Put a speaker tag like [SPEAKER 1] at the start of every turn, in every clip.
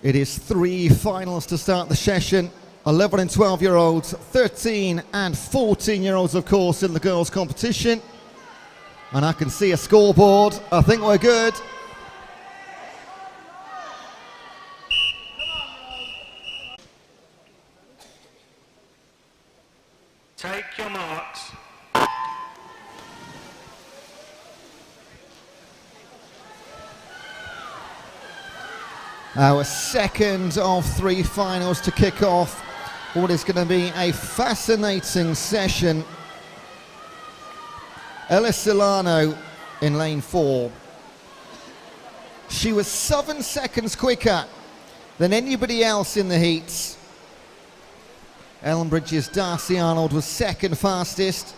[SPEAKER 1] It is 3 finals to start the session. 11 and 12-year-olds, 13 and 14-year-olds, of course, in the girls' competition. And I can see a scoreboard. I think we're good.
[SPEAKER 2] Take your marks.
[SPEAKER 1] Our second of 3 finals to kick off what is going to be a fascinating session. Ella Solano in lane 4. She was 7 seconds quicker than anybody else in the heats. Elmbridge's Darcy Arnold was second fastest,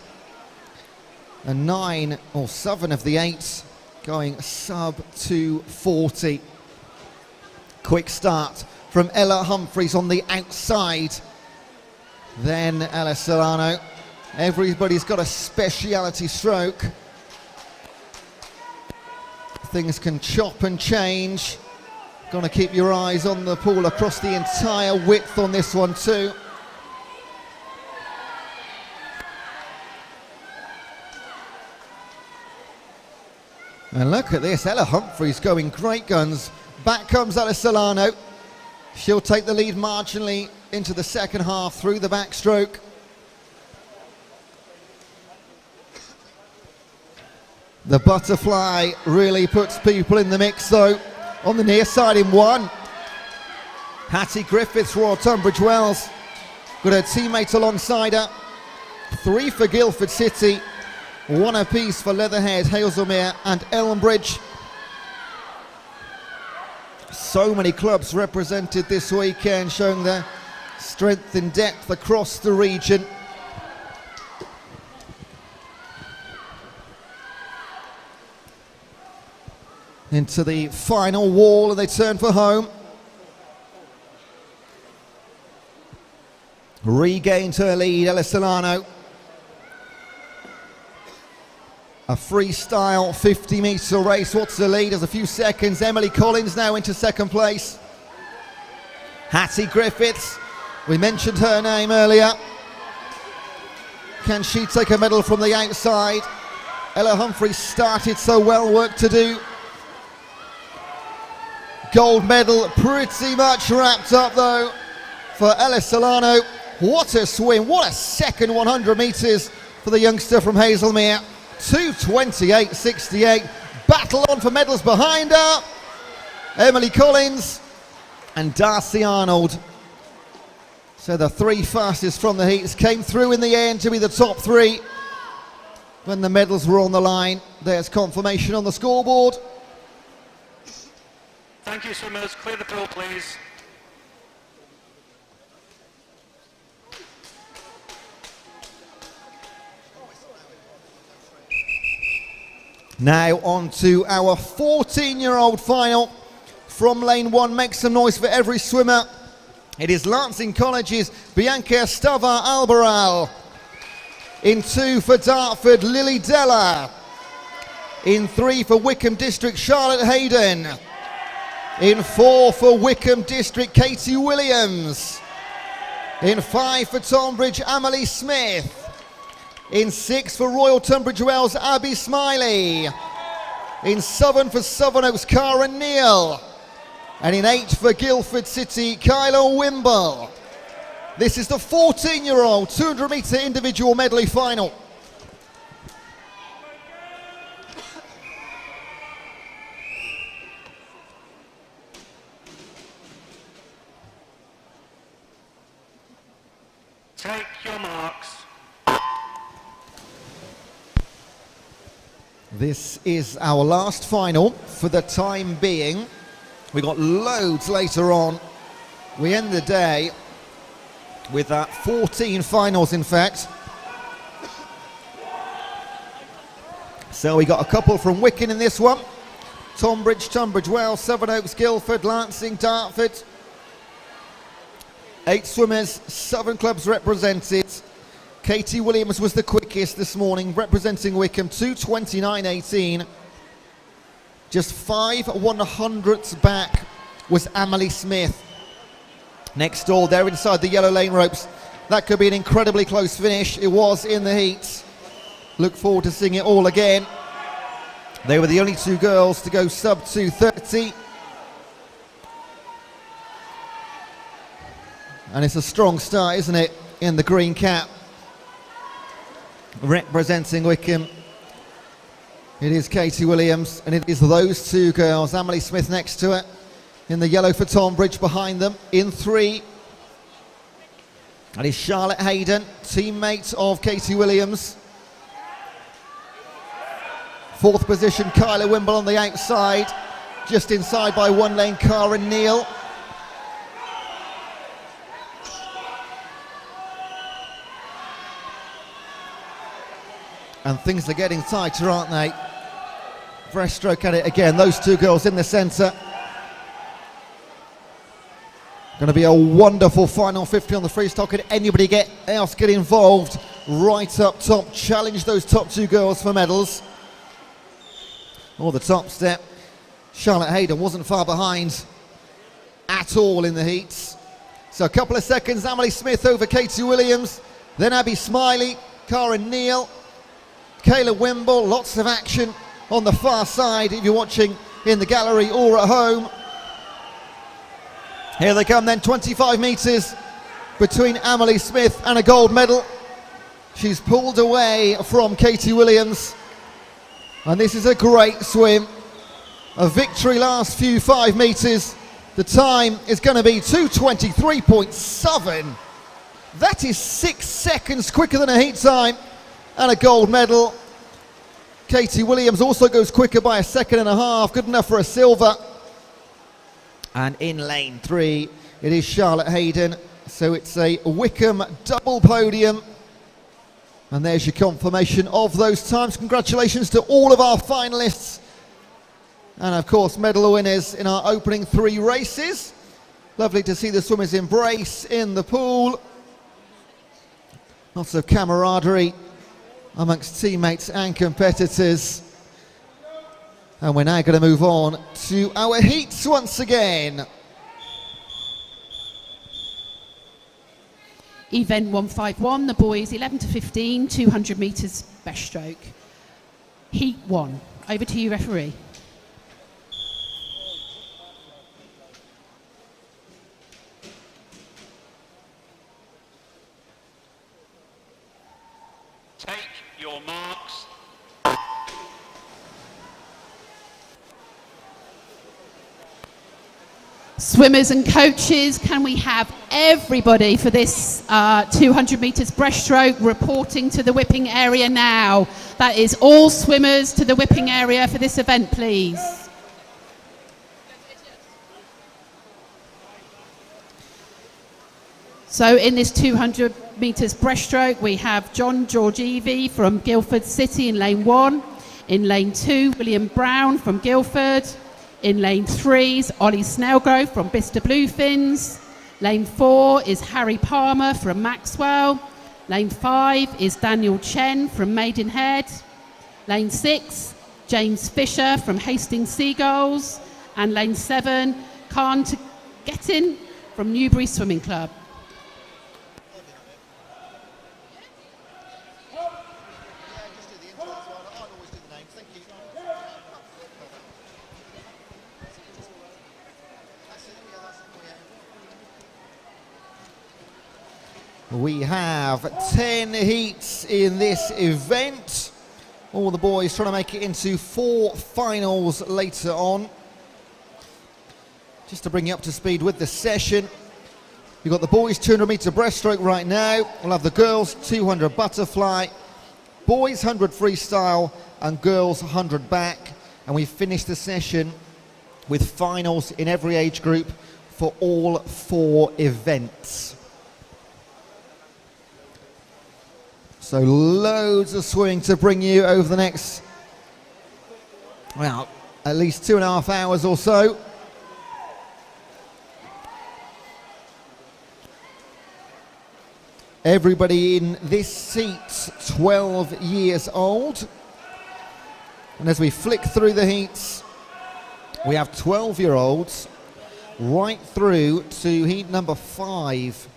[SPEAKER 1] and 9 or 7 of the 8 going sub 2:40. Quick start from Ella Humphries on the outside. Then Ella Solano. Everybody's got a speciality stroke. Things can chop and change. Gonna keep your eyes on the pool across the entire width on this one too. And look at this, Ella Humphries going great guns. Back comes Ella Solano. She'll take the lead marginally into the second half through the backstroke. The butterfly really puts people in the mix though. On the near side in 1. Hattie Griffiths, Royal Tunbridge Wells. Got her teammate alongside her. 3 for Guildford City. 1 apiece for Leatherhead, Hazelmere and Elmbridge. So many clubs represented this weekend, showing their strength and depth across the region. Into the final wall, and they turn for home. Regained her lead, Ella Solano. A freestyle 50-metre race. What's the lead? There's a few seconds. Emily Collins now into second place. Hattie Griffiths, we mentioned her name earlier. Can she take a medal from the outside? Ella Humphries started so well, work to do. Gold medal pretty much wrapped up though for Ella Solano. What a swim, what a second 100 metres for the youngster from Hazelmere. 2:28.68. Battle on for medals behind her. Emily Collins and Darcy Arnold. So the 3 fastest from the heats came through in the end to be the top 3. When the medals were on the line, there's confirmation on the scoreboard.
[SPEAKER 2] Thank you, swimmers. Clear the pool, please.
[SPEAKER 1] Now on to our 14-year-old final from lane 1. Make some noise for every swimmer. It is Lancing College's Bianca Stava Albaral. In 2 for Dartford, Lily Della. In 3 for Wickham District, Charlotte Hayden. In 4 for Wickham District, Katie Williams. In 5 for Tonbridge, Amelie Smith. In 6 for Royal Tunbridge Wells, Abby Smiley. In 7 for Sevenoaks, Cara Neal. And in 8 for Guildford City, Kylo Wimble. This is the 14-year-old 200-metre individual medley final.
[SPEAKER 2] Take your marks.
[SPEAKER 1] This is our last final for the time being. We got loads later on. We end the day with 14 finals, in fact. So we got a couple from Wicken in this one. Tonbridge, Tunbridge Wells, Sevenoaks, Guildford, Lancing, Dartford. 8 swimmers, 7 clubs represented. Katie Williams was the quickest this morning, representing Wickham, 2:29.18. Just 5 100ths back was Emily Smith. Next door, they're inside the yellow lane ropes. That could be an incredibly close finish. It was in the heats. Look forward to seeing it all again. They were the only two girls to go sub 2:30. And it's a strong start, isn't it, in the green cap. Representing Wickham, it is Katie Williams, and it is those two girls. Emily Smith next to her, in the yellow for Tonbridge behind them, in 3. That is Charlotte Hayden, teammate of Katie Williams. 4th position, Kyla Wimble on the outside, just inside by 1 lane, Karen Neal. And things are getting tighter, aren't they? Breaststroke at it again. Those two girls in the centre. Going to be a wonderful final 50 on the freestyle. Could anybody else get involved right up top? Challenge those top two girls for medals. Or the top step. Charlotte Hayden wasn't far behind at all in the heats. So a couple of seconds. Emily Smith over Katie Williams. Then Abby Smiley, Karen Neal, Kayla Wimble. Lots of action on the far side if you're watching in the gallery or at home. Here they come then, 25 metres between Emily Smith and a gold medal. She's pulled away from Katie Williams. And this is a great swim. A victory last few 5 metres. The time is going to be 2:23.7. That is 6 seconds quicker than a heat time. And a gold medal. Katie Williams also goes quicker by 1.5 seconds. Good enough for a silver. And in lane 3, it is Charlotte Hayden. So it's a Wickham double podium. And there's your confirmation of those times. Congratulations to all of our finalists. And of course, medal winners in our opening 3 races. Lovely to see the swimmers embrace in the pool. Lots of camaraderie amongst teammates and competitors. And we're now going to move on to our heats once again.
[SPEAKER 3] Event 151, the boys 11 to 15, 200 metres breaststroke. Heat 1. Over to you, referee.
[SPEAKER 2] Take your marks.
[SPEAKER 3] Swimmers and coaches, can we have everybody for this 200 metres breaststroke reporting to the whipping area now? That is all swimmers to the whipping area for this event, please. So in this 200 metres breaststroke, we have John Georgievi from Guildford City in lane 1. In lane 2, William Brown from Guildford. In lane 3 is Ollie Snellgrove from Bicester Bluefins. Lane 4 is Harry Palmer from Maxwell. Lane 5 is Daniel Chen from Maidenhead. Lane 6, James Fisher from Hastings Seagulls. And lane 7, Khan Gettin from Newbury Swimming Club.
[SPEAKER 1] We have 10 heats in this event. All the boys trying to make it into 4 finals later on. Just to bring you up to speed with the session, you've got the boys 200 metre breaststroke right now. We'll have the girls 200 butterfly, boys 100 freestyle, and girls 100 back. And we finish the session with finals in every age group for all 4 events. So loads of swimming to bring you over the next, well, at least 2.5 hours or so. Everybody in this seat's 12 years old. And as we flick through the heats, we have 12-year-olds, right through to heat number 5.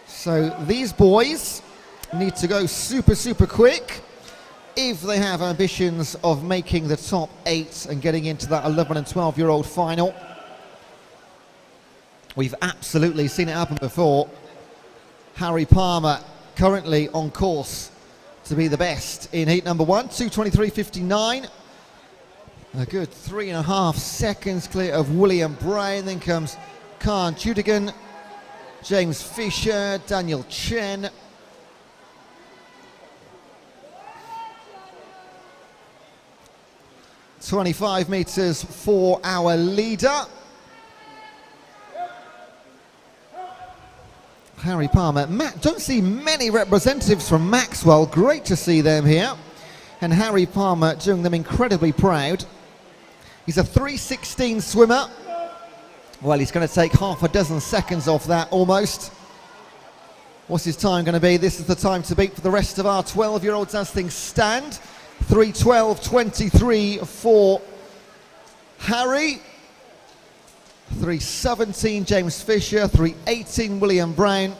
[SPEAKER 1] So these boys need to go super quick if they have ambitions of making the top 8 and getting into that 11 and 12-year-old final. We've absolutely seen it happen before. Harry Palmer currently on course to be the best in heat number 1, 2:23.59. A good 3.5 seconds clear of William Brown. Then comes Khan Judigan, James Fisher, Daniel Chen. "25 metres for our leader. Harry Palmer. Don't see many representatives from Maxwell. Great to see them here. And Harry Palmer doing them incredibly proud. He's a 3:16 swimmer. Well, he's going to take half a dozen seconds off that almost. What's his time going to be? This is the time to beat for the rest of our 12-year-olds as things stand. 3:12.23 for Harry. 3:17 James Fisher, 3:18 William Brown.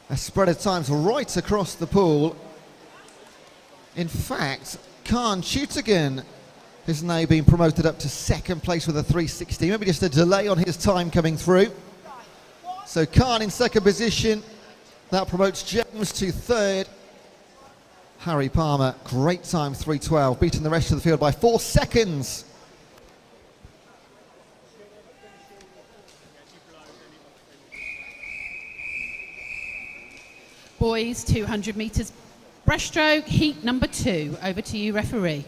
[SPEAKER 1] A spread of times right across the pool. In fact, Khan Chutigan has now been promoted up to second place with a 3:16. Maybe just a delay on his time coming through. So Khan in second position. That promotes James to third. Harry Palmer, great time, 3:12, beating the rest of the field by 4 seconds.
[SPEAKER 3] Boys, 200 metres breaststroke, heat number 2. Over to you, referee.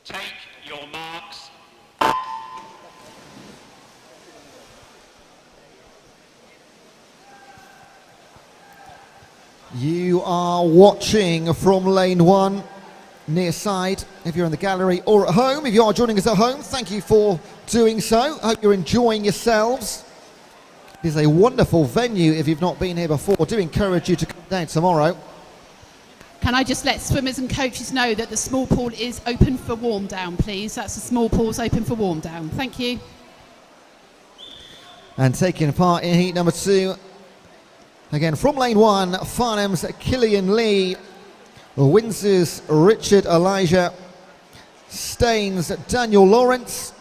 [SPEAKER 2] Take your marks.
[SPEAKER 1] You are watching from lane 1, near side, if you're in the gallery or at home. If you are joining us at home, thank you for doing so. I hope you're enjoying yourselves. It is a wonderful venue if you've not been here before. I do encourage you to come down tomorrow.
[SPEAKER 3] Can I just let swimmers and coaches know that the small pool is open for warm down, please? That's the small pool's open for warm down. Thank you.
[SPEAKER 1] And taking part in heat number 2, again from lane 1, Farnham's Killian Lee, Windsor's Richard Elijah, Staines Daniel Lawrence,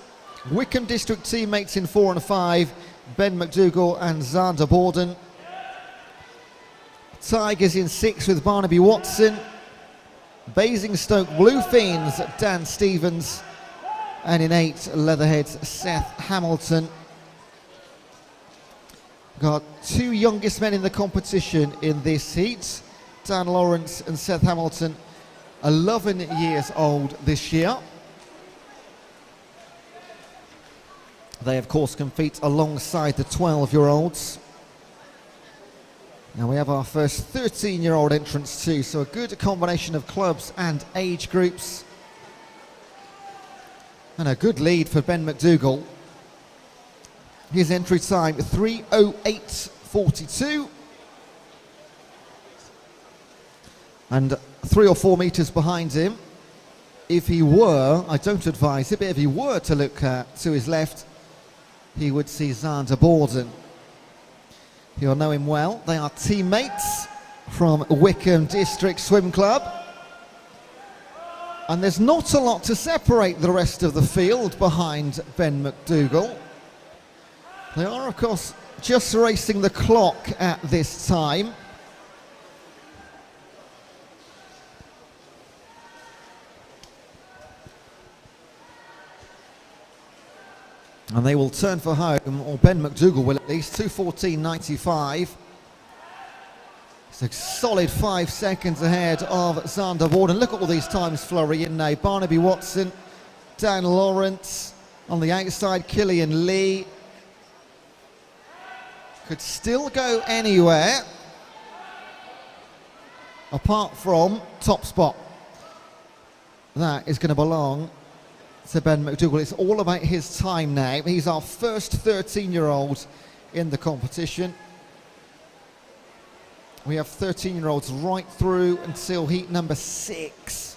[SPEAKER 1] Wickham District teammates in 4 and 5, Ben McDougall and Xander Borden. Tigers in 6 with Barnaby Watson, Basingstoke Bluefiends Dan Stevens, and in 8 Leatherheads Seth Hamilton. Got 2 youngest men in the competition in this heat, Dan Lawrence and Seth Hamilton, 11 years old this year. They of course compete alongside the 12-year-olds. Now we have our first 13-year-old entrants too, so a good combination of clubs and age groups. And a good lead for Ben McDougall. His entry time 3:08.42. And 3 or 4 metres behind him. If he were, I don't advise it, but if he were to look to his left, he would see Xander Borden. You'll know him well. They are teammates from Wickham District Swim Club. And there's not a lot to separate the rest of the field behind Ben McDougall. They are, of course, just racing the clock at this time. And they will turn for home, or Ben McDougall will at least, 2:14.95. It's a solid 5 seconds ahead of Xander Borden. Look at all these times flurry in now. Barnaby Watson, Dan Lawrence, on the outside, Killian Lee. Could still go anywhere, apart from top spot. That is going to belong to Ben McDougall. It's all about his time now. He's our first 13-year-old in the competition. We have 13-year-olds right through until heat number 6.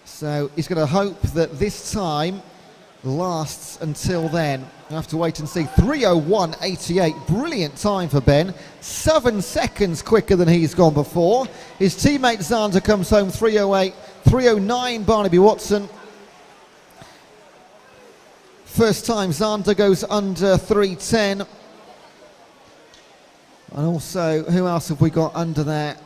[SPEAKER 1] So he's going to hope that this time lasts until then. We'll have to wait and see. 3:01.88, brilliant time for Ben. 7 seconds quicker than he's gone before. His teammate Zander comes home 3:08, 3:09 Barnaby Watson. First time Zander goes under 3:10. And also, who else have we got under there?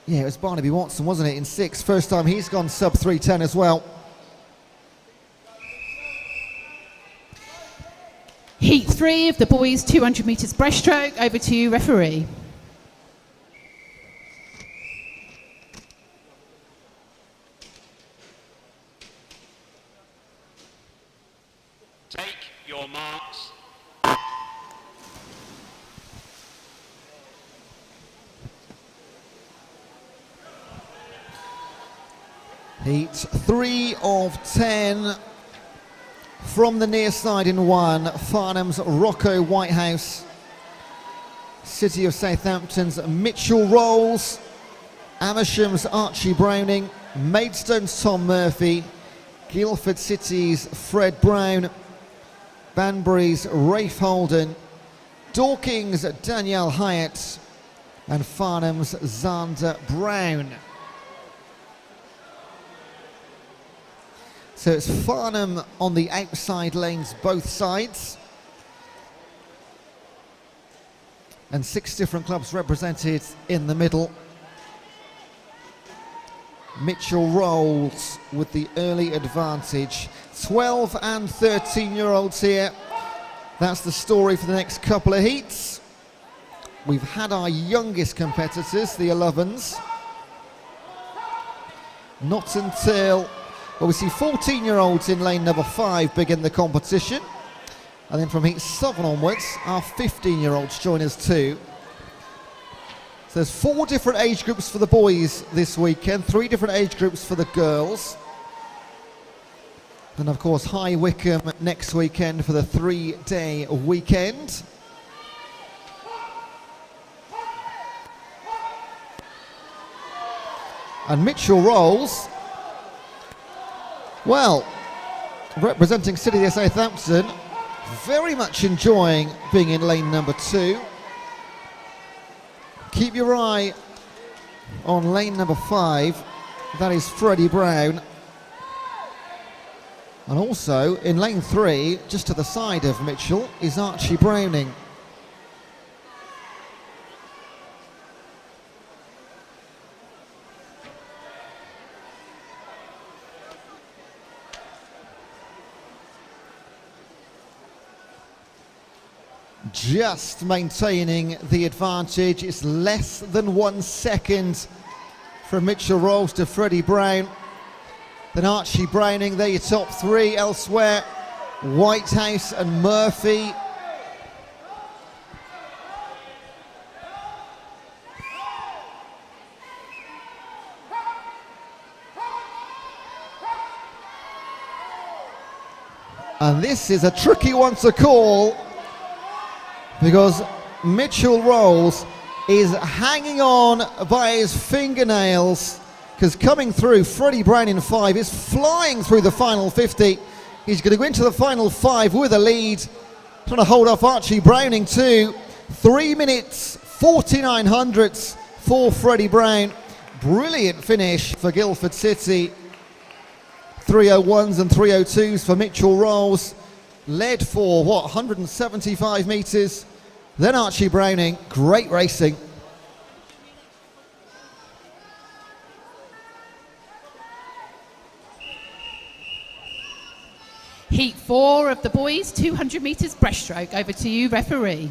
[SPEAKER 1] Yeah, it was Barnaby Watson, wasn't it, in 6. First time he's gone sub 3:10 as well.
[SPEAKER 3] Heat 3 of the boys 200 metres breaststroke. Over to you, referee.
[SPEAKER 2] Take your marks.
[SPEAKER 1] Heat 3 of 10 from the near side in 1. Farnham's Rocco Whitehouse, City of Southampton's Mitchell Rolls, Amersham's Archie Browning, Maidstone's Tom Murphy, Guildford City's Fred Brown, Banbury's Rafe Holden, Dorking's Danielle Hyatt, and Farnham's Zander Brown. So it's Farnham on the outside lanes, both sides. And 6 different clubs represented in the middle. Mitchell Rolls with the early advantage. 12 and 13-year-olds here. That's the story for the next couple of heats. We've had our youngest competitors, the 11s. Not until... Well, we see 14-year-olds in lane number 5 begin the competition. And then from heat 7 onwards, our 15-year-olds join us too. So there's 4 different age groups for the boys this weekend, 3 different age groups for the girls. And of course, High Wycombe next weekend for the 3-day weekend. And Mitchell Rolls, well, representing City of Southampton, very much enjoying being in lane number 2. Keep your eye on lane number 5, that is Freddie Brown. And also in lane 3, just to the side of Mitchell, is Archie Browning. Just maintaining the advantage. It's less than 1 second from Mitchell Rolls to Freddie Brown. Then Archie Browning, they're your top 3 elsewhere. Whitehouse and Murphy. And this is a tricky one to call, because Mitchell Rolls is hanging on by his fingernails, because coming through, Freddie Brown in 5 is flying through the final 50. He's going to go into the final 5 with a lead, trying to hold off Archie Browning too. 3 minutes 49 hundredths for Freddie Brown. Brilliant finish for Guildford City. 3:01s and 3:02s for Mitchell Rolls. Led for, 175 metres. Then Archie Browning, great racing.
[SPEAKER 3] Heat 4 of the boys, 200 metres breaststroke. Over to you, referee.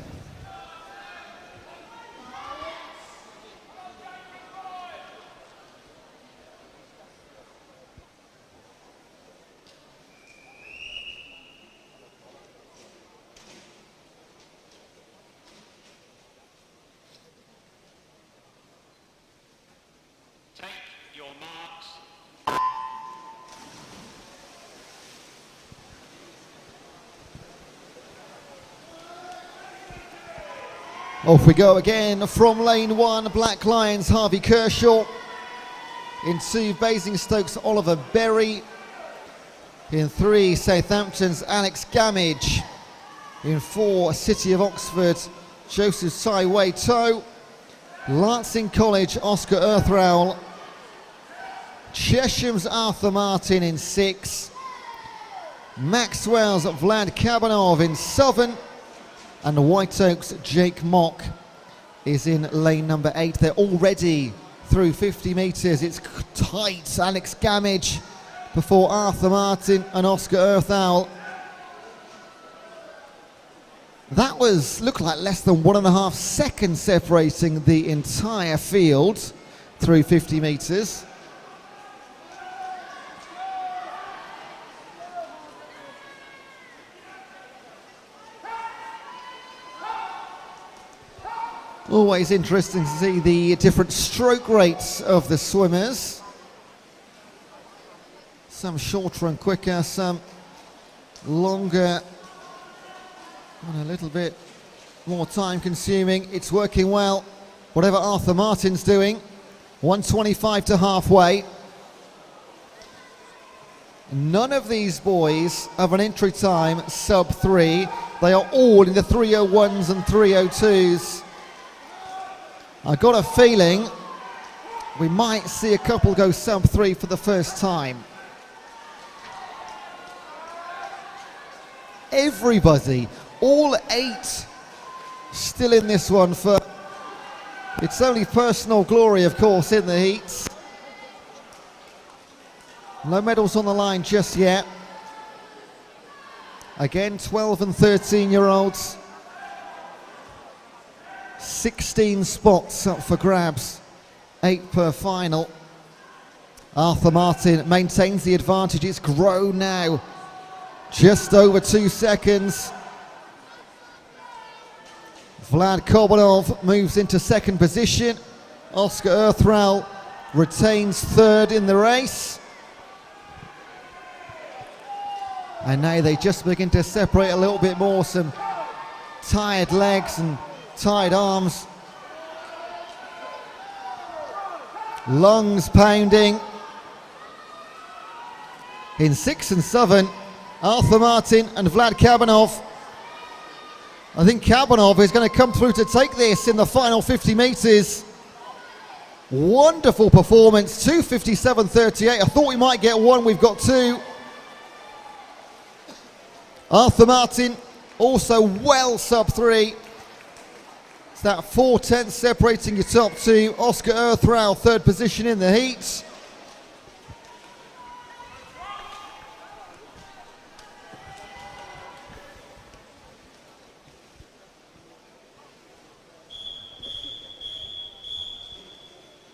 [SPEAKER 2] Take your marks.
[SPEAKER 1] Off we go again from lane 1, Black Lions, Harvey Kershaw. In 2, Basingstoke's Oliver Berry. In 3, Southampton's Alex Gamage. In 4, City of Oxford, Joseph Taiwei To. Lancing College, Oscar Earthrowl. Chesham's Arthur Martin in 6. Maxwell's Vlad Kabanov in 7. And White Oak's Jake Mock is in lane number 8. They're already through 50 metres. It's tight. Alex Gamage before Arthur Martin and Oscar Earthrowl. That looked like less than 1.5 seconds separating the entire field through 50 metres. Always interesting to see the different stroke rates of the swimmers. Some shorter and quicker, some longer and a little bit more time consuming. It's working well, whatever Arthur Martin's doing. 1:25 to halfway. None of these boys have an entry time sub 3. They are all in the 3:01s and 3:02s. I got a feeling we might see a couple go sub 3 for the first time. Everybody, all 8 still in this one for it's only personal glory, of course, in the heats. No medals on the line just yet. Again, 12 and 13-year-olds. 16 spots up for grabs, 8 per final. Arthur Martin maintains the advantage. It's grown now, just over 2 seconds. Vlad Kobanov moves into second position. Oscar Earthrowl retains third in the race. And now they just begin to separate a little bit more. Some tired legs and tired arms. Lungs pounding. In 6 and 7, Arthur Martin and Vlad Kabanov. I think Kabanov is going to come through to take this in the final 50 metres. Wonderful performance, 2:57.38. I thought we might get 1, we've got 2. Arthur Martin also well sub 3. It's that 4/10 separating your top 2. Oscar Earthrowl, third position in the heats.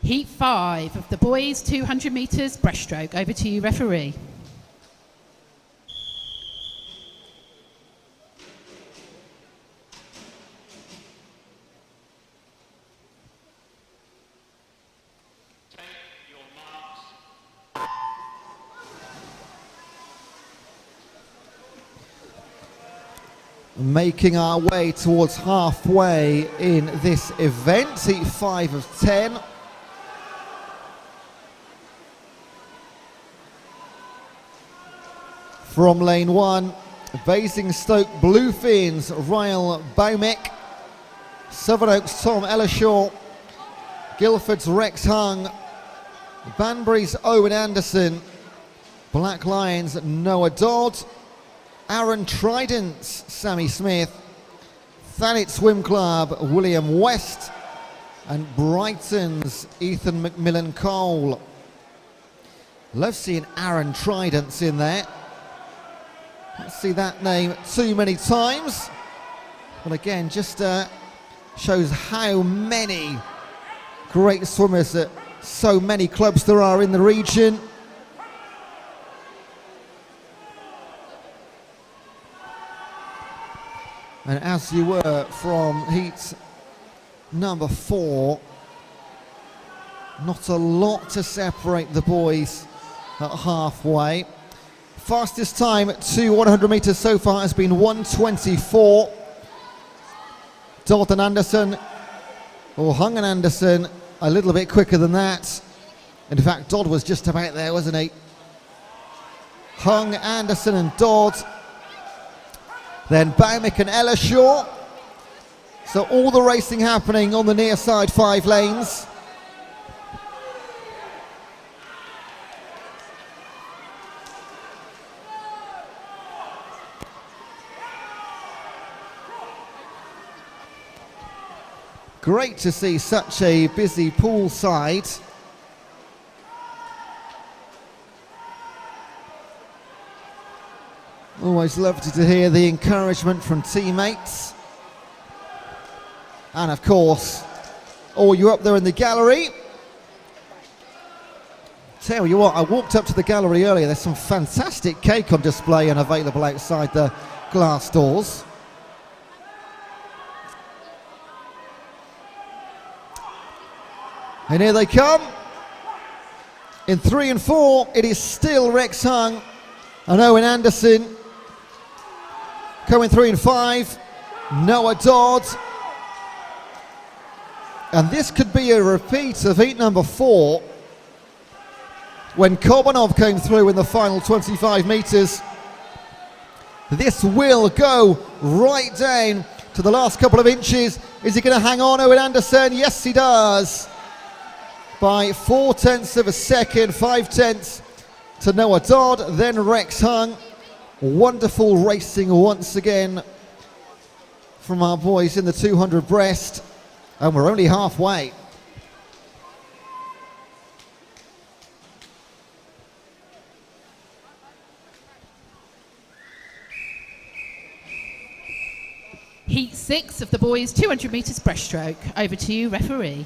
[SPEAKER 3] Heat 5 of the boys 200 metres breaststroke. Over to you, referee.
[SPEAKER 1] Making our way towards halfway in this event, heat 5 of 10. From lane 1, Basingstoke Bluefins, Ryle Baumek. Sevenoaks Tom Ellershaw. Guildford's Rex Hung. Banbury's Owen Anderson. Black Lions Noah Dodd. Aaron Trident's Sammy Smith. Thanet Swim Club William West. And Brighton's Ethan McMillan Cole. Love seeing Aaron Trident's in there. Don't see that name too many times. But again, just shows how many great swimmers at so many clubs there are in the region. And as you were from heat number 4, not a lot to separate the boys at halfway. Fastest time to 100 metres so far has been 1:24. Dodd and Anderson, or Hung and Anderson, a little bit quicker than that. In fact, Dodd was just about there, wasn't he? Hung, Anderson and Dodd. Then Baumick and Ellershaw. So all the racing happening on the near side 5 lanes. Great to see such a busy pool side. Always lovely to hear the encouragement from teammates. And of course, all you up there in the gallery. Tell you what, I walked up to the gallery earlier. There's some fantastic cake on display and available outside the glass doors. And here they come. In 3 and 4, it is still Rex Hung and Owen Anderson. Coming 3 and 5, Noah Dodd. And this could be a repeat of heat number 4 when Kobanov came through in the final 25 metres. This will go right down to the last couple of inches. Is he going to hang on, Owen Anderson? Yes, he does. By 0.4 of a second, 0.5 to Noah Dodd, then Rex Hung. Wonderful racing once again from our boys in the 200 breast, and we're only halfway.
[SPEAKER 3] Heat 6 of the boys 200 metres breaststroke. Over to you, referee.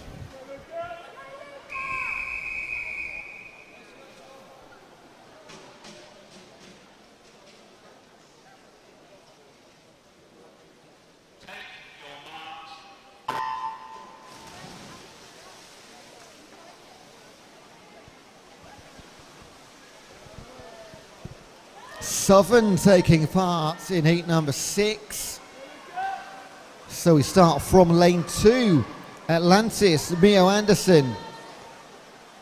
[SPEAKER 1] Southern taking part in heat number 6. So we start from lane 2. Atlantis, Mio Anderson.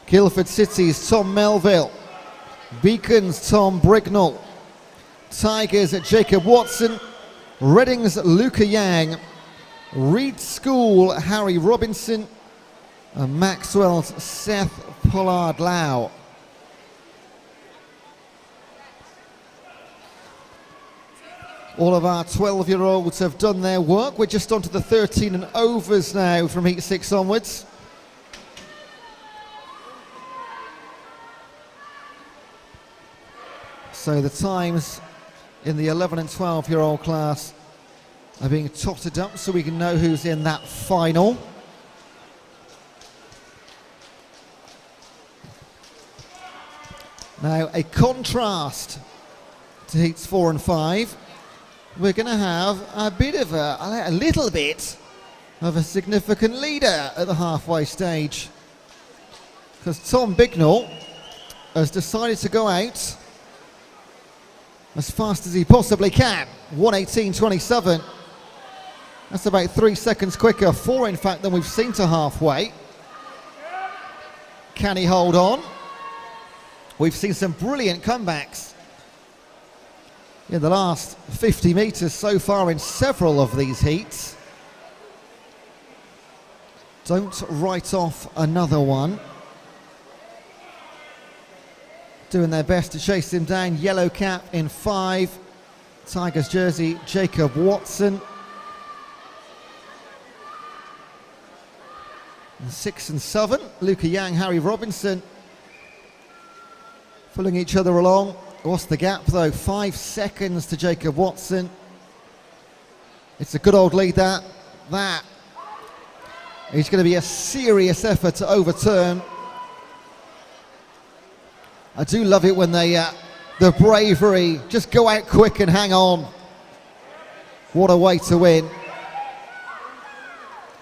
[SPEAKER 1] Guildford City's Tom Melville. Beacons, Tom Brignall. Tigers, Jacob Watson. Reading's Luca Yang. Reed School, Harry Robinson. And Maxwell's Seth Pollard-Lau. All of our 12-year-olds have done their work. We're just on to the 13 and overs now from heat 6 onwards. So the times in the 11 and 12-year-old class are being totted up so we can know who's in that final. Now, a contrast to heats 4 and 5. We're going to have a bit of a little bit of a significant leader at the halfway stage, because Tom Bignall has decided to go out as fast as he possibly can. 1:18.27. That's about 3 seconds quicker, 4 in fact, than we've seen to halfway. Can he hold on? We've seen some brilliant comebacks in the last 50 metres so far in several of these heats. Don't write off another one. Doing their best to chase him down. Yellow cap in 5. Tigers jersey, Jacob Watson. In 6 and 7, Luca Yang, Harry Robinson. Pulling each other along. What's the gap though? 5 seconds to Jacob Watson. It's a good old lead that. It's going to be a serious effort to overturn. I do love it when they, the bravery, just go out quick and hang on. What a way to win.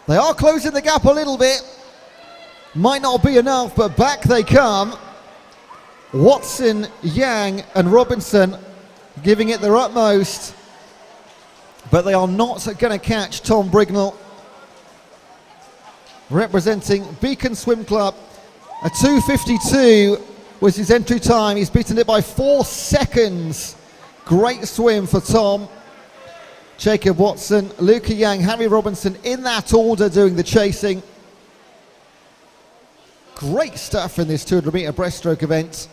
[SPEAKER 1] They are closing the gap a little bit. Might not be enough, but back they come. Watson, Yang and Robinson giving it their utmost, but they are not going to catch Tom Brignall. representing Beacon Swim Club. A 2:52 was his entry time. He's beaten it by 4 seconds. Great swim for Tom. Jacob Watson, Luca Yang, Harry Robinson in that order doing the chasing. Great stuff in this 200 metre breaststroke event.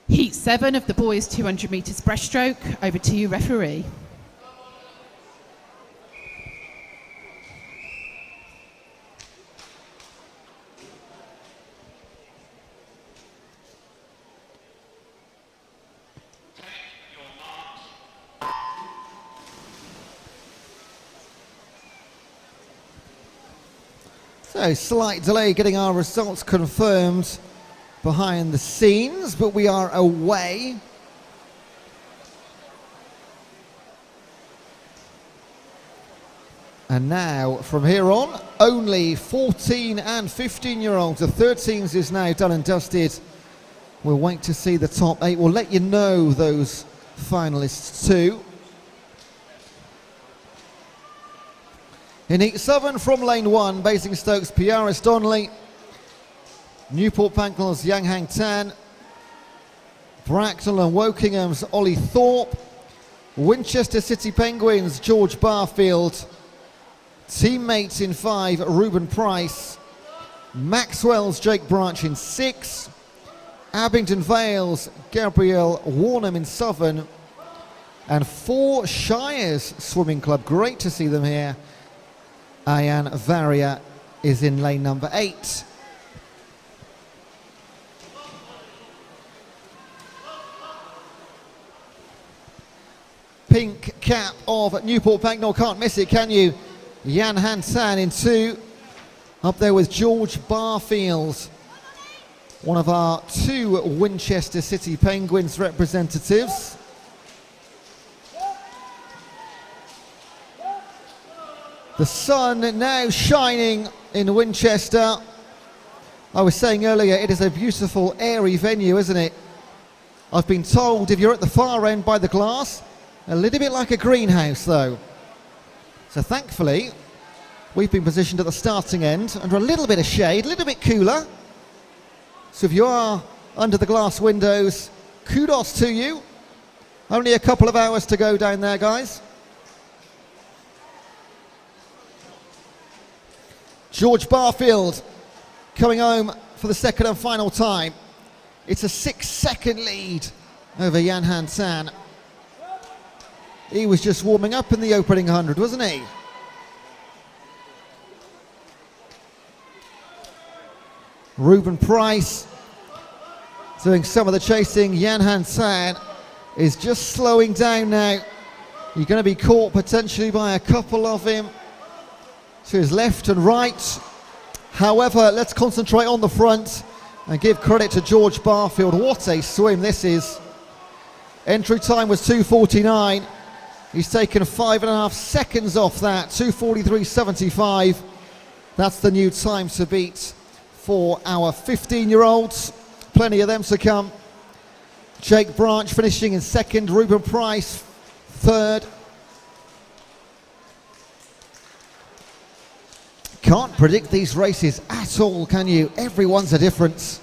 [SPEAKER 3] Heat 7 of the boys 200 metres breaststroke. Over to you, referee.
[SPEAKER 1] So slight delay getting our results confirmed behind the scenes, but we are away. And now, from here on, only 14 and 15-year-olds. The 13s is now done and dusted. We'll wait to see the top 8. We'll let you know those finalists too. In Heat 7 from Lane 1, Basingstoke's Piaris Donnelly, Newport Pagnell's Yang Hang Tan, Bracknell and Wokingham's Ollie Thorpe, Winchester City Penguins' George Barfield, teammates in 5, Reuben Price, Maxwell's Jake Branch in 6, Abingdon Vale's Gabriel Warnham in 7, and 4 Shires Swimming Club. Great to see them here. Ayan Varia is in lane number 8. Pink cap of Newport Pagnell, can't miss it, can you? Jan Hansan in 2. Up there with George Barfield, one of our 2 Winchester City Penguins representatives. The sun now shining in Winchester. I was saying earlier, it is a beautiful, airy venue, isn't it? I've been told if you're at the far end by the glass, a little bit like a greenhouse though. So thankfully, we've been positioned at the starting end under a little bit of shade, a little bit cooler. So if you are under the glass windows, kudos to you. Only a couple of hours to go down there, guys. George Barfield coming home for the second and final time. It's a 6-second lead over Jan Hansan. He was just warming up in the opening 100, wasn't he? Reuben Price doing some of the chasing. Jan Hansan is just slowing down now. You're going to be caught potentially by a couple of him to his left and right. However, let's concentrate on the front and give credit to George Barfield. What a swim this is. Entry time was 2:49. He's taken 5.5 seconds off that, 2:43.75. That's the new time to beat for our 15-year-olds. Plenty of them to come. Jake Branch finishing in 2nd, Reuben Price 3rd. Can't predict these races at all, can you? Everyone's a difference.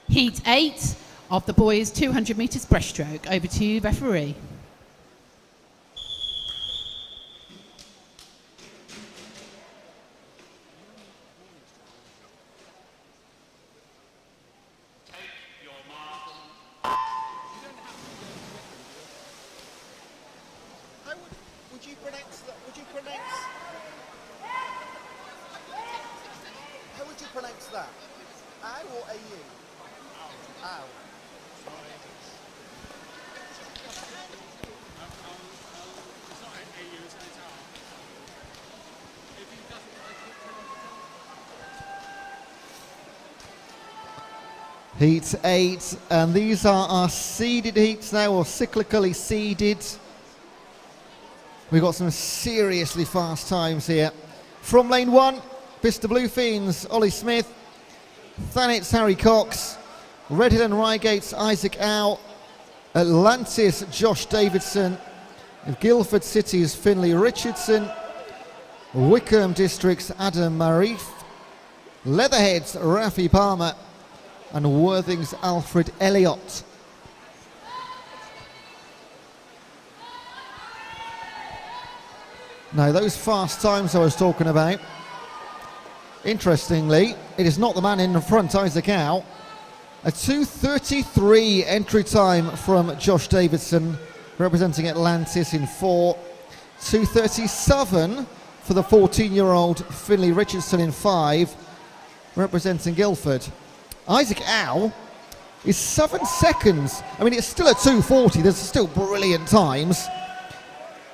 [SPEAKER 3] Heat 8 of the boys 200 metres breaststroke. Over to you, referee.
[SPEAKER 1] you pronounce that? Would you pronounce? How would you pronounce that? Ow or AU? Ow.
[SPEAKER 4] It's not AU, it's AR. If he doesn't like it,
[SPEAKER 1] Heat 8, and these are our seeded heats now, or cyclically seeded. We've got some seriously fast times here. From lane 1, Mr. Blue Fiends, Ollie Smith, Thanit's Harry Cox, Redhill and Reigate's Isaac Ow, Atlantis Josh Davidson, Guildford City's Finley Richardson, Wickham District's Adam Marif, Leatherhead's Rafi Palmer, and Worthing's Alfred Elliott. Now those fast times I was talking about, interestingly, it is not the man in front, Isaac Ow. A 2:33 entry time from Josh Davidson, representing Atlantis in 4. 2:37 for the 14-year-old Finley Richardson in 5, representing Guildford. Isaac Ow is 7 seconds. I mean, it's still a 2:40. There's still brilliant times.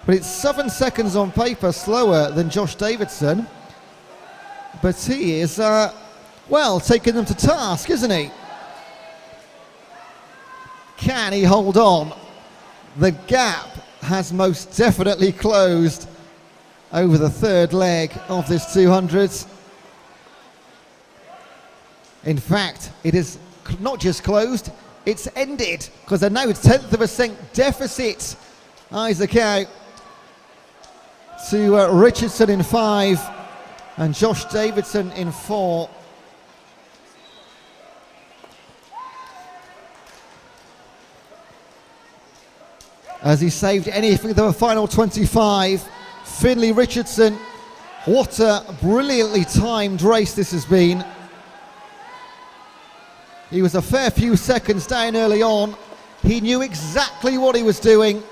[SPEAKER 1] But it's 7 seconds on paper slower than Josh Davidson. But he is, well, taking them to task, isn't he? Can he hold on? The gap has most definitely closed over the third leg of this 200. In fact, it is not just closed, it's ended, because they're now 1/10 of a cent deficit. Isaac Ow to Richardson in 5 and Josh Davidson in 4. As he saved anything of a final 25, Finley Richardson, what a brilliantly timed race this has been. He was a fair few seconds down early on. He knew exactly what he was doing.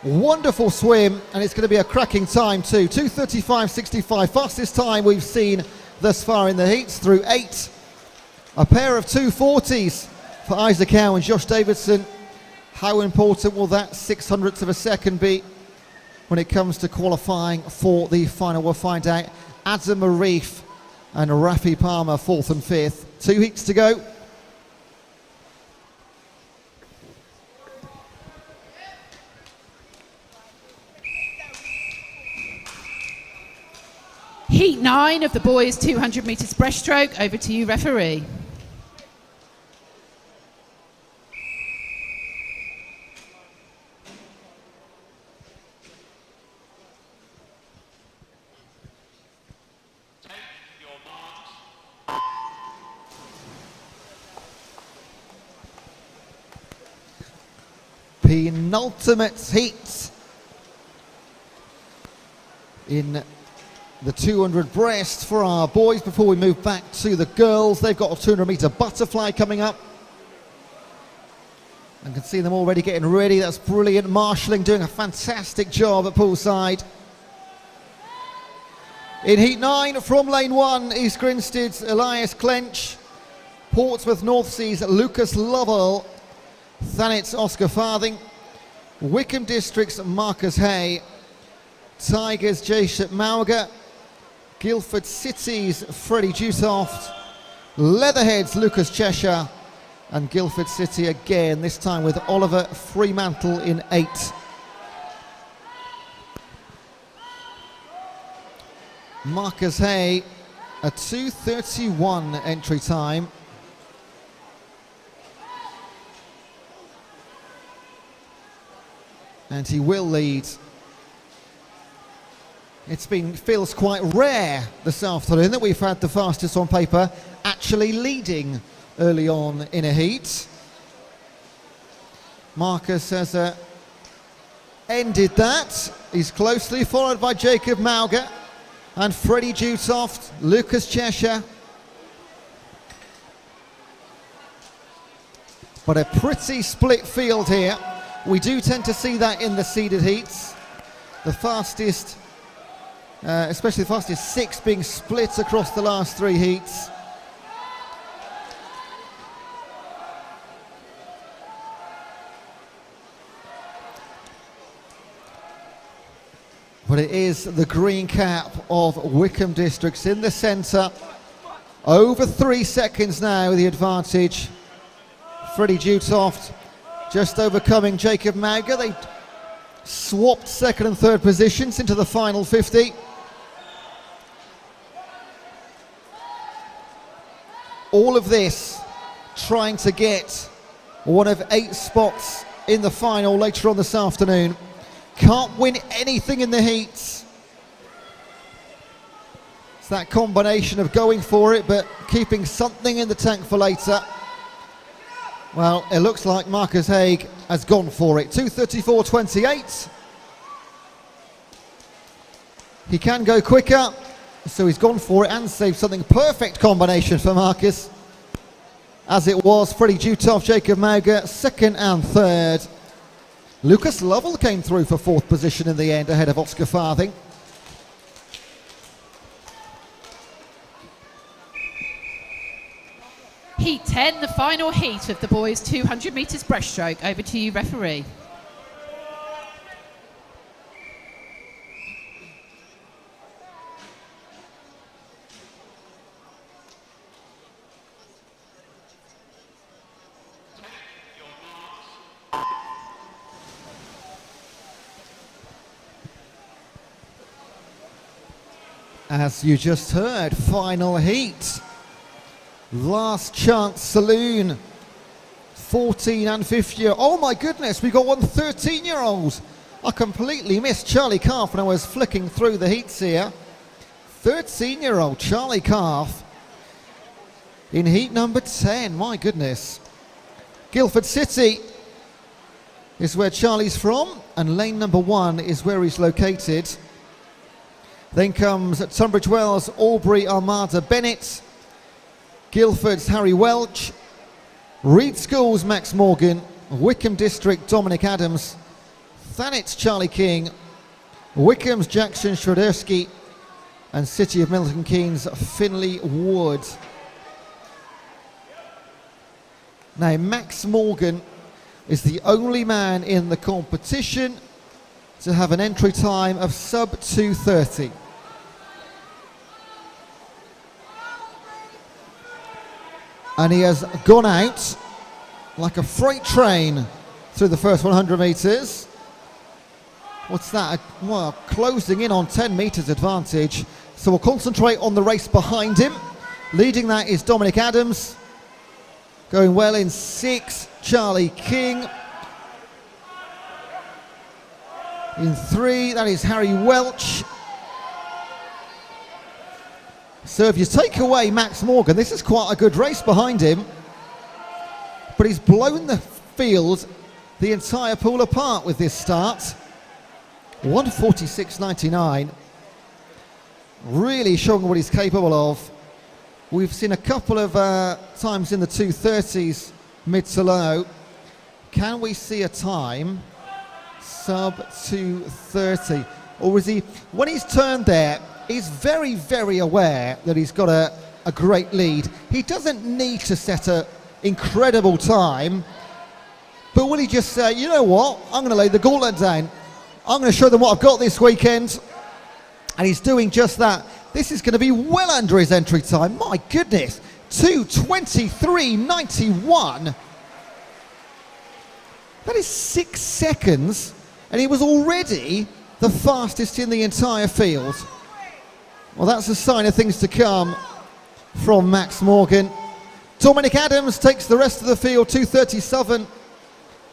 [SPEAKER 1] Wonderful swim, and it's going to be a cracking time too. 2:35.65, fastest time we've seen thus far in the heats through 8. A pair of 2:40s for Isaac Ow and Josh Davidson. How important will that 600th of a second be when it comes to qualifying for the final? We'll find out. Adam Marif and Rafi Palmer 4th and 5th. 2 heats to go.
[SPEAKER 3] Heat 9 of the boys 200 metres breaststroke. Over to you, referee.
[SPEAKER 2] Take your marks.
[SPEAKER 1] Penultimate heat in the 200 breast for our boys before we move back to the girls. They've got a 200 metre butterfly coming up. I can see them already getting ready. That's brilliant. Marshalling doing a fantastic job at poolside. In heat 9 from lane 1, East Grinstead's Elias Clench, Portsmouth North Sea's Lucas Lovell, Thanit's Oscar Farthing, Wickham District's Marcus Hay, Tigers Jacob Mauger, Guildford City's Freddie Jutoft, Leatherhead's Lucas Cheshire, and Guildford City again, this time with Oliver Fremantle in 8. Marcus Hay, a 2:31 entry time. And he will lead. Feels quite rare this afternoon that we've had the fastest on paper actually leading early on in a heat. Marcus has ended that. He's closely followed by Jacob Mauger and Freddie Jutoft, Lucas Cheshire. But a pretty split field here. We do tend to see that in the seeded heats. the fastest, especially the fastest 6 being split across the last 3 heats. But it is the green cap of Wickham Districts in the centre. Over 3 seconds now, the advantage. Freddie Dutoft just overcoming Jacob Mauger. They swapped second and third positions into the final 50. All of this trying to get one of 8 spots in the final later on this afternoon. Can't win anything in the heats. It's that combination of going for it but keeping something in the tank for later. Well, it looks like Marcus Haig has gone for it. 2:34.28. He can go quicker, so he's gone for it and saved something. Perfect combination for Marcus. As it was, Freddie Dutoft, Jacob Mauger, second and third. Lucas Lovell came through for 4th position in the end, ahead of Oscar Farthing.
[SPEAKER 3] Heat 10, the final heat of the boys' 200 metres breaststroke. Over to you, referee.
[SPEAKER 1] As you just heard, final heat. Last chance saloon. 14 and 50. Oh my goodness, we got one 13-year-old. I completely missed Charlie Calf when I was flicking through the heats here. 13-year-old Charlie Calf in heat number 10. My goodness. Guildford City is where Charlie's from, and lane number 1 is where he's located. Then comes Tunbridge Wells, Albury, Armada Bennett, Guildford's Harry Welch, Reed School's Max Morgan, Wickham District Dominic Adams, Thanet's Charlie King, Wickham's Jackson Schroedersky, and City of Milton Keynes Finley Wood. Now Max Morgan is the only man in the competition to have an entry time of sub 2:30. And he has gone out like a freight train through the first 100 metres. What's that? Well, closing in on 10 metres advantage. So we'll concentrate on the race behind him. Leading that is Dominic Adams. Going well in 6, Charlie King. In 3, that is Harry Welch. So if you take away Max Morgan, this is quite a good race behind him. But he's blown the field, the entire pool apart with this start. 1:46.99. Really showing what he's capable of. We've seen a couple of times in the 2:30s, mid to low. Can we see a time sub 2:30? Or is he, when he's turned there, he's very, very aware that he's got a great lead. He doesn't need to set an incredible time, but will he just say, you know what, I'm going to lay the gauntlet down. I'm going to show them what I've got this weekend. And he's doing just that. This is going to be well under his entry time. My goodness, 2:23.91. That is 6 seconds, and he was already the fastest in the entire field. Well, that's a sign of things to come from Max Morgan. Dominic Adams takes the rest of the field, 2:37.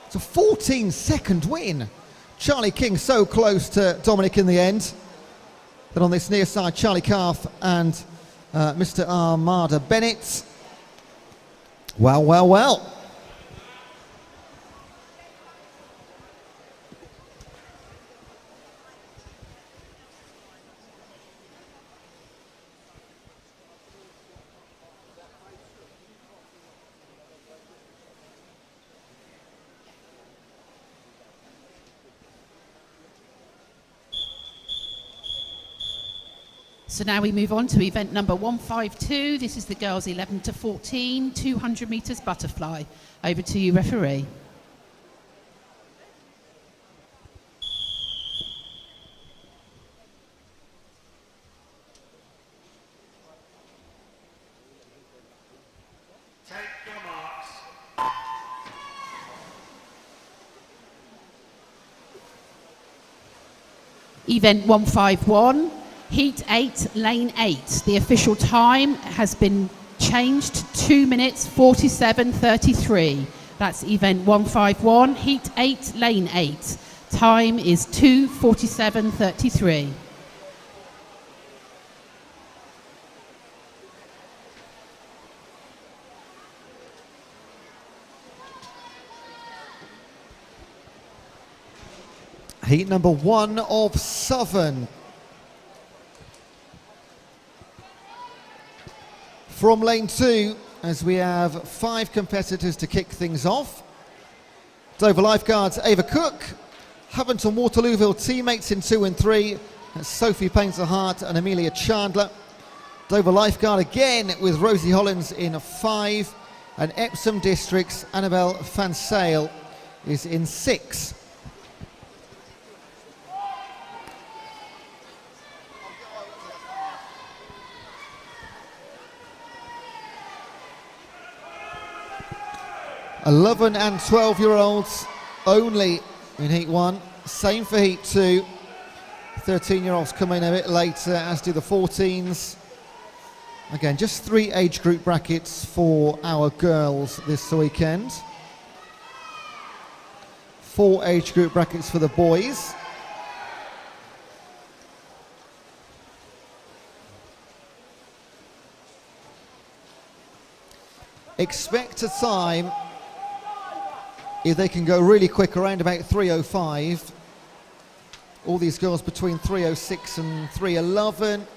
[SPEAKER 1] It's a 14-second win. Charlie King so close to Dominic in the end. Then on this near side, Charlie Calf and Mr. Armada Bennett. Well, well, well.
[SPEAKER 3] So now we move on to event number 152. This is the girls 11 to 14, 200 metres butterfly. Over to you, referee.
[SPEAKER 2] Take your marks.
[SPEAKER 3] Event 151, Heat 8, Lane 8. The official time has been changed to 2 minutes 47:33. That's event 151, Heat 8, Lane 8. Time is 2:47:33.
[SPEAKER 1] Heat number 1 of Southern. From lane 2, as we have 5 competitors to kick things off. Dover lifeguards Ava Cook, Havant Waterlooville teammates in 2 and 3, that's Sophie Painter-Hart and Amelia Chandler. Dover lifeguard again with Rosie Hollins in 5, and Epsom District's Annabelle Fansale is in 6. (11 and 12-year-olds only in Heat 1. Same for Heat 2. 13-year-olds come in a bit later, as do the 14s. Again, just 3 age group brackets for our girls this weekend. 4 age group brackets for the boys. Expect a time, if they can go really quick, around about 3:05. All these girls between 3:06 and 3:11.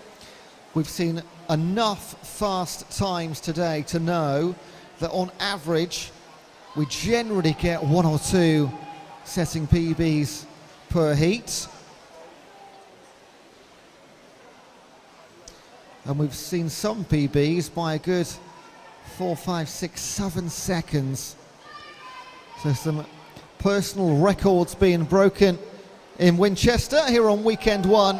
[SPEAKER 1] We've seen enough fast times today to know that on average we generally get 1 or 2 setting PBs per heat. And we've seen some PBs by a good 4, 5, 6, 7 seconds. So some personal records being broken in Winchester here on weekend 1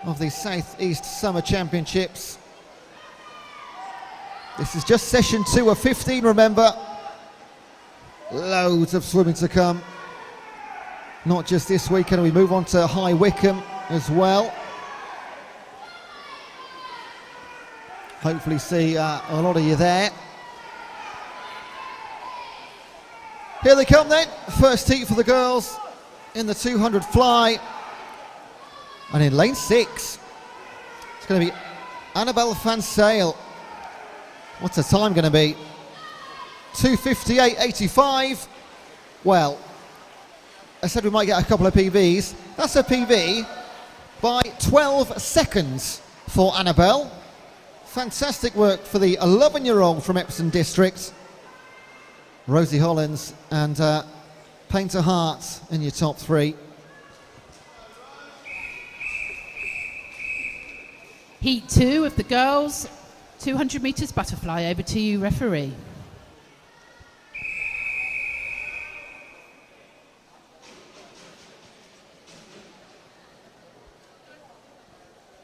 [SPEAKER 1] of the South East Summer Championships. This is just session 2 of 15, remember. Loads of swimming to come. Not just this weekend, we move on to High Wycombe as well. Hopefully see a lot of you there. Here they come then, first heat for the girls in the 200 fly. And in lane 6, it's going to be Annabelle Fansale. What's the time going to be? 2:58.85. Well, I said we might get a couple of PBs. That's a PB by 12 seconds for Annabelle. Fantastic work for the 11-year-old from Epsom District. Rosie Hollins and Painter-Hart in your top 3.
[SPEAKER 3] Heat 2 of the girls, 200 metres butterfly. Over to you, referee.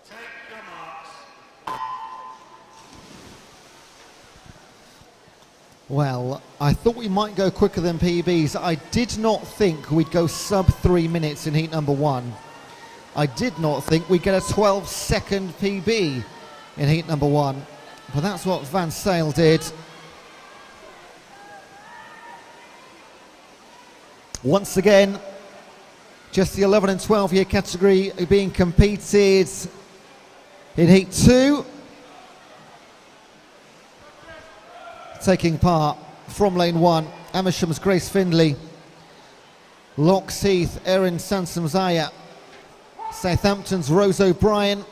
[SPEAKER 2] Take your marks.
[SPEAKER 1] Well, I thought we might go quicker than PBs. I did not think we'd go sub 3 minutes in heat number 1. I did not think we'd get a 12-second PB in heat number 1. But that's what Van Sale did. Once again, just the 11 and 12-year category being competed in heat 2. Taking part from lane 1, Amersham's Grace Findlay, Loxheath Erin Sansamzaya, Southampton's Rose O'Brien,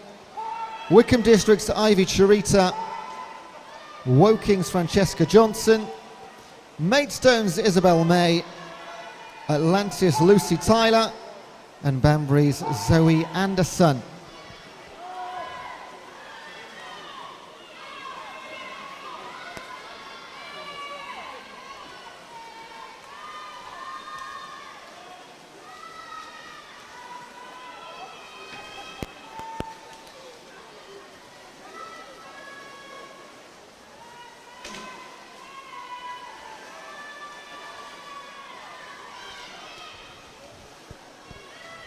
[SPEAKER 1] Wycombe District's Ivy Chirita, Woking's Francesca Johnson, Maidstone's Isabel May, Atlantis Lucy Tyler, and Banbury's Zoe Anderson.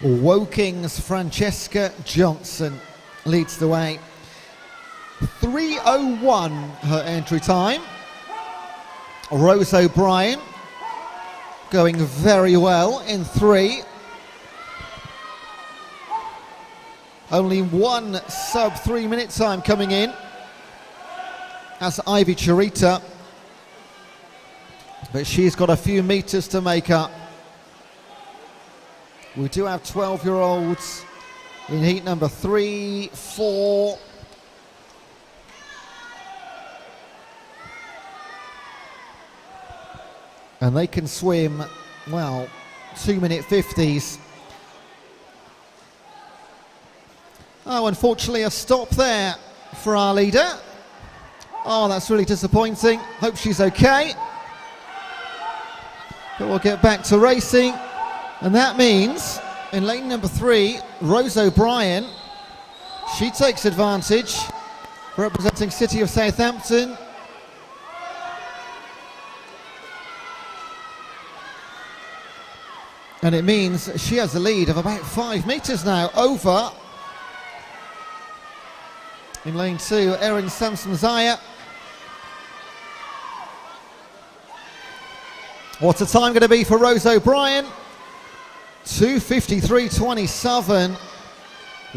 [SPEAKER 1] Woking's Francesca Johnson leads the way. 3:01 her entry time. Rose O'Brien going very well in 3. Only one sub 3 minute time coming in. That's Ivy Chirita. But she's got a few meters to make up. We do have 12-year-olds in heat number 3, 4. And they can swim, well, 2-minute 50s. Oh, unfortunately a stop there for our leader. Oh, that's really disappointing. Hope she's okay. But we'll get back to racing. And that means in lane number 3, Rose O'Brien, she takes advantage, representing City of Southampton. And it means she has a lead of about 5 meters now over. In lane 2, Erin Samson-Zaya. What's the time going to be for Rose O'Brien? 2:53.27.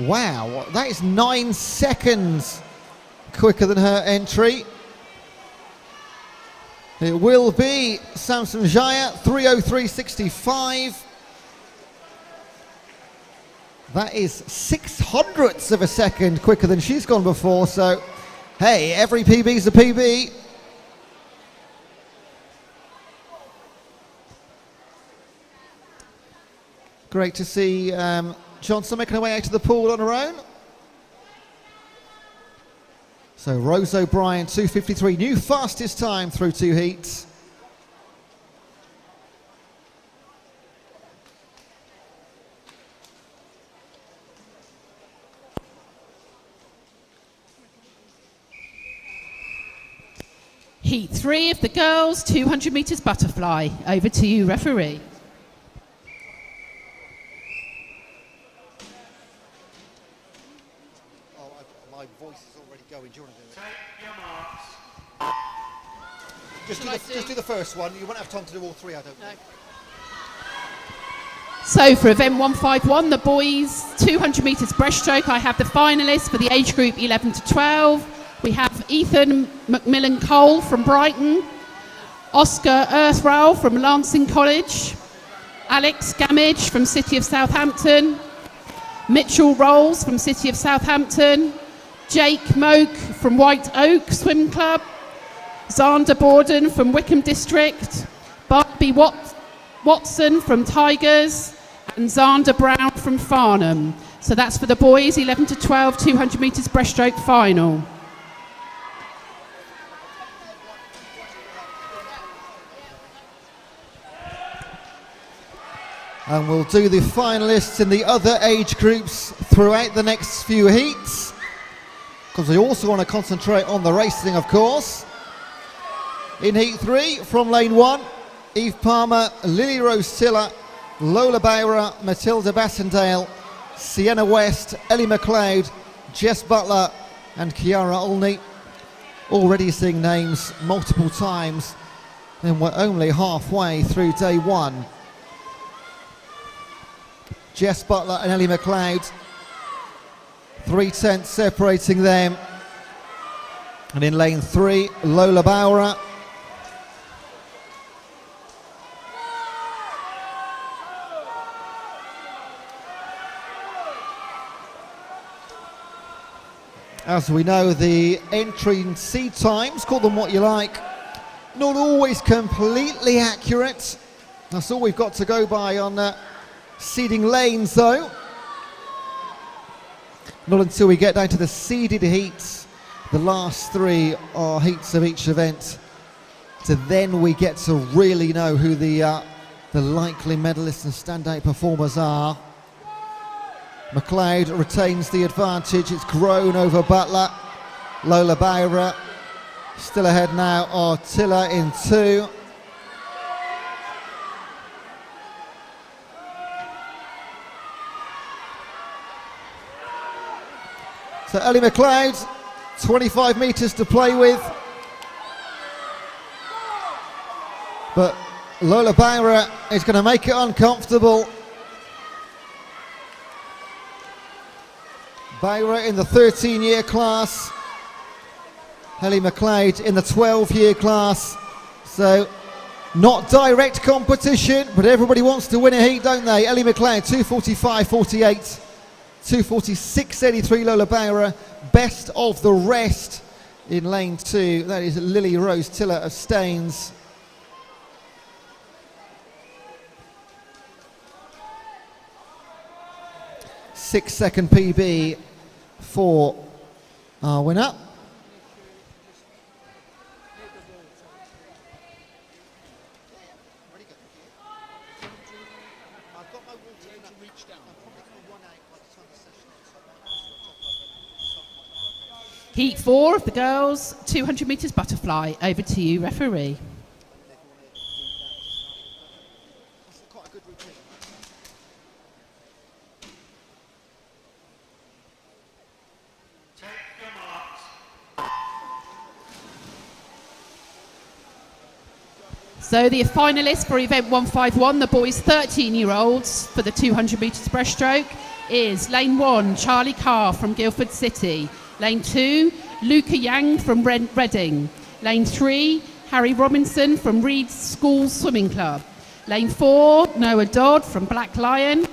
[SPEAKER 1] Wow, that is 9 seconds quicker than her entry. It will be Samson-Zaya, 3:03.65. That is 0.06 of a second quicker than she's gone before, so hey, every PB's a PB. Great to see Johnson making her way out to the pool on her own. So Rose O'Brien, 2:53, new fastest time through 2 heats.
[SPEAKER 3] Heat 3 of the girls, 200 metres butterfly. Over to you, referee.
[SPEAKER 1] My voice is already going. Do you want to do it?
[SPEAKER 2] Take your marks.
[SPEAKER 1] Just do the first one. You won't have time to do all 3, I don't think.
[SPEAKER 3] So for event 151, the boys 200 metres breaststroke, I have the finalists for the age group 11 to 12. We have Ethan McMillan Cole from Brighton, Oscar Earthrow from Lancing College, Alex Gamage from City of Southampton, Mitchell Rolls from City of Southampton, Jake Moak from White Oak Swim Club, Xander Borden from Wickham District, Barbie Watson from Tigers, and Xander Brown from Farnham. So that's for the boys, 11 to 12, 200 metres breaststroke final.
[SPEAKER 1] And we'll do the finalists in the other age groups throughout the next few heats, because we also want to concentrate on the racing, of course. In heat 3, from lane 1, Eve Palmer, Lily Rose Tiller, Lola Bowra, Matilda Bassendale, Sienna West, Ellie McLeod, Jess Butler and Kiara Olney. Already seeing names multiple times, and we're only halfway through day 1. Jess Butler and Ellie McLeod, 3/10 separating them. And in lane 3, Lola Bowra. As we know, the entry seed times, call them what you like, not always completely accurate. That's all we've got to go by on seeding lanes, though. Not until we get down to the seeded heats. The last 3 are heats of each event. So then we get to really know who the likely medalists and standout performers are. McLeod retains the advantage. It's grown over Butler. Lola Bowra still ahead now are Tiller in 2. So Ellie McLeod, 25 metres to play with. But Lola Bowra is going to make it uncomfortable. Bowra in the 13-year class. Ellie McLeod in the 12-year class. So not direct competition, but everybody wants to win a heat, don't they? Ellie McLeod, 2:45.48. 2:46.83 Lola Bowra. Best of the rest in lane 2. That is Lily Rose Tiller of Staines. Six-second PB for our winner.
[SPEAKER 3] Heat 4 of the girls, 200 metres butterfly. Over to you, referee.
[SPEAKER 2] Take your marks.
[SPEAKER 3] So the finalists for event 151, the boys 13-year-olds for the 200 metres breaststroke, is lane 1, Charlie Carr from Guildford City. Lane 2, Luca Yang from Reading. Lane 3, Harry Robinson from Reed's School Swimming Club. Lane 4, Noah Dodd from Black Lion.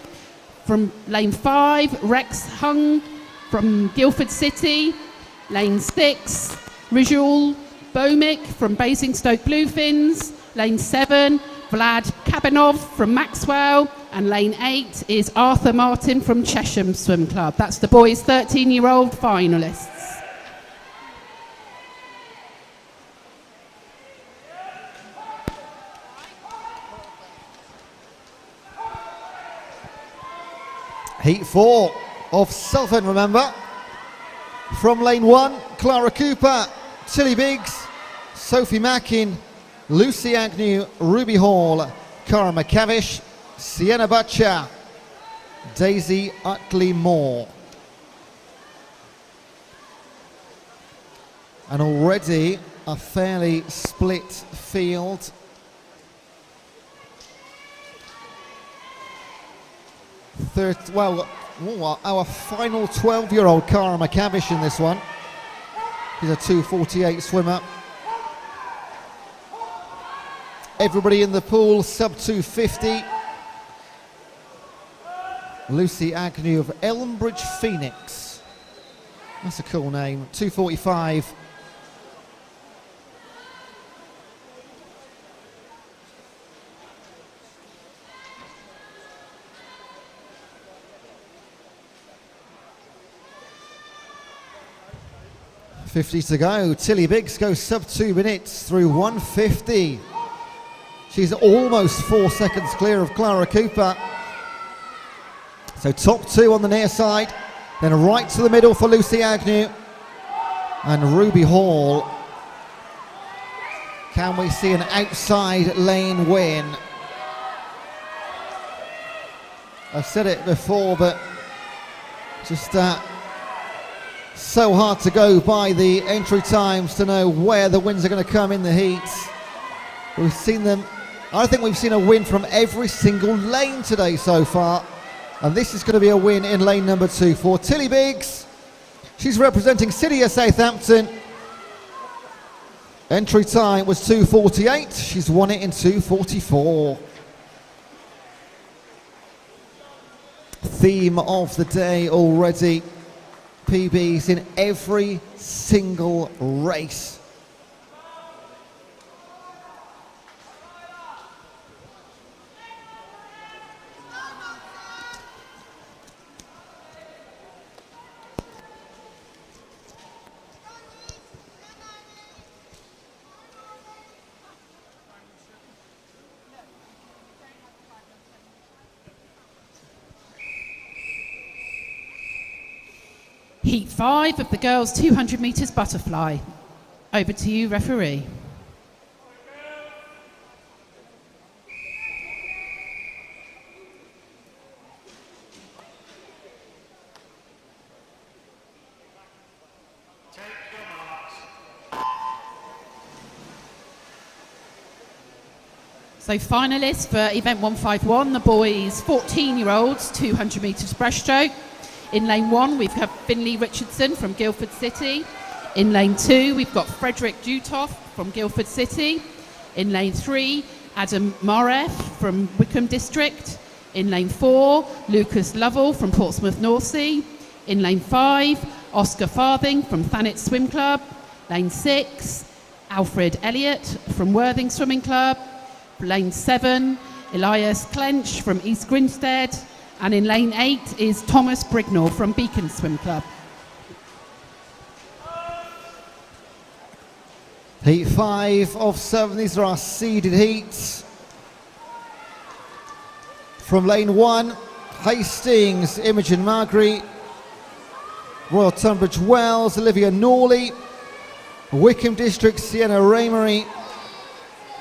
[SPEAKER 3] From lane 5, Rex Hung from Guildford City. Lane 6, Rizul Bomick from Basingstoke Bluefins. Lane 7, Vlad Kabanov from Maxwell. And lane 8 is Arthur Martin from Chesham Swim Club. That's the boys' 13-year-old finalists.
[SPEAKER 1] Heat 4 of Southern, remember. From lane 1, Clara Cooper, Tilly Biggs, Sophie Mackin, Lucy Agnew, Ruby Hall, Cara McCavish, Sienna Butcher, Daisy Utley Moore. And already a fairly split field. Our final 12-year-old Cara McCavish in this one. He's a 2:48 swimmer. Everybody in the pool sub 250. Lucy Agnew of Elmbridge Phoenix. That's a cool name. 2:45. .50 to go. Tilly Biggs goes sub 2 minutes through 1:50. She's almost 4 seconds clear of Clara Cooper. So top 2 on the near side, then right to the middle for Lucy Agnew and Ruby Hall. Can we see an outside lane win? I've said it before, but just so hard to go by the entry times to know where the wins are going to come in the heats. We've seen them. I think we've seen a win from every single lane today so far. And this is going to be a win in lane number 2 for Tilly Biggs. She's representing City of Southampton. Entry time was 2:48. She's won it in 2:44. Theme of the day already. PBs in every single race.
[SPEAKER 3] Heat 5 of the girls' 200 metres butterfly. Over to you, referee. So finalists for event 151, the boys 14-year-olds, 200 metres breaststroke. In lane 1, we've got Finley Richardson from Guildford City. In lane 2, we've got Frederick Dutoff from Guildford City. In lane 3, Adam Maref from Wickham District. In lane 4, Lucas Lovell from Portsmouth North Sea. In lane 5, Oscar Farthing from Thanet Swim Club. Lane 6, Alfred Elliott from Worthing Swimming Club. Lane 7, Elias Clench from East Grinstead. And in lane 8 is Thomas Brignall from Beacon Swim Club.
[SPEAKER 1] Heat 5 of 7, these are our seeded heats. From lane 1, Hastings, Imogen Magri. Royal Tunbridge Wells, Olivia Norley. Wickham District, Sienna Raymery.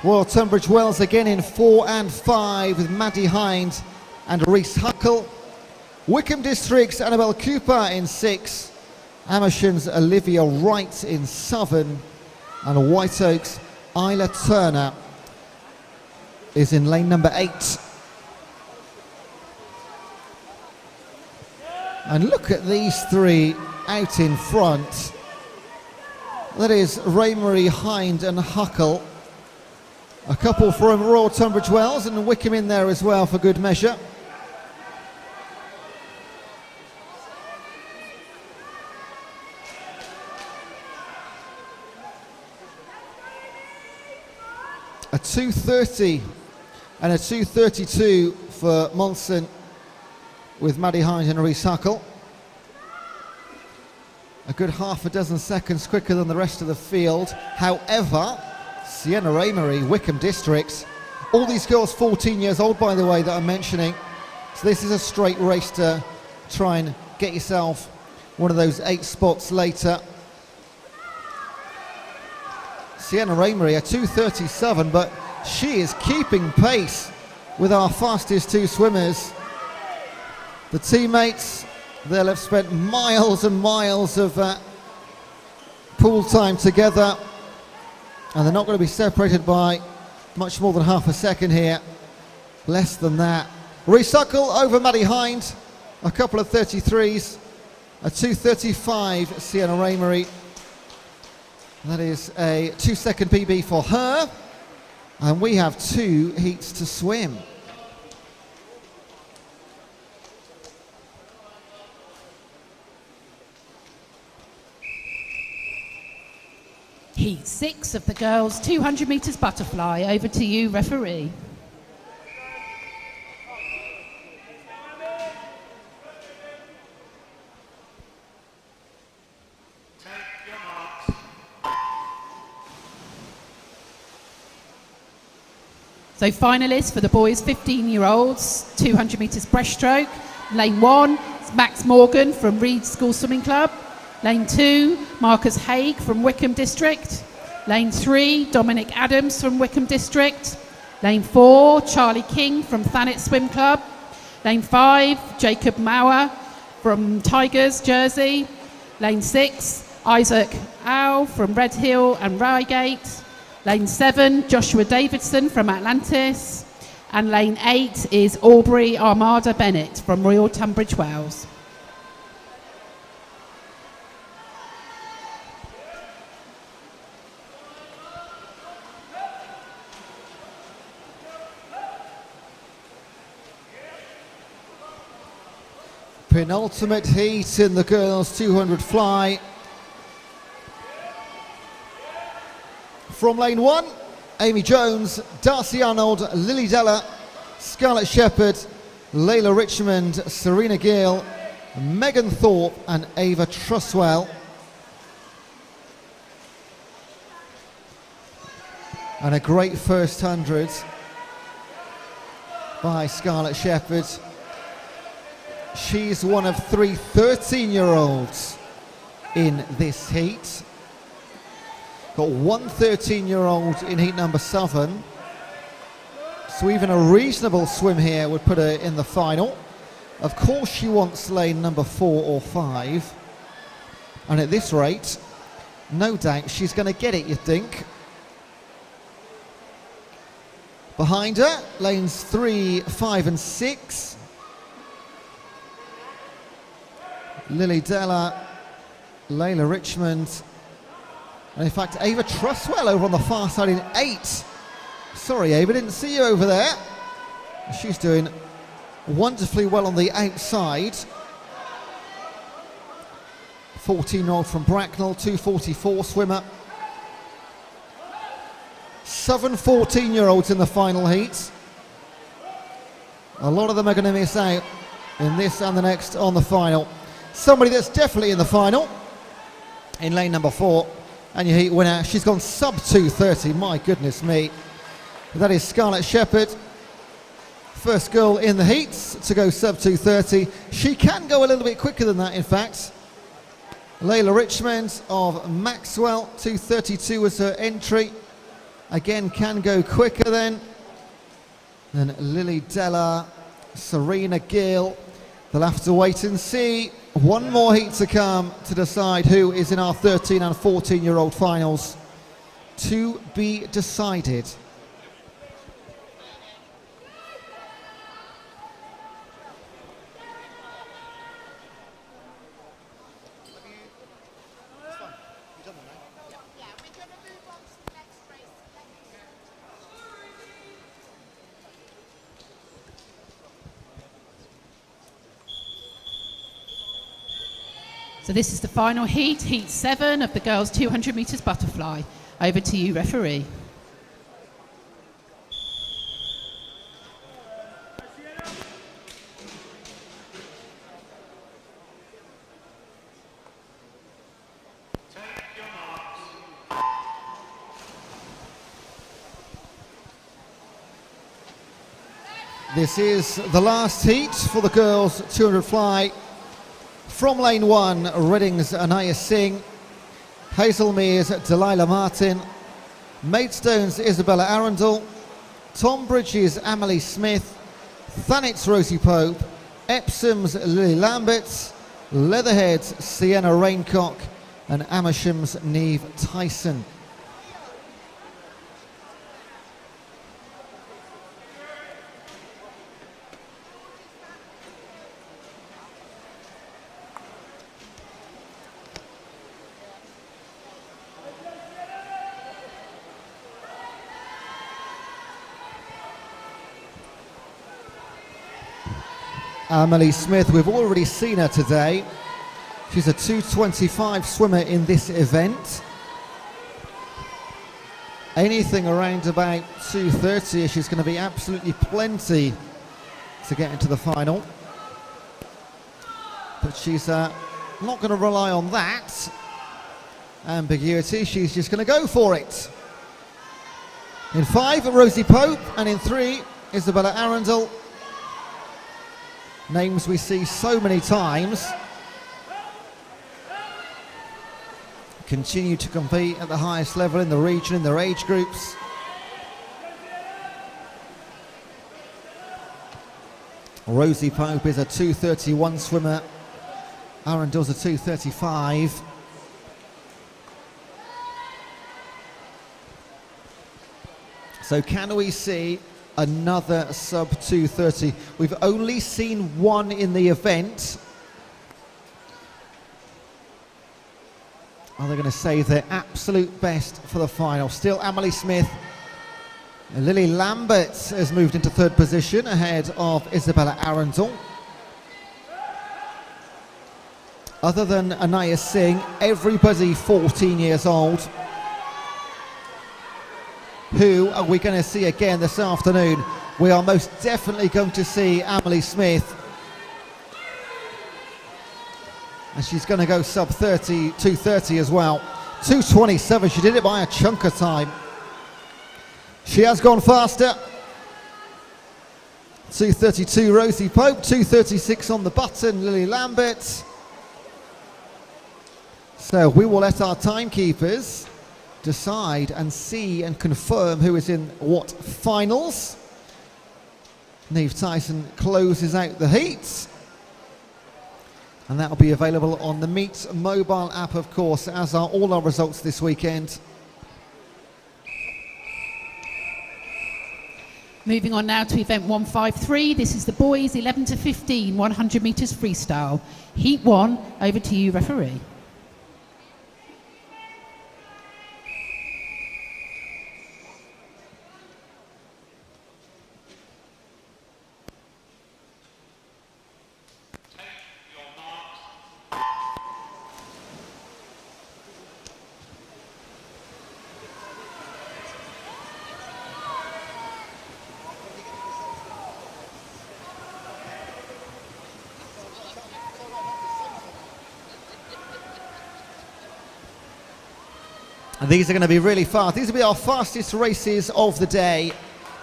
[SPEAKER 1] Royal Tunbridge Wells again in 4 and 5 with Maddie Hind and Reese Huckle. Wickham District's Annabelle Cooper in 6. Amershon's Olivia Wright in 7. And White Oak's Isla Turner is in lane number 8. And look at these three out in front. That is Raymery, Hind and Huckle. A couple from Royal Tunbridge Wells and Wickham in there as well for good measure. A 2:30 and a 2:32 for Monson with Maddie Hind and Reese Huckle. A good half a dozen seconds quicker than the rest of the field. However, Sienna Raymery, Wickham Districts, all these girls 14 years old by the way that I'm mentioning. So this is a straight race to try and get yourself one of those 8 spots later. Sienna Raymery, a 2:37, but she is keeping pace with our fastest 2 swimmers. The teammates, they'll have spent miles and miles of pool time together, and they're not going to be separated by much more than half a second here. Less than that. Reese Huckle over Maddie Hind, a couple of 33s, a 2:35 Sienna Raymery. That is a 2-second PB for her, and we have 2 heats to swim.
[SPEAKER 3] Heat 6 of the girls, 200 metres butterfly. Over to you, referee.
[SPEAKER 2] Take your marks.
[SPEAKER 3] So finalists for the boys 15-year-olds, 200 metres breaststroke. Lane 1 is Max Morgan from Reed School Swimming Club. Lane 2, Marcus Haig from Wickham District. Lane 3, Dominic Adams from Wickham District. Lane 4, Charlie King from Thanet Swim Club. Lane 5, Jacob Mauer from Tigers, Jersey. Lane 6, Isaac Au from Red Hill and Reigate. Lane 7, Joshua Davidson from Atlantis. And lane 8 is Aubrey Armada Bennett from Royal Tunbridge Wells.
[SPEAKER 1] Penultimate heat in the girls 200 fly. From lane 1, Amy Jones, Darcy Arnold, Lily Della, Scarlett Shepherd, Layla Richmond, Serena Gill, Megan Thorpe and Ava Truswell. And a great first 100 by Scarlett Shepherd. She's one of 3 13-year-olds in this heat. Got 1 13-year-old in heat number 7. So even a reasonable swim here would put her in the final. Of course she wants lane number 4 or 5. And at this rate, no doubt she's going to get it, you'd think. Behind her, lanes 3, 5 and 6. Lily Della, Layla Richmond, and in fact Ava Trustwell over on the far side in 8. Sorry Ava, didn't see you over there. She's doing wonderfully well on the outside. 14-year-old from Bracknell, 2:44 swimmer. 7 14-year-olds in the final heat. A lot of them are going to miss out in this and the next on the final. Somebody that's definitely in the final in lane number 4, and your heat winner. She's gone sub 2:30, my goodness me. That is Scarlett Shepherd. First girl in the heats to go sub 2:30. She can go a little bit quicker than that, in fact. Layla Richmond of Maxwell, 2:32 was her entry. Again, can go quicker then. Then Lily Della, Serena Gill. They'll have to wait and see. One more heat to come to decide who is in our 13 and 14-year-old finals. To be decided.
[SPEAKER 3] So this is the final heat, heat 7 of the girls 200 metres butterfly. Over to you, referee.
[SPEAKER 2] Take your marks.
[SPEAKER 1] This is the last heat for the girls 200 fly. From lane 1, Reading's Anaya Singh, Hazelmere's Delilah Martin, Maidstone's Isabella Arundel, Tonbridge's Amelie Smith, Thanet's Rosie Pope, Epsom's Lily Lambert, Leatherhead's Sienna Raincock, and Amersham's Neve Tyson. Amelie Smith, we've already seen her today. She's a 2:25 swimmer in this event. Anything around about 2:30, she's going to be absolutely plenty to get into the final. But she's not going to rely on that ambiguity. She's just going to go for it. In 5, Rosie Pope, and in 3, Isabella Arundel. Names we see so many times. Continue to compete at the highest level in the region, in their age groups. Rosie Pope is a 2:31 swimmer. Arundel's a 2:35. So can we see another sub 2:30? We've only seen one in the event. Are they going to save their absolute best for the final? Still Amelie Smith. Lily Lambert has moved into 3rd position ahead of Isabella Arundel. Other than Anaya Singh, everybody 14 years old. Who are we going to see again this afternoon? We are most definitely going to see Amelie Smith. And she's going to go sub 30, 2:30 as well. 2:27, she did it by a chunk of time. She has gone faster. 2:32 Rosie Pope, 2:36 on the button, Lily Lambert. So we will let our timekeepers decide and see and confirm who is in what finals. Neve Tyson closes out the heats. And that will be available on the Meet mobile app, of course, as are all our results this weekend.
[SPEAKER 3] Moving on now to event 153. This is the boys 11 to 15, 100 metres freestyle. Heat 1, over to you, referee.
[SPEAKER 1] And these are going to be really fast. These will be our fastest races of the day.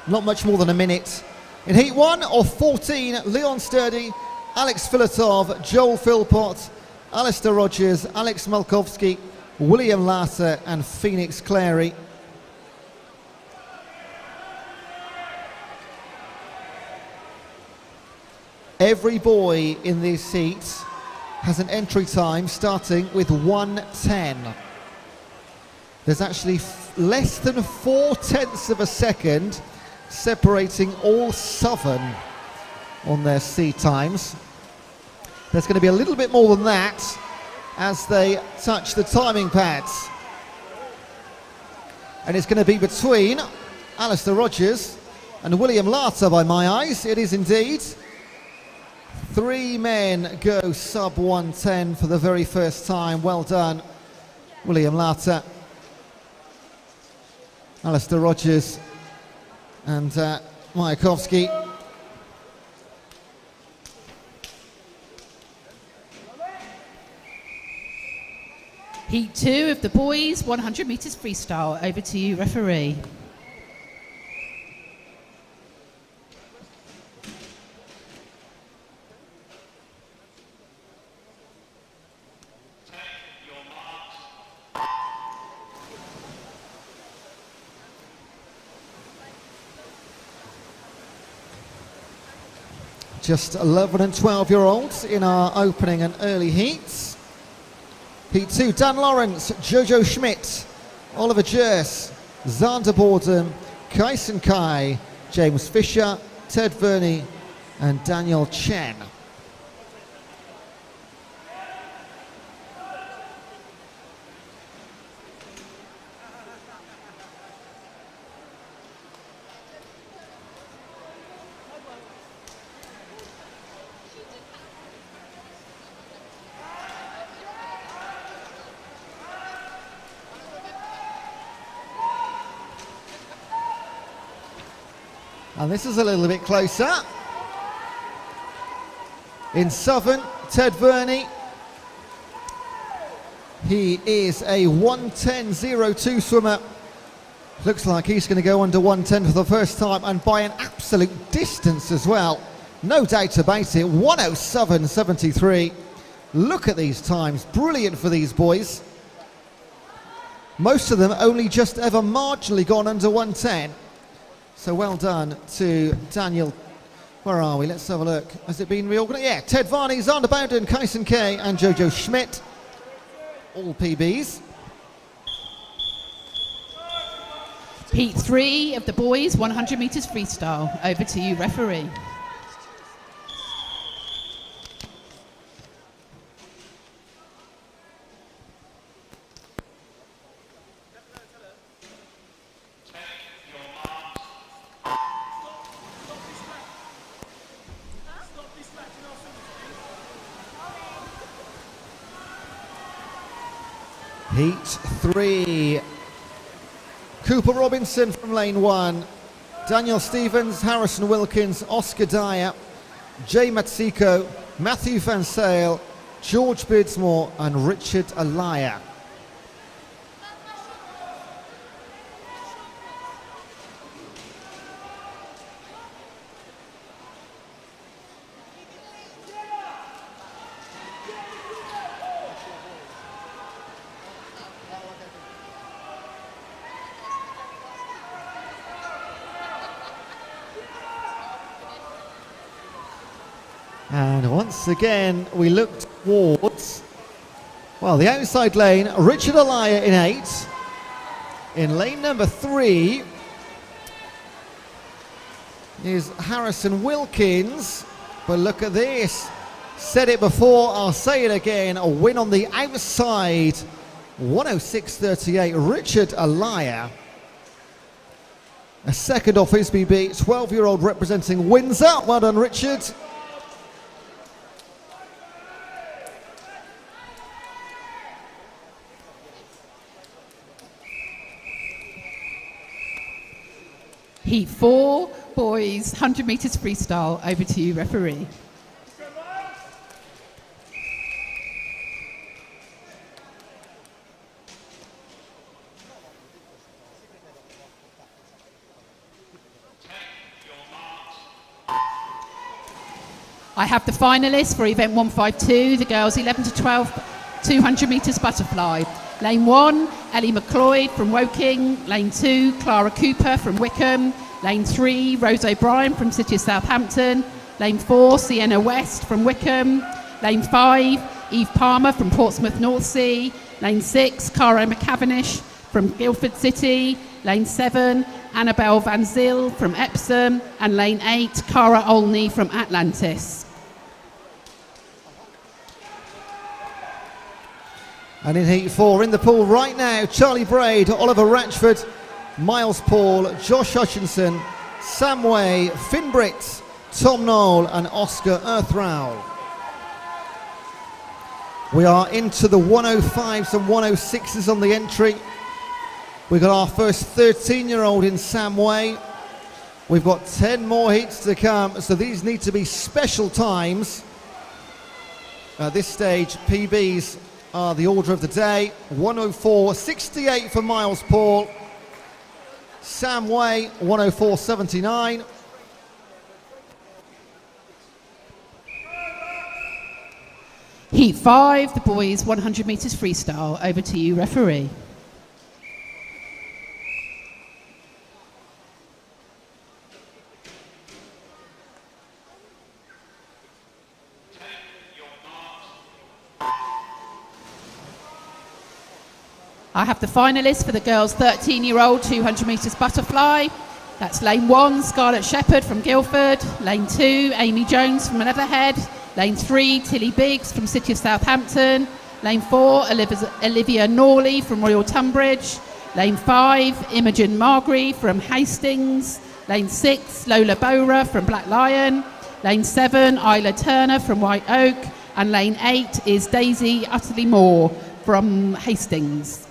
[SPEAKER 1] Not much more than a minute. In Heat 1 of 14, Leon Sturdy, Alex Filatov, Joel Philpott, Alistair Rogers, Alex Malkovsky, William Larter and Phoenix Clary. Every boy in this heat has an entry time starting with 1:10. There's actually less than 4/10 of a second separating all Southern on their C times. There's going to be a little bit more than that as they touch the timing pads. And it's going to be between Alistair Rogers and William Larter by my eyes. It is indeed. 3 men go sub 1:10 for the very first time. Well done, William Larter, Alistair Rogers and Mayakovsky.
[SPEAKER 3] Heat 2 of the boys, 100 metres freestyle. Over to you, referee.
[SPEAKER 1] Just 11 and 12-year-olds in our opening and early heats. Heat 2, Dan Lawrence, Jojo Schmidt, Oliver Jers, Zander Borden, Kaisen Kai, James Fisher, Ted Verney and Daniel Chen. And this is a little bit closer. In Southern, Ted Verney. He is a 1:10.02 swimmer. Looks like he's going to go under 1:10 for the first time and by an absolute distance as well. No doubt about it. 1:07.73. Look at these times. Brilliant for these boys. Most of them only just ever marginally gone under 1:10. So well done to Daniel. Where are we? Let's have a look. Has it been reorganized? Yeah, Ted Varney, Zander Bowden, Kaisen K and Jojo Schmidt. All PBs.
[SPEAKER 3] Heat 3 of the boys, 100 metres freestyle. Over to you, referee.
[SPEAKER 1] Heat 3. Cooper Robinson from lane 1. Daniel Stevens, Harrison Wilkins, Oscar Dyer, Jay Matsiko, Matthew Van Sale, George Bidsmore and Richard Alaya. And once again, we look towards, well, the outside lane, Richard Alaya in 8. In lane number 3, is Harrison Wilkins. But look at this. Said it before, I'll say it again. A win on the outside. 106.38. Richard Alaya. A second off his BB. 12-year-old representing Windsor. Well done, Richard.
[SPEAKER 3] Heat 4, boys, 100 metres freestyle. Over to you, referee. I have the finalists for event 152, the girls 11 to 12, 200 metres butterfly. Lane 1, Ellie McLeod from Woking. Lane 2, Clara Cooper from Wickham. Lane 3, Rose O'Brien from City of Southampton. Lane 4, Sienna West from Wickham. Lane 5, Eve Palmer from Portsmouth North Sea. Lane 6, Cara McCavenish from Guildford City. Lane 7, Annabelle Van Zyl from Epsom. And Lane 8, Cara Olney from Atlantis.
[SPEAKER 1] And in Heat 4, in the pool right now, Charlie Braid, Oliver Ratchford, Miles Paul, Josh Hutchinson, Sam Way, Finn Britt, Tom Knoll and Oscar Earthrow. We are into the 105s and 106s on the entry. We've got our first 13-year-old in Sam Way. We've got 10 more heats to come, so these need to be special times. At this stage, PBs are the order of the day. 104.68 for Miles Paul. Sam Way, 104.79.
[SPEAKER 3] Heat 5, the boys 100 metres freestyle. Over to you, referee. I have the finalists for the girls 13-year-old 200 metres butterfly. That's lane 1, Scarlett Shepherd from Guildford. Lane 2, Amy Jones from Leatherhead. Lane 3, Tilly Biggs from City of Southampton. Lane 4, Olivia Norley from Royal Tunbridge. Lane 5, Imogen Margree from Hastings. Lane 6, Lola Bora from Black Lion. Lane 7, Isla Turner from White Oak. And lane 8 is Daisy Utterly Moore from Hastings.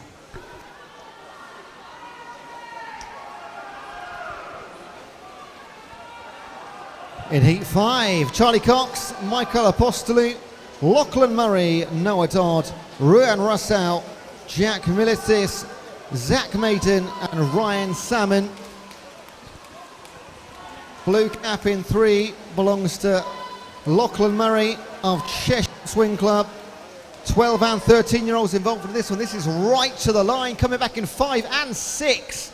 [SPEAKER 1] In Heat 5, Charlie Cox, Michael Apostolou, Lachlan Murray, Noah Dodd, Ruan Russell, Jack Militis, Zach Maiden and Ryan Salmon. Blue cap in 3 belongs to Lachlan Murray of Cheshire Swing Club. 12 and 13-year-olds involved in this one. This is right to the line, coming back in 5 and 6.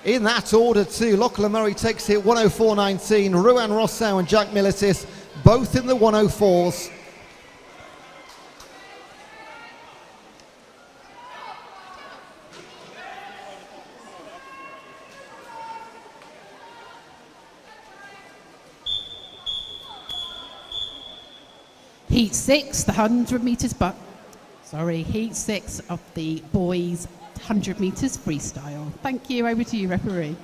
[SPEAKER 1] In that order too, Lachlan Murray takes it 104.19. Ruan Rossau and Jack Militis both in the 104s.
[SPEAKER 3] Heat 6, the 100 metres Heat 6 of the boys 100 metres freestyle. Thank you. Over to you, referee.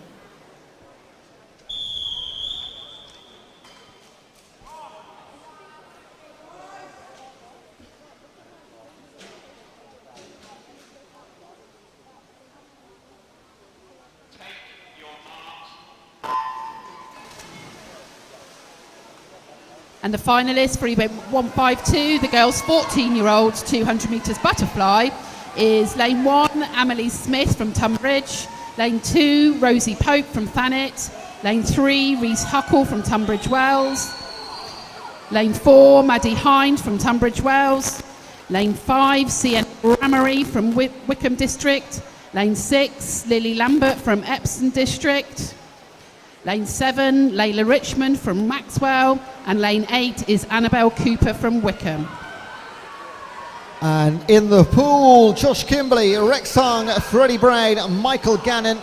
[SPEAKER 3] And the finalists for event 152, the girls 14-year-olds 200 metres butterfly, is lane 1, Amelie Smith from Tunbridge. Lane 2, Rosie Pope from Thanet. Lane 3, Reese Huckle from Tunbridge Wells. Lane 4, Maddie Hind from Tunbridge Wells. Lane 5, Sienna Ramery from Wickham District. Lane 6, Lily Lambert from Epsom District. Lane 7, Layla Richmond from Maxwell. And lane 8 is Annabelle Cooper from Wickham.
[SPEAKER 1] And in the pool, Josh Kimberley, Rex Hung, Freddie Braid, Michael Gannon,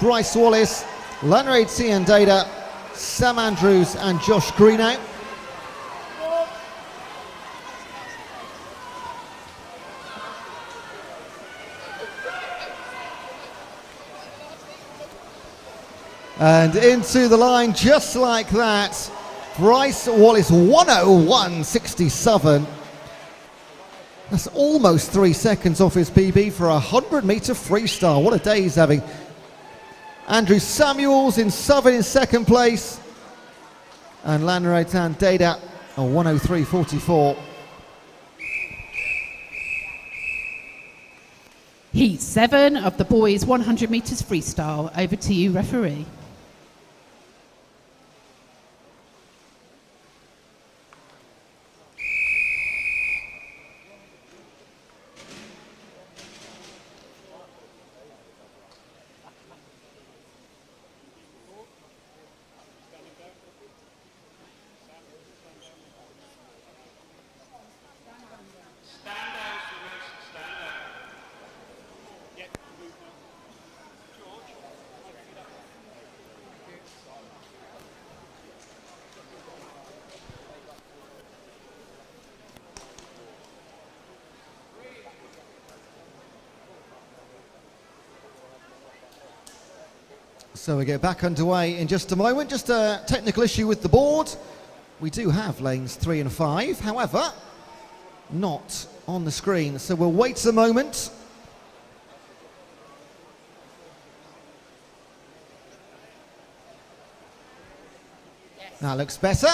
[SPEAKER 1] Bryce Wallace, Lanraid Ciandada, Sam Andrews and Josh Greenow. And into the line just like that. Bryce Wallace, 101.67. That's almost 3 seconds off his PB for a 100-meter freestyle. What a day he's having. Andrew Samuels in Southern in second place. And Lanretan Data, a 103.44.
[SPEAKER 3] Heat 7 of the boys 100 metres freestyle. Over to you, referee.
[SPEAKER 1] So we get back underway in just a moment. Just a technical issue with the board. We do have lanes 3 and 5, however, not on the screen. So we'll wait a moment. That looks better.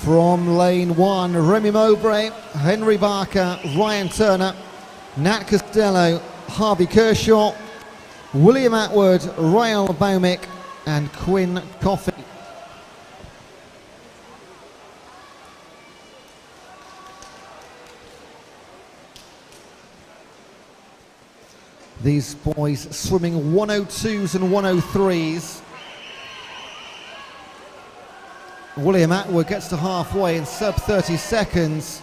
[SPEAKER 1] From lane 1, Remy Mowbray, Henry Barker, Ryan Turner, Nat Costello, Harvey Kershaw, William Atwood, Ryan Baumick and Quinn Coffey. These boys swimming 102s and 103s. William Atwood gets to halfway in sub 30 seconds.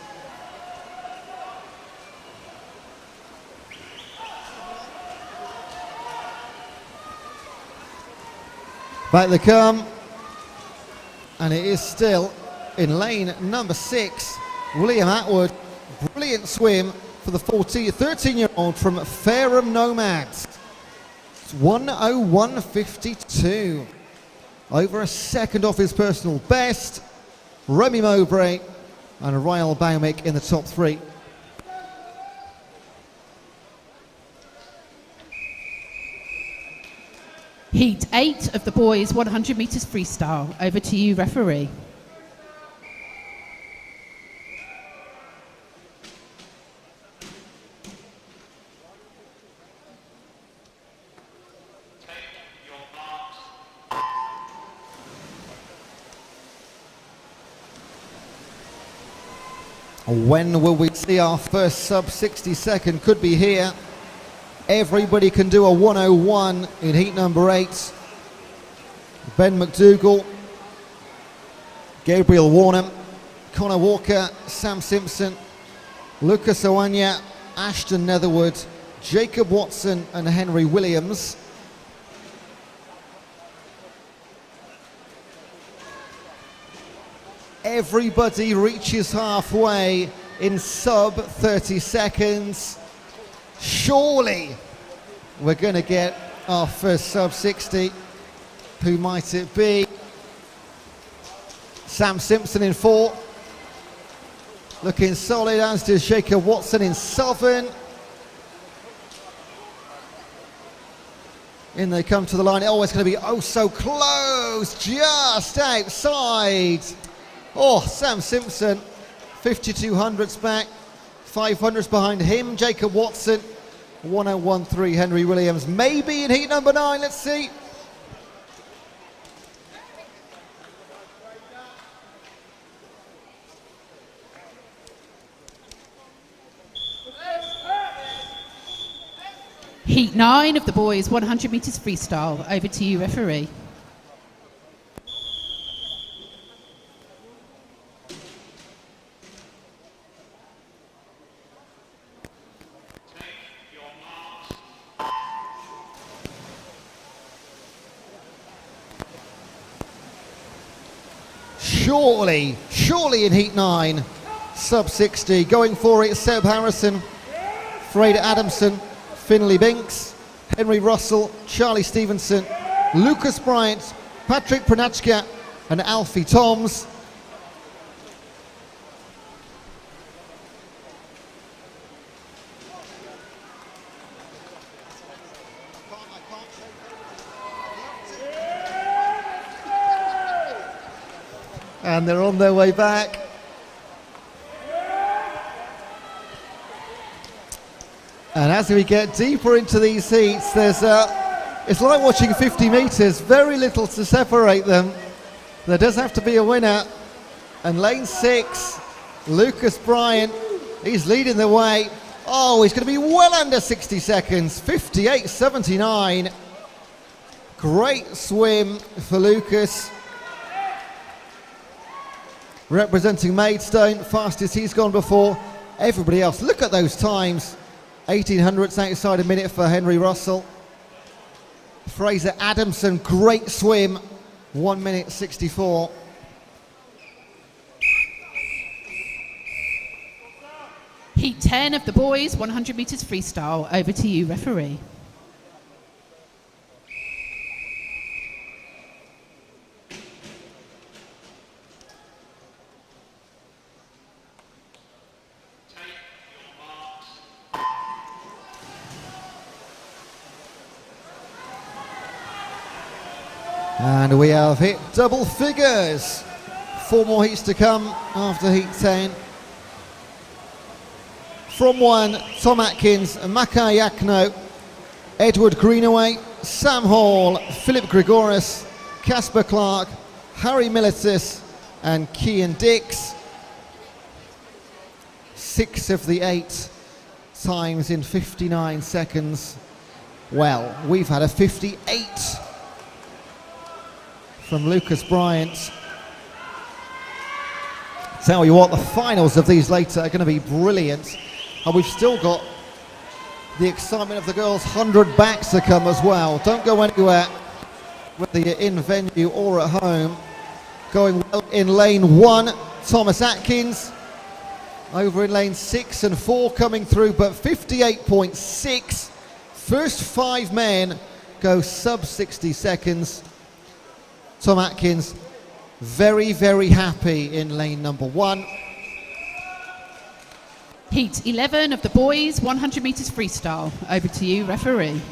[SPEAKER 1] Back they come. And it is still in lane number 6. William Atwood, brilliant swim for the 13-year-old from Fareham Nomads. It's 101.52. Over a second off his personal best. Remy Mowbray and Ryan Baumick in the top 3.
[SPEAKER 3] Heat 8 of the boys 100 metres freestyle. Over to you, referee.
[SPEAKER 1] When will we see our first sub 60 second? Could be here. Everybody can do a 101 in heat number 8. Ben McDougall, Gabriel Warner, Connor Walker, Sam Simpson, Lucas Oanya, Ashton Netherwood, Jacob Watson and Henry Williams. Everybody reaches halfway in sub 30 seconds. Surely we're going to get our first sub 60. Who might it be? Sam Simpson in 4. Looking solid, as does Jacob Watson in Southern. In they come to the line. Oh, it's going to be oh so close, just outside. Oh, Sam Simpson, 5200s back, 500s behind him. Jacob Watson, 101.3 Henry Williams. Maybe in heat number 9, let's see.
[SPEAKER 3] Heat 9 of the boys 100 metres freestyle. Over to you, referee.
[SPEAKER 1] Surely in Heat 9, sub 60. Going for it, Seb Harrison, Fraser Adamson, Finley Binks, Henry Russell, Charlie Stevenson, Lucas Bryant, Patrick Pranachka, and Alfie Toms. And they're on their way back. And as we get deeper into these heats, it's like watching 50 metres, very little to separate them. There does have to be a winner. And lane 6, Lucas Bryant, he's leading the way. Oh, he's going to be well under 60 seconds, 58.79. Great swim for Lucas. Representing Maidstone, fastest he's gone before. Everybody else, look at those times. 1800ths outside a minute for Henry Russell. Fraser Adamson, great swim. 1 minute 64.
[SPEAKER 3] Heat 10 of the boys 100 metres freestyle. Over to you, referee.
[SPEAKER 1] And we have hit double figures. 4 more heats to come after Heat 10. From 1, Tom Atkins, Mackay Yakno, Edward Greenaway, Sam Hall, Philip Gregoris, Casper Clark, Harry Militis, and Kean Dix. 6 of the 8 times in 59 seconds. Well, we've had a 58 from Lucas Bryant. Tell you what, the finals of these later are going to be brilliant. And we've still got the excitement of the girls' 100 backs to come as well. Don't go anywhere, whether you're in venue or at home. Going well in lane 1, Thomas Atkins. Over in lane 6 and 4 coming through, but 58.6. First 5 men go sub 60 seconds. Tom Atkins very, very happy in lane number 1.
[SPEAKER 3] Heat 11 of the boys 100 metres freestyle. Over to you, referee.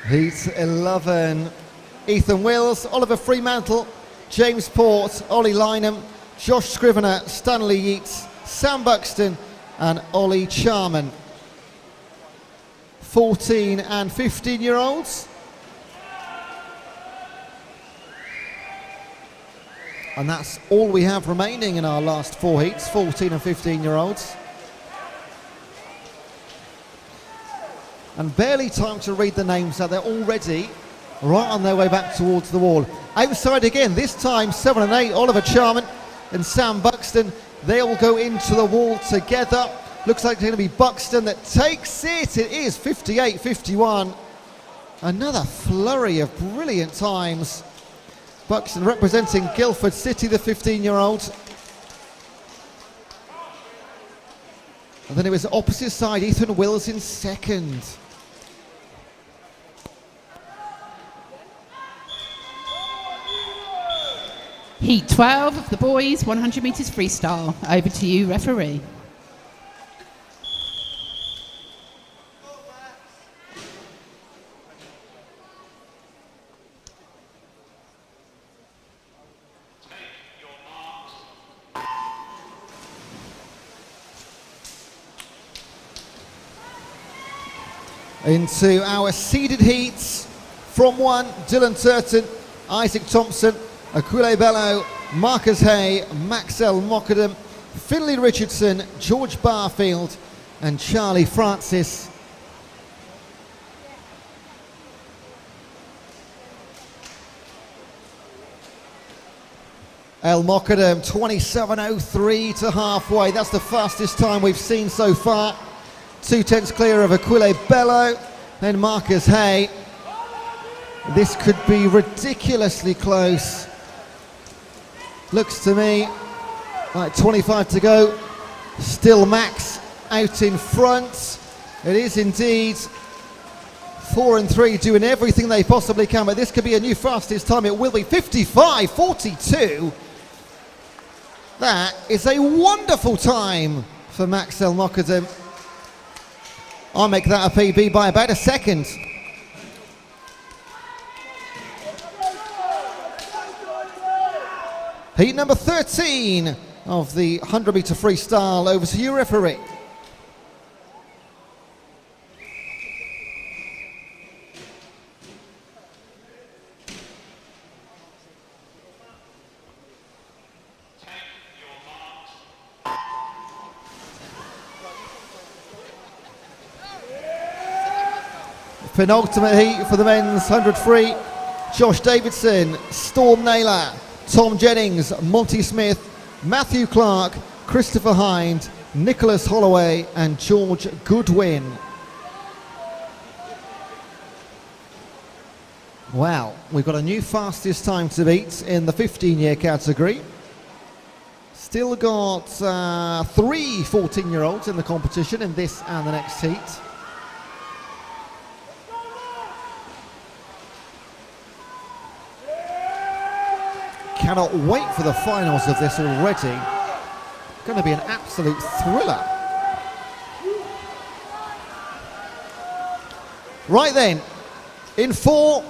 [SPEAKER 1] Heat 11, Ethan Wills, Oliver Fremantle, James Port, Ollie Lynham, Josh Scrivener, Stanley Yeats, Sam Buxton and Ollie Charman. 14 and 15-year-olds. And that's all we have remaining in our last 4 heats, 14 and 15-year-olds. And barely time to read the names out. They're already right on their way back towards the wall. Outside again, this time 7 and 8, Oliver Charman and Sam Buxton. They all go into the wall together. Looks like it's going to be Buxton that takes it. It is 58.51. Another flurry of brilliant times. Buxton representing Guildford City, the 15-year-old. And then it was opposite side, Ethan Wills in second.
[SPEAKER 3] Heat 12 of the boys 100 metres freestyle. Over to you, referee.
[SPEAKER 1] into our seeded heats. From 1, Dylan Turton, Isaac Thompson, Aquile Bello, Marcus Hay, Maxwell Mockadam, Finley Richardson, George Barfield and Charlie Francis. El Mockadam 27.03 to halfway. That's the fastest time we've seen so far. 2/10 clear of Aquile Bello, then Marcus Hay. This could be ridiculously close. Looks to me like 25 to go. Still Max out in front. It is indeed 4 and 3 doing everything they possibly can, but this could be a new fastest time. It will be 55.42. That is a wonderful time for Maxwell Mockadam. I'll make that a PB by about a second. Heat number 13 of the 100-meter freestyle. Over to you, referee. Penultimate heat for the men's 100 free. Josh Davidson, Storm Naylor, Tom Jennings, Monty Smith, Matthew Clark, Christopher Hind, Nicholas Holloway and George Goodwin. Wow, we've got a new fastest time to beat in the 15-year category. Still got 3 14-year-olds in the competition in this and the next heat. Cannot wait for the finals of this already. Going to be an absolute thriller. Right then, in 4,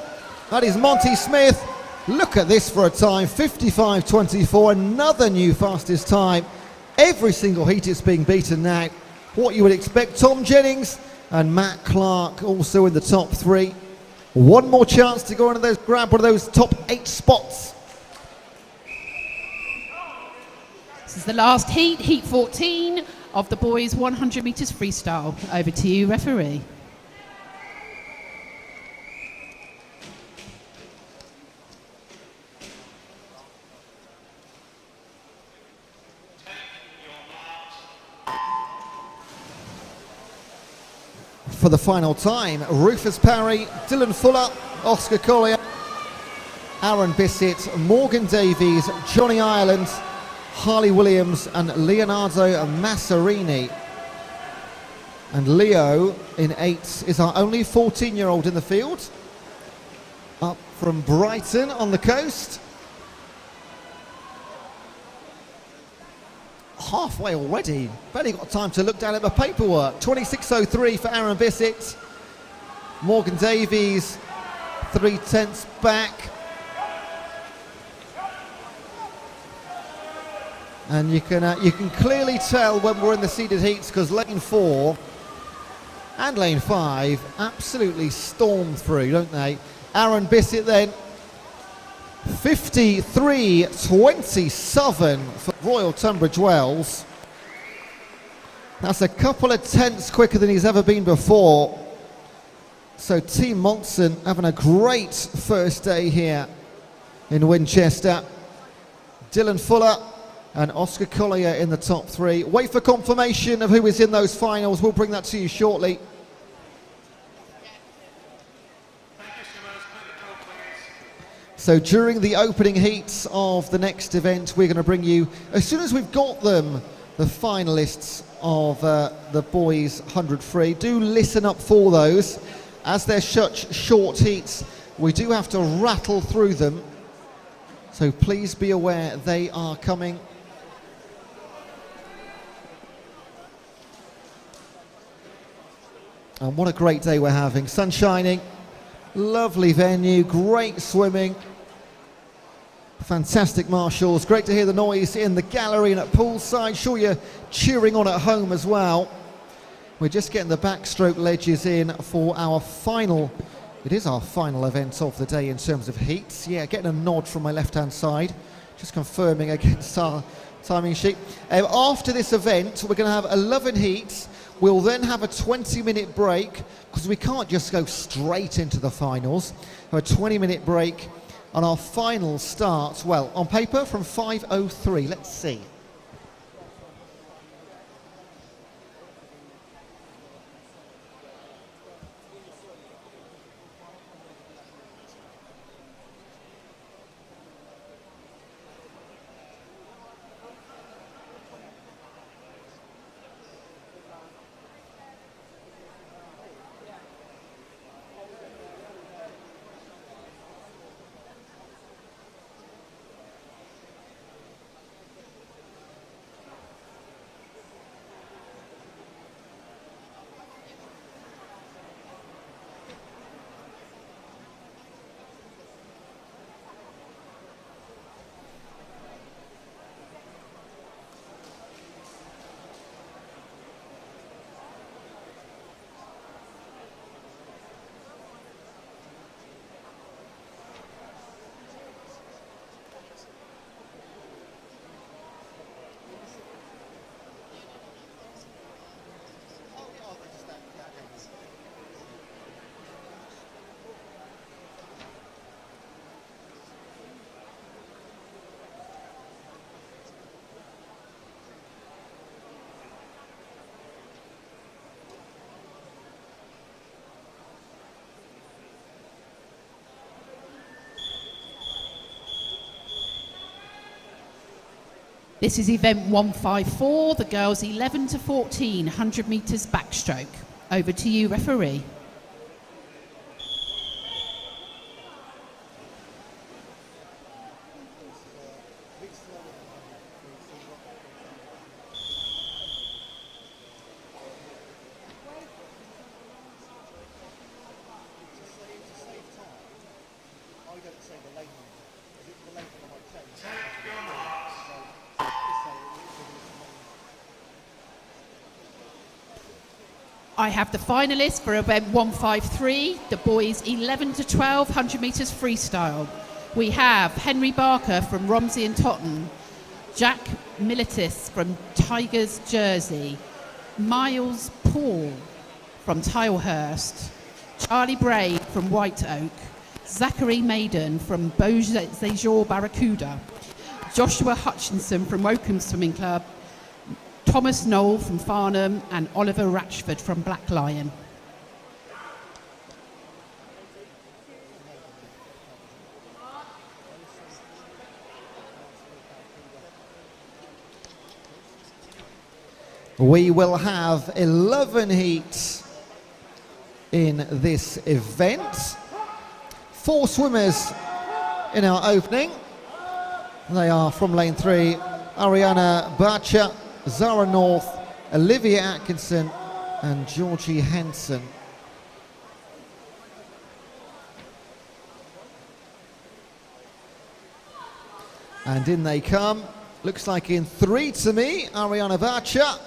[SPEAKER 1] that is Monty Smith. Look at this for a time, 55.24, another new fastest time. Every single heat is being beaten now. What you would expect, Tom Jennings and Matt Clark also in the top 3. One more chance to go into those, grab one of those top 8 spots.
[SPEAKER 3] This is the last heat, heat 14 of the boys 100 metres freestyle. Over to you, referee.
[SPEAKER 1] For the final time, Rufus Parry, Dylan Fuller, Oscar Collier, Aaron Bissett, Morgan Davies, Johnny Ireland, Harley Williams and Leonardo Massarini. And Leo in 8 is our only 14-year-old in the field. Up from Brighton on the coast. Halfway already. Barely got time to look down at the paperwork. 26.03 for Aaron Bissett. Morgan Davies 3/10 back. And you can clearly tell when we're in the seeded heats because lane 4 and lane 5 absolutely storm through, don't they? Aaron Bissett then 53.27 for Royal Tunbridge Wells. That's a couple of tenths quicker than he's ever been before. So Team Monson having a great first day here in Winchester. Dylan Fuller and Oscar Collier in the top 3. Wait for confirmation of who is in those finals. We'll bring that to you shortly. So during the opening heats of the next event, we're going to bring you, as soon as we've got them, the finalists of the boys 100 free. Do listen up for those. As they're such short heats, we do have to rattle through them. So please be aware they are coming. And what a great day we're having. Sun shining, lovely venue, great swimming, fantastic marshals. Great to hear the noise in the gallery and at poolside. Sure you're cheering on at home as well. We're just getting the backstroke ledges in for our final. It is our final event of the day in terms of heats. Yeah, getting a nod from my left-hand side. Just confirming against our timing sheet. After this event, we're going to have 11 heats. We'll then have a 20-minute break because we can't just go straight into the finals. Have a 20-minute break, and our final starts, well, on paper from 5:03. Let's see.
[SPEAKER 3] This is event 154, the girls 11 to 14, 100 metres backstroke. Over to you, referee. I have the finalists for event 153, the boys 11 to 12, 100 metres freestyle. We have Henry Barker from Romsey and Totten, Jack Militis from Tigers Jersey, Miles Paul from Tilehurst, Charlie Bray from White Oak, Zachary Maiden from Beausejour Barracuda, Joshua Hutchinson from Woking Swimming Club, Thomas Knoll from Farnham, and Oliver Ratchford from Black Lion.
[SPEAKER 1] We will have 11 heats in this event. 4 swimmers in our opening. They are from lane 3, Ariana Bacha, Zara North, Olivia Atkinson and Georgie Henson. And in they come. Looks like in 3 to me, Ariana Bacha.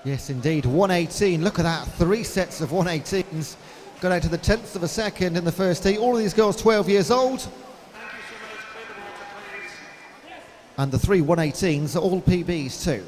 [SPEAKER 1] Yes, indeed, 118. Look at that, 3 sets of 118s. Got out to the 10th of a second in the first heat. All of these girls 12 years old. And the 3 118s are all PBs too.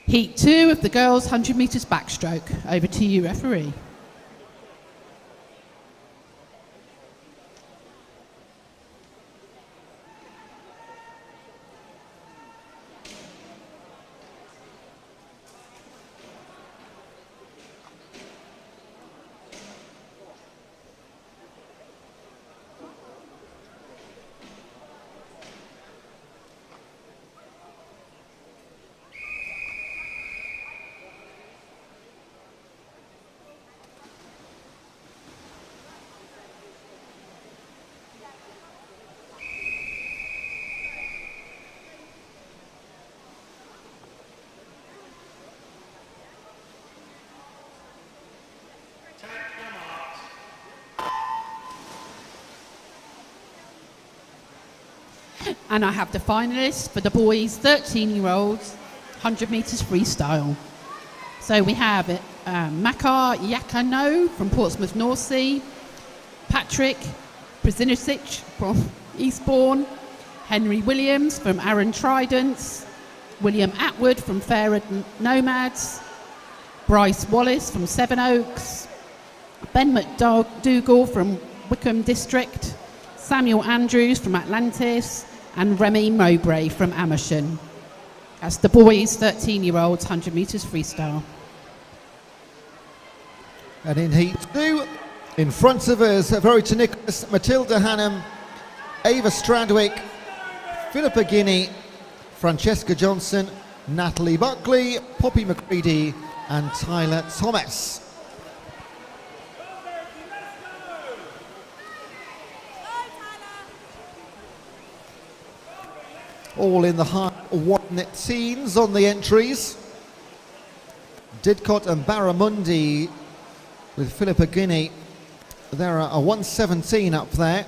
[SPEAKER 3] Heat 2 of the girls 100 metres backstroke. Over to you, referee. And I have the finalists for the boys 13-year-olds, 100 metres freestyle. So we have Makar Yakano from Portsmouth North Sea, Patrick Przinicic from Eastbourne, Henry Williams from Arran Tridents, William Atwood from Fairwood Nomads, Bryce Wallace from Sevenoaks, Ben McDougall from Wickham District, Samuel Andrews from Atlantis, and Remy Mowbray from Amersham. That's the boys 13-year-olds 100 metres freestyle.
[SPEAKER 1] And in Heat 2, in front of us, Verita Nicholas, Matilda Hannam, Ava Stradwick, Philippa Guinea, Francesca Johnson, Natalie Buckley, Poppy McCready, and Tyler Thomas. All in the high one teens on the entries. Didcot and Barramundi with Philippa Guinea. There are a 117 up there.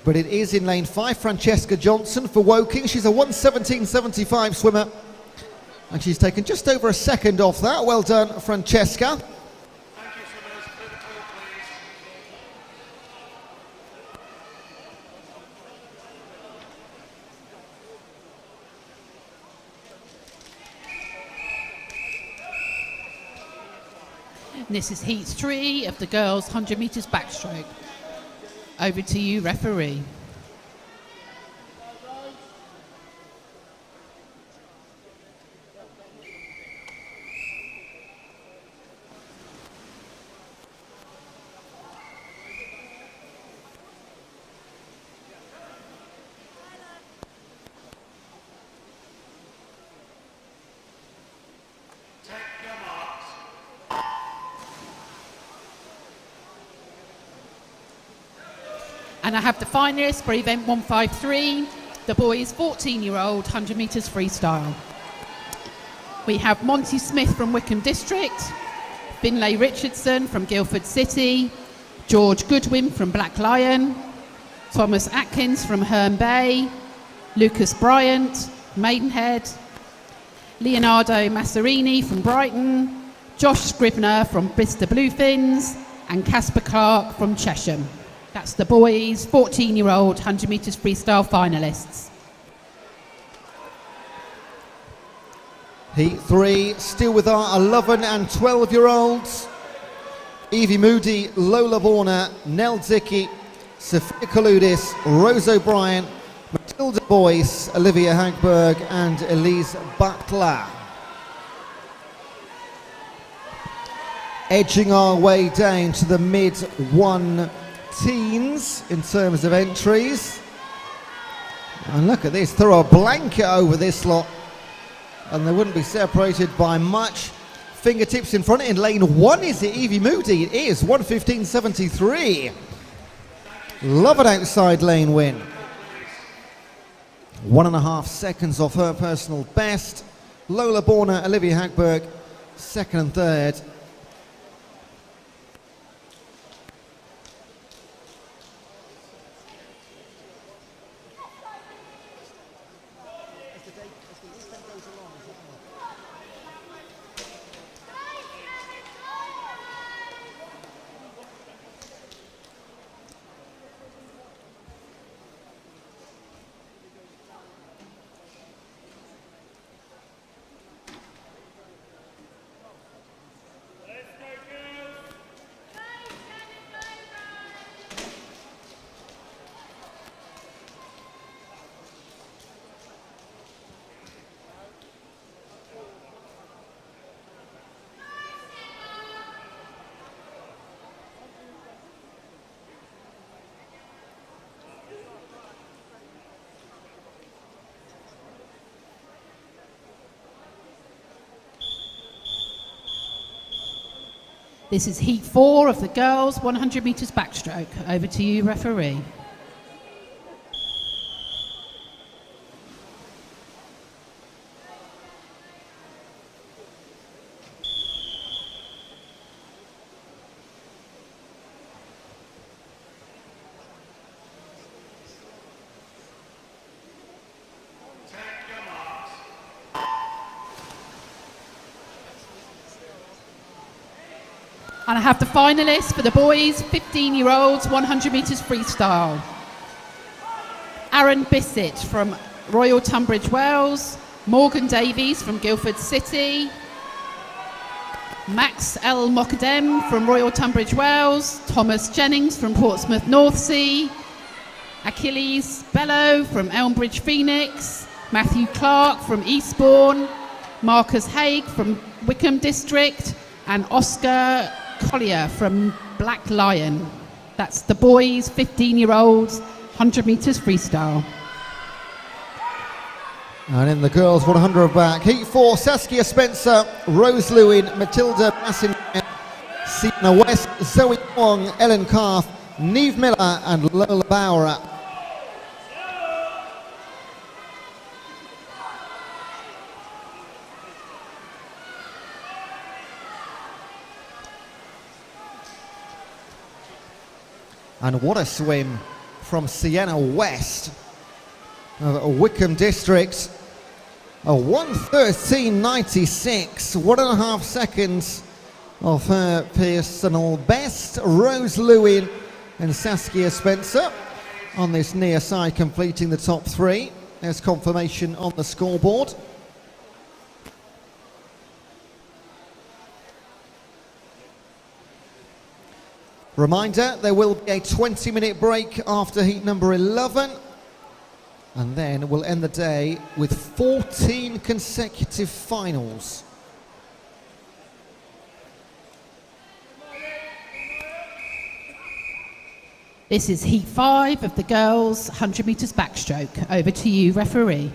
[SPEAKER 1] But it is in lane 5, Francesca Johnson for Woking. She's a 117.75 swimmer. And she's taken just over a second off that. Well done, Francesca.
[SPEAKER 2] Thank you, swimmers. Clear the pool, please.
[SPEAKER 3] And this is Heat 3 of the girls 100 metres backstroke. Over to you, referee.
[SPEAKER 2] Take your marks.
[SPEAKER 3] And I have the finalists for event 153, the boys 14-year-old 100 metres freestyle. We have Monty Smith from Wickham District, Finlay Richardson from Guildford City, George Goodwin from Black Lion, Thomas Atkins from Herne Bay, Lucas Bryant, Maidenhead, Leonardo Masserini from Brighton, Josh Scribner from Bicester Bluefins, and Casper Clark from Chesham. That's the boys 14-year-old 100 metres freestyle finalists.
[SPEAKER 1] Heat 3, still with our 11 and 12-year-olds. Evie Moody, Lola Warner, Nell Dickey, Sophia Kaludis, Rose O'Brien, Matilda Boyce, Olivia Hagberg, and Elise Butler. Edging our way down to the mid-1 teens in terms of entries. And look at this, throw a blanket over this lot and they wouldn't be separated by much. Fingertips in front in lane 1, is it Evie Moody? It is, 1:15.73. Love an outside lane win. 1.5 seconds off her personal best. Lola Borner, Olivia Hagberg, second and third.
[SPEAKER 3] This is Heat 4 of the girls 100 metres backstroke. Over to you, referee. And I have the finalists for the boys, 15-year-olds, 100 metres freestyle. Aaron Bissett from Royal Tunbridge Wells, Morgan Davies from Guildford City, Max El Mokadem from Royal Tunbridge Wells, Thomas Jennings from Portsmouth Northsea, Achilles Bello from Elmbridge Phoenix, Matthew Clark from Eastbourne, Marcus Haig from Wickham District, and Oscar Collier from Black Lion. That's the boys, 15-year-olds, 100 metres freestyle.
[SPEAKER 1] And in the girls 100 back, Heat 4, Saskia Spencer, Rose Lewin, Matilda Massin, Sienna West, Zoe Wong, Ellen Carth, Neve Miller and Lola Bauer. And what a swim from Sienna West of Wickham District. A 1:13.96, 1.5 seconds of her personal best. Rose Lewin and Saskia Spencer on this near side completing the top three. There's confirmation on the scoreboard. Reminder, there will be a 20-minute break after heat number 11, and then we'll end the day with 14 consecutive finals.
[SPEAKER 3] This is heat 5 of the girls' 100 metres backstroke. Over to you, referee.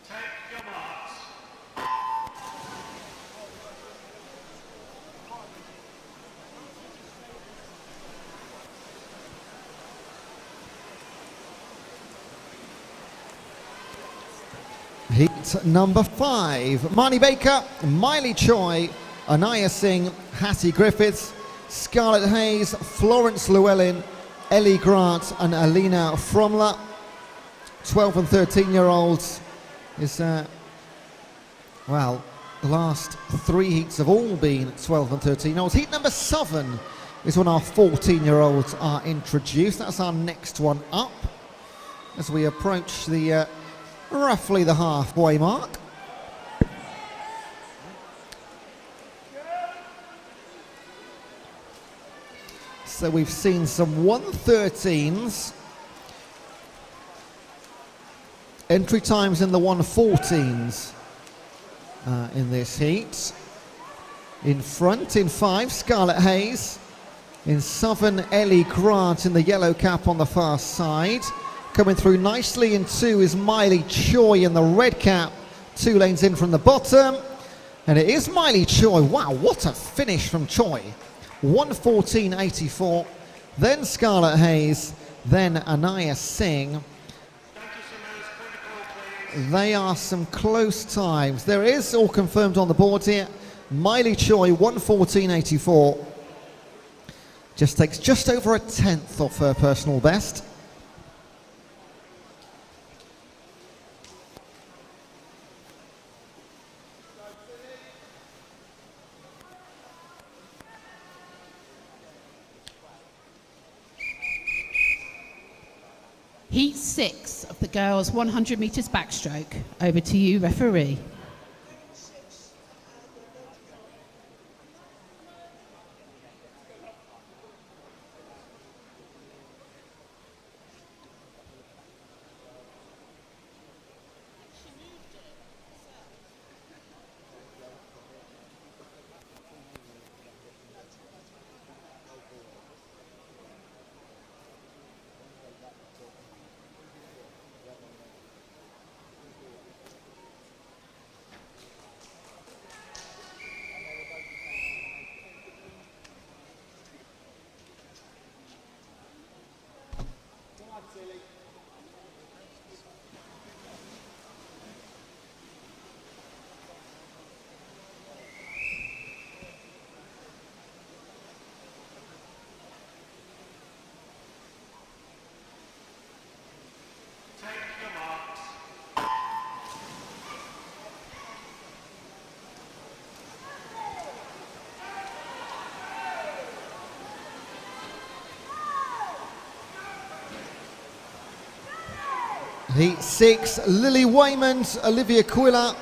[SPEAKER 2] Take your marks.
[SPEAKER 1] Heat number 5, Marnie Baker, Miley Choi, Anaya Singh, Hattie Griffiths, Scarlett Hayes, Florence Llewellyn, Ellie Grant and Alina Fromler. 12 and 13-year-olds is, well, the last 3 heats have all been 12 and 13-year-olds. Heat number 7 is when our 14-year-olds are introduced. That's our next one up as we approach the roughly the halfway mark. So we've seen some 113s. Entry times in the 114s in this heat. In front in 5, Scarlett Hayes. In 7, Ellie Grant in the yellow cap on the far side. Coming through nicely in 2 is Miley Choi in the red cap, 2 lanes in from the bottom. And it is Miley Choi. Wow, what a finish from Choi. 1:14.84. Then Scarlett Hayes, then Anaya Singh. They are some close times. There is all confirmed on the board here. Miley Choi, 1:14.84. Just takes just over a tenth off her personal best.
[SPEAKER 3] Heat 6 of the girls' 100 metres backstroke. Over to you, referee.
[SPEAKER 1] Heat 6, Lily Waymond, Olivia Quilla,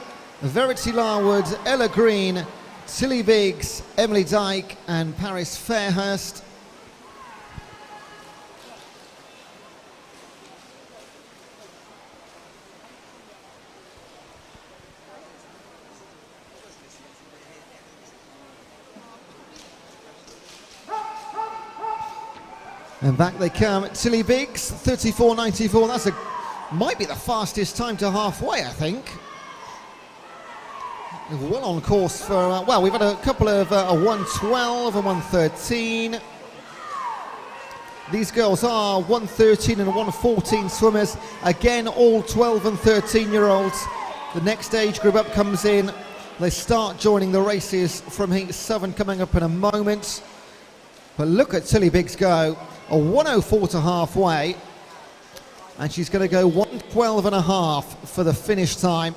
[SPEAKER 1] Verity Larwood, Ella Green, Tilly Biggs, Emily Dyke and Paris Fairhurst. And back they come, Tilly Biggs, 34.94. That's might be the fastest time to halfway, I think. Well on course for, well, we've had a couple of a 112 and 113. These girls are 113 and 114 swimmers. Again, all 12 and 13-year-olds. The next age group up comes in. They start joining the races from Heat 7 coming up in a moment. But look at Tilly Biggs go. A 104 to halfway. And she's going to go 112 and a half for the finish time.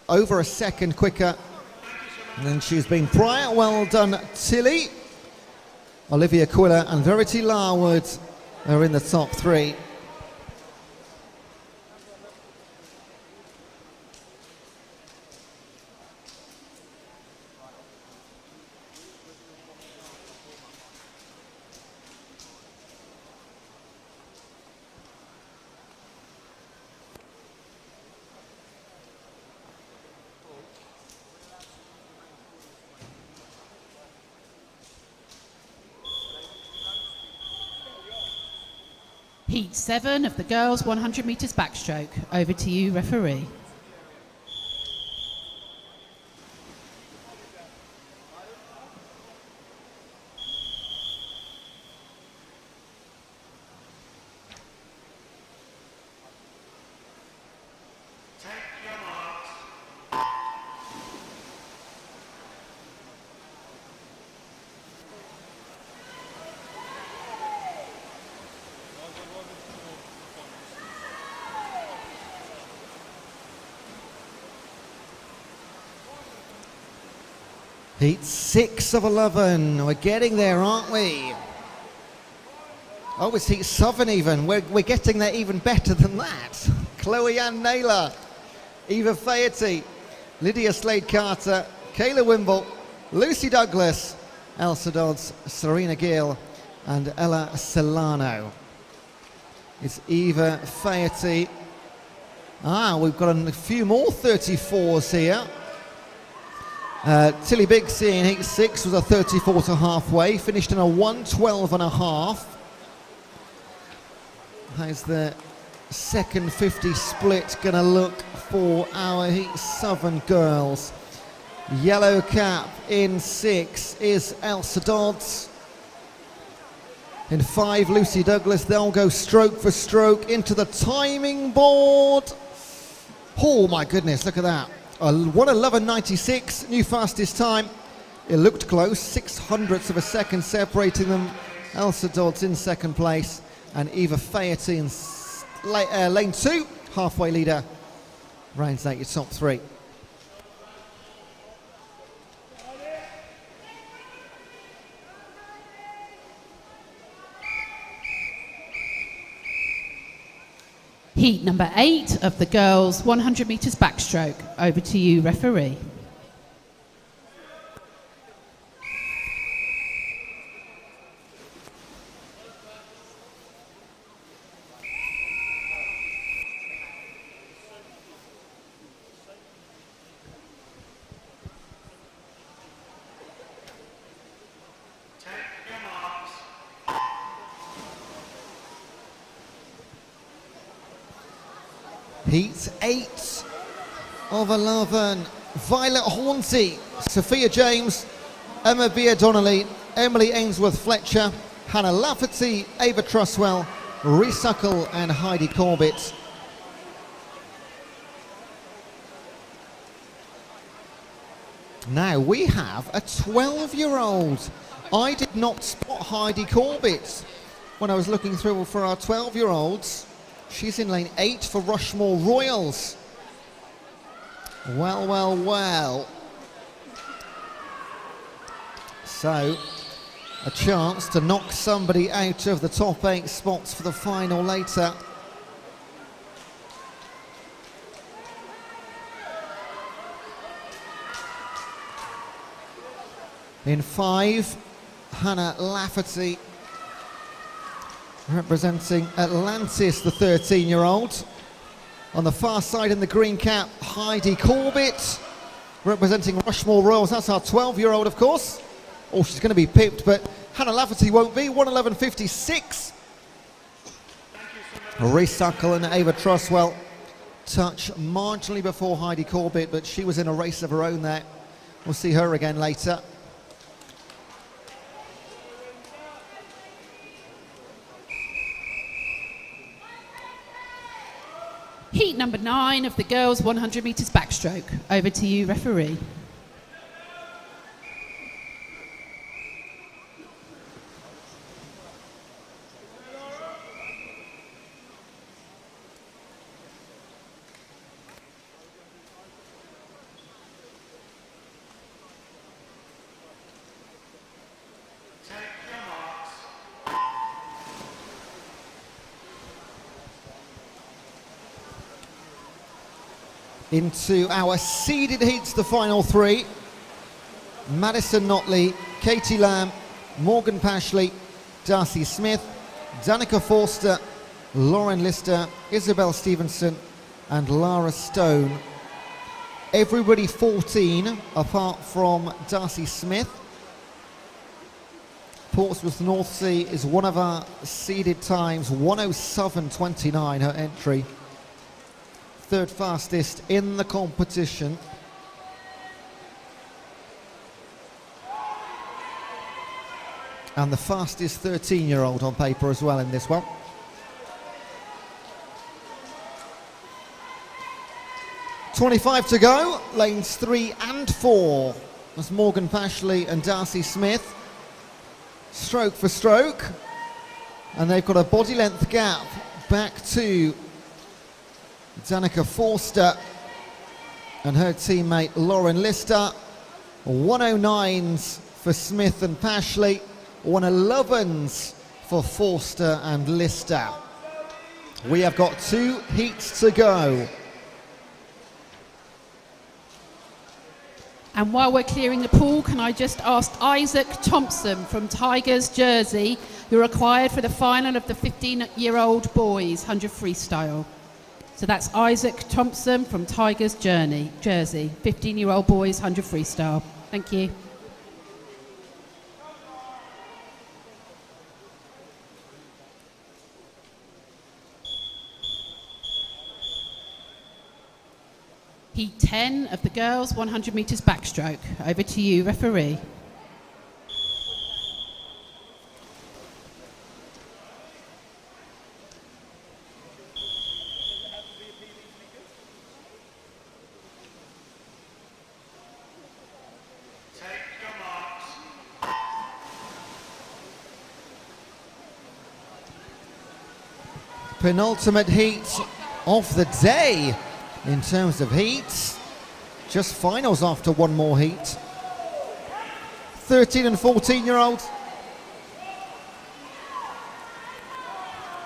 [SPEAKER 1] Over a second quicker than she's been prior. Well done, Tilly. Olivia Quilla and Verity Larwood are in the top three.
[SPEAKER 3] Heat 7 of the girls 100 metres backstroke. Over to you, referee.
[SPEAKER 2] Take your marks.
[SPEAKER 1] Heat 6 of 11. We're getting there, aren't we? Oh, it's Heat 7 even. We're getting there even better than that. Chloe Ann Naylor, Eva Faherty, Lydia Slade-Carter, Kayla Wimble, Lucy Douglas, Elsa Dodds, Serena Gill and Ella Solano. It's Eva Faherty. We've got a few more 34s here. Tilly Biggs in Heat 6 was a 34 to halfway, finished in a 112 and a half. How's the second 50 split going to look for our Heat 7 girls? Yellow cap in 6 is Elsa Dodds. In 5, Lucy Douglas. They'll go stroke for stroke into the timing board. Oh my goodness, look at that. 1:11.96, new fastest time. It looked close, 600ths of a second separating them. Elsa Dodds in second place and Eva Faherty in lane 2, halfway leader, rounds out your top three.
[SPEAKER 3] Heat number 8 of the girls 100 metres backstroke. Over to you, referee.
[SPEAKER 2] Take your marks.
[SPEAKER 1] Heat 8 of 11. Violet Hornsey, Sophia James, Emma Bea Donnelly, Emily Ainsworth Fletcher, Hannah Lafferty, Ava Truswell, Reece Suckle and Heidi Corbett. Now we have a 12-year-old. I did not spot Heidi Corbett when I was looking through for our 12-year-olds. She's in lane 8 for Rushmore Royals. Well, well, well. So, a chance to knock somebody out of the top 8 spots for the final later. In 5, Hannah Lafferty, representing Atlantis, the 13-year-old. On the far side in the green cap, Heidi Corbett, representing Rushmore Royals. That's our 12-year-old, of course. Oh, she's going to be pipped, but Hannah Lafferty won't be. 1:11.56. Reece Suckle and Ava Truswell touch marginally before Heidi Corbett, but she was in a race of her own there. We'll see her again later.
[SPEAKER 3] Heat number 9 of the girls 100 metres backstroke. Over to you, referee.
[SPEAKER 2] Take your marks.
[SPEAKER 1] Into our seeded heats, the final 3. Madison Notley, Katie Lamb, Morgan Pashley, Darcy Smith, Danica Forster, Lauren Lister, Isabel Stevenson and Lara Stone. Everybody 14 apart from Darcy Smith. Portsmouth North Sea is one of our seeded times, 1:07.29 her entry. Third fastest in the competition. And the fastest 13-year-old on paper as well in this one. .25 to go, lanes 3 and 4. That's Morgan Pashley and Darcy Smith. Stroke for stroke. And they've got a body length gap back to Danica Forster and her teammate Lauren Lister. 1:09s for Smith and Pashley, 1:11s for Forster and Lister. We have got 2 heats to go.
[SPEAKER 3] And while we're clearing the pool, can I just ask Isaac Thompson from Tigers Jersey, who are required for the final of the 15-year-old boys 100 freestyle. So that's Isaac Thompson from Tigers Jersey, 15-year-old boys 100 freestyle. Thank you. Heat 10 of the girls 100 metres backstroke. Over to you, referee.
[SPEAKER 2] Take your marks.
[SPEAKER 1] Penultimate heat of the day in terms of heats. Just finals after one more heat. 13 and 14-year-olds.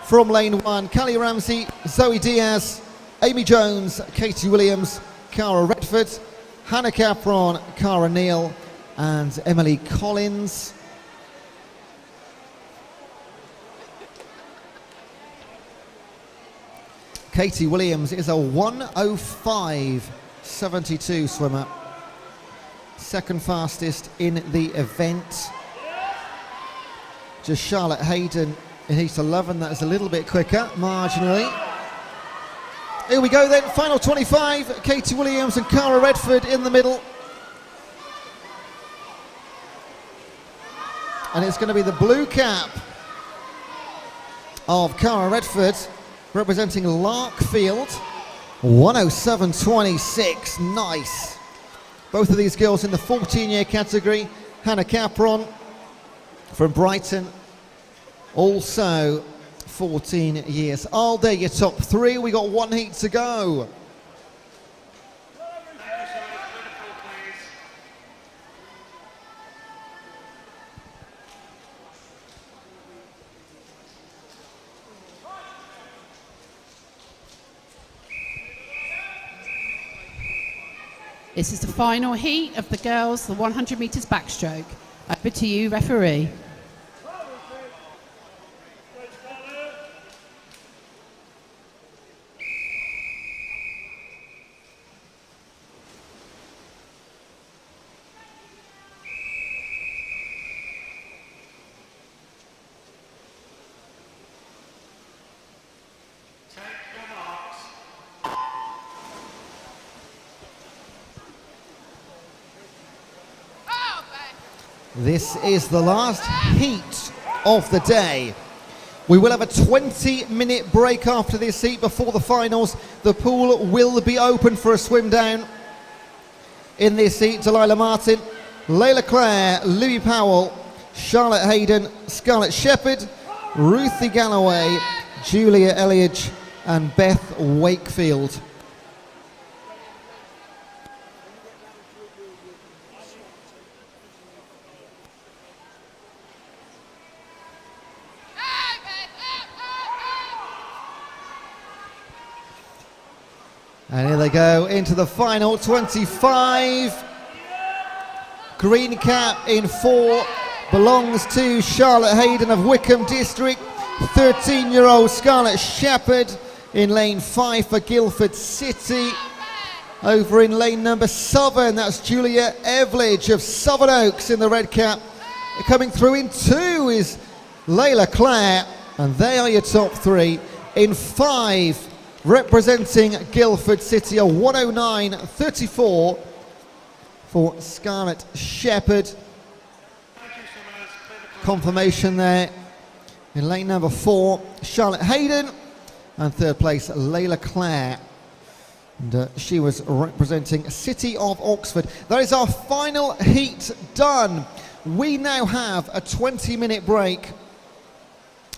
[SPEAKER 1] From lane 1, Callie Ramsey, Zoe Diaz, Amy Jones, Katie Williams, Cara Redford, Hannah Capron, Cara Neal and Emily Collins. Katie Williams is a 1:05.72 swimmer. Second fastest in the event. Just Charlotte Hayden in heat 11, that is a little bit quicker, marginally. Here we go then, final 25, Katie Williams and Cara Redford in the middle. And it's going to be the blue cap of Cara Redford, representing Larkfield, 1:07.26, nice. Both of these girls in the 14-year category. Hannah Capron from Brighton, also 14 years. Are they your top 3? We got 1 heat to go.
[SPEAKER 3] This is the final heat of the girls, the 100 metres backstroke. Over to you, referee.
[SPEAKER 2] Take your marks.
[SPEAKER 1] This is the last heat of the day. We will have a 20-minute break after this heat before the finals. The pool will be open for a swim down. In this heat, Delilah Martin, Layla Clare, Louis Powell, Charlotte Hayden, Scarlett Shepherd, Ruthie Galloway, Julia Elliage and Beth Wakefield. And here they go into the final 25. Green cap in 4 belongs to Charlotte Hayden of Wickham District. 13-year-old Scarlett Shepherd in lane 5 for Guildford City. Over in lane number 7, that's Julia Evledge of Southern Oaks in the red cap. Coming through in 2 is Layla Clare, and they are your top 3. In 5, representing Guildford City, a 109.34 for Scarlett Shepherd. Confirmation there. In lane number 4, Charlotte Hayden, and 3rd place, Layla Clare. And she was representing City of Oxford. That is our final heat done. We now have a 20-minute break.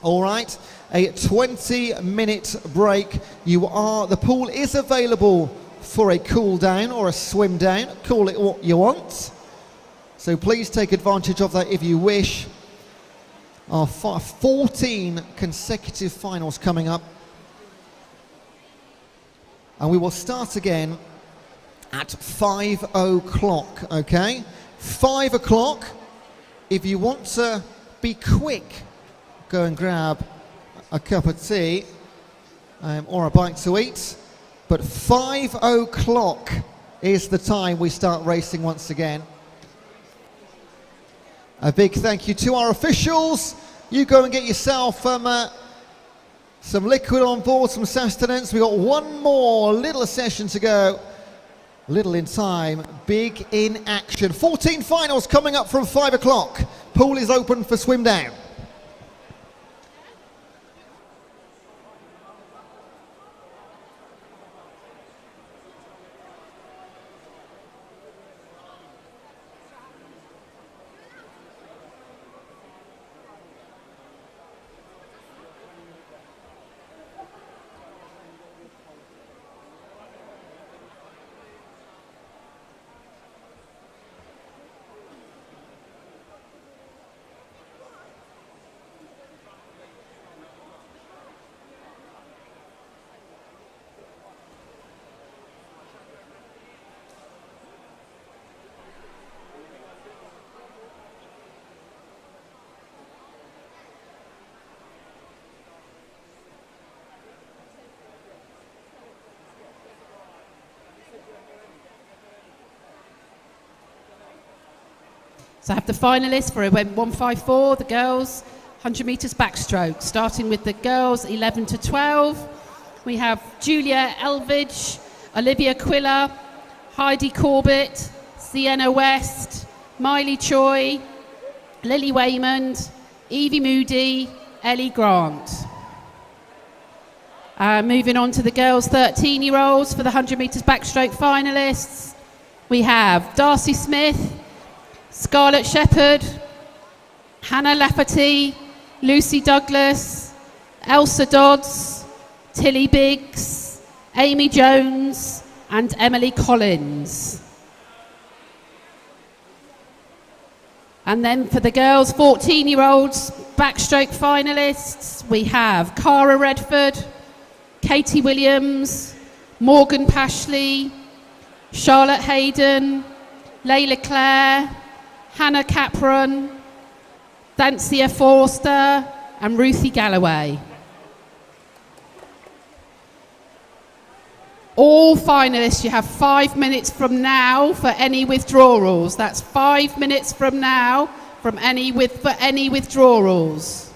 [SPEAKER 1] All right, a 20-minute break. The pool is available for a cool down or a swim down. Call it what you want. So please take advantage of that if you wish. Our 14 consecutive finals coming up. And we will start again at 5 o'clock, okay? 5 o'clock. If you want to be quick, go and grab a cup of tea or a bite to eat. But 5 o'clock is the time we start racing once again. A big thank you to our officials. You go and get yourself some liquid on board, some sustenance. We've got one more little session to go. Little in time, big in action. 14 finals coming up from 5 o'clock. Pool is open for swim down.
[SPEAKER 3] So I have the finalists for event 154, the girls, 100 metres backstroke. Starting with the girls, 11 to 12. We have Julia Elvidge, Olivia Quiller, Heidi Corbett, Sienna West, Miley Choi, Lily Waymond, Evie Moody, Ellie Grant. Moving on to the girls' 13-year-olds for the 100 metres backstroke finalists. We have Darcy Smith, Scarlett Shepherd, Hannah Lafferty, Lucy Douglas, Elsa Dodds, Tilly Biggs, Amy Jones and Emily Collins. And then for the girls' 14-year-olds backstroke finalists, we have Cara Redford, Katie Williams, Morgan Pashley, Charlotte Hayden, Layla Clare, Hannah Capron, Dancia Forster, and Ruthie Galloway. All finalists, you have 5 minutes from now for any withdrawals. That's 5 minutes from now for any withdrawals.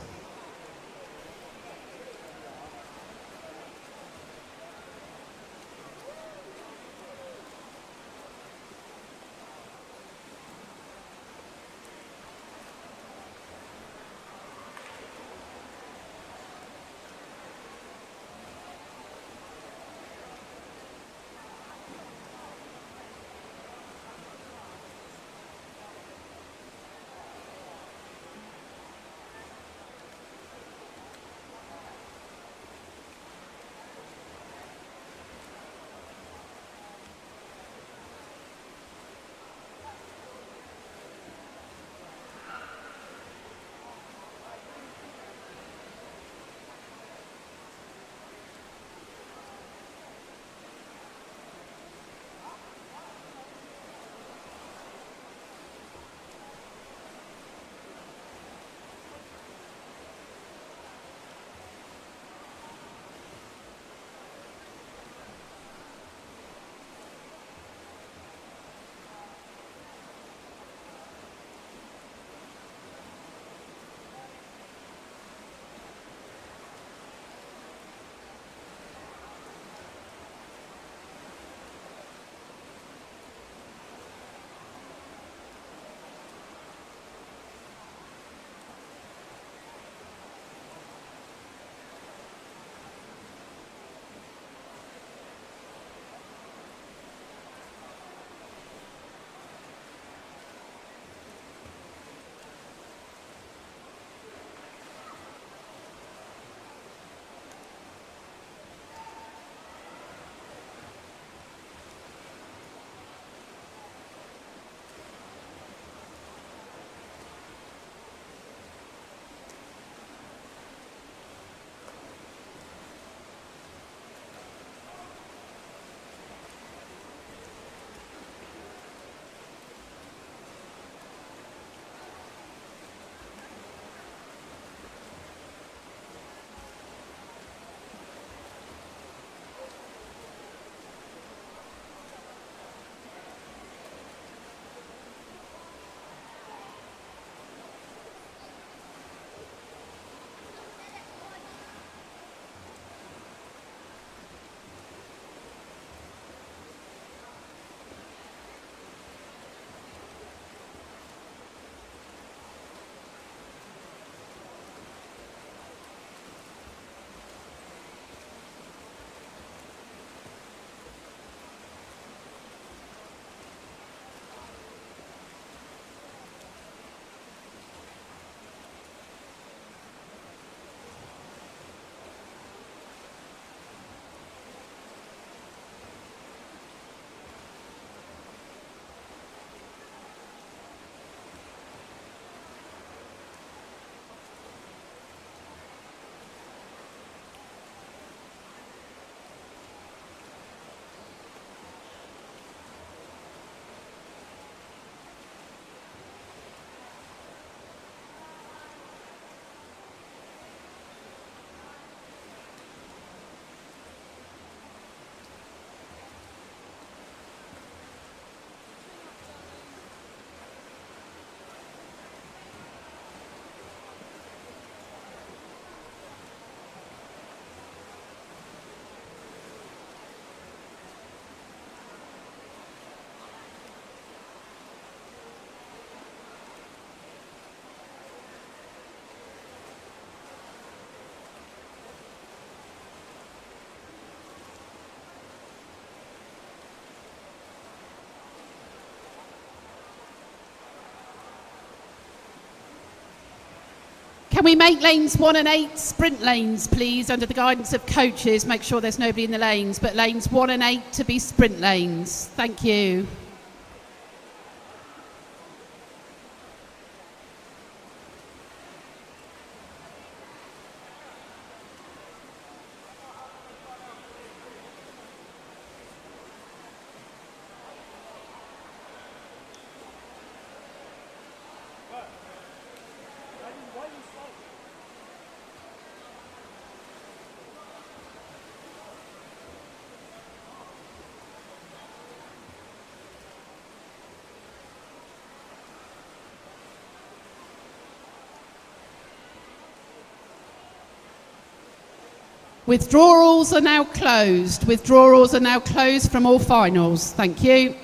[SPEAKER 3] Can we make lanes 1 and 8 sprint lanes, please, under the guidance of coaches? Make sure there's nobody in the lanes, but lanes 1 and 8 to be sprint lanes. Thank you. Withdrawals are now closed. Withdrawals are now closed from all finals. Thank you.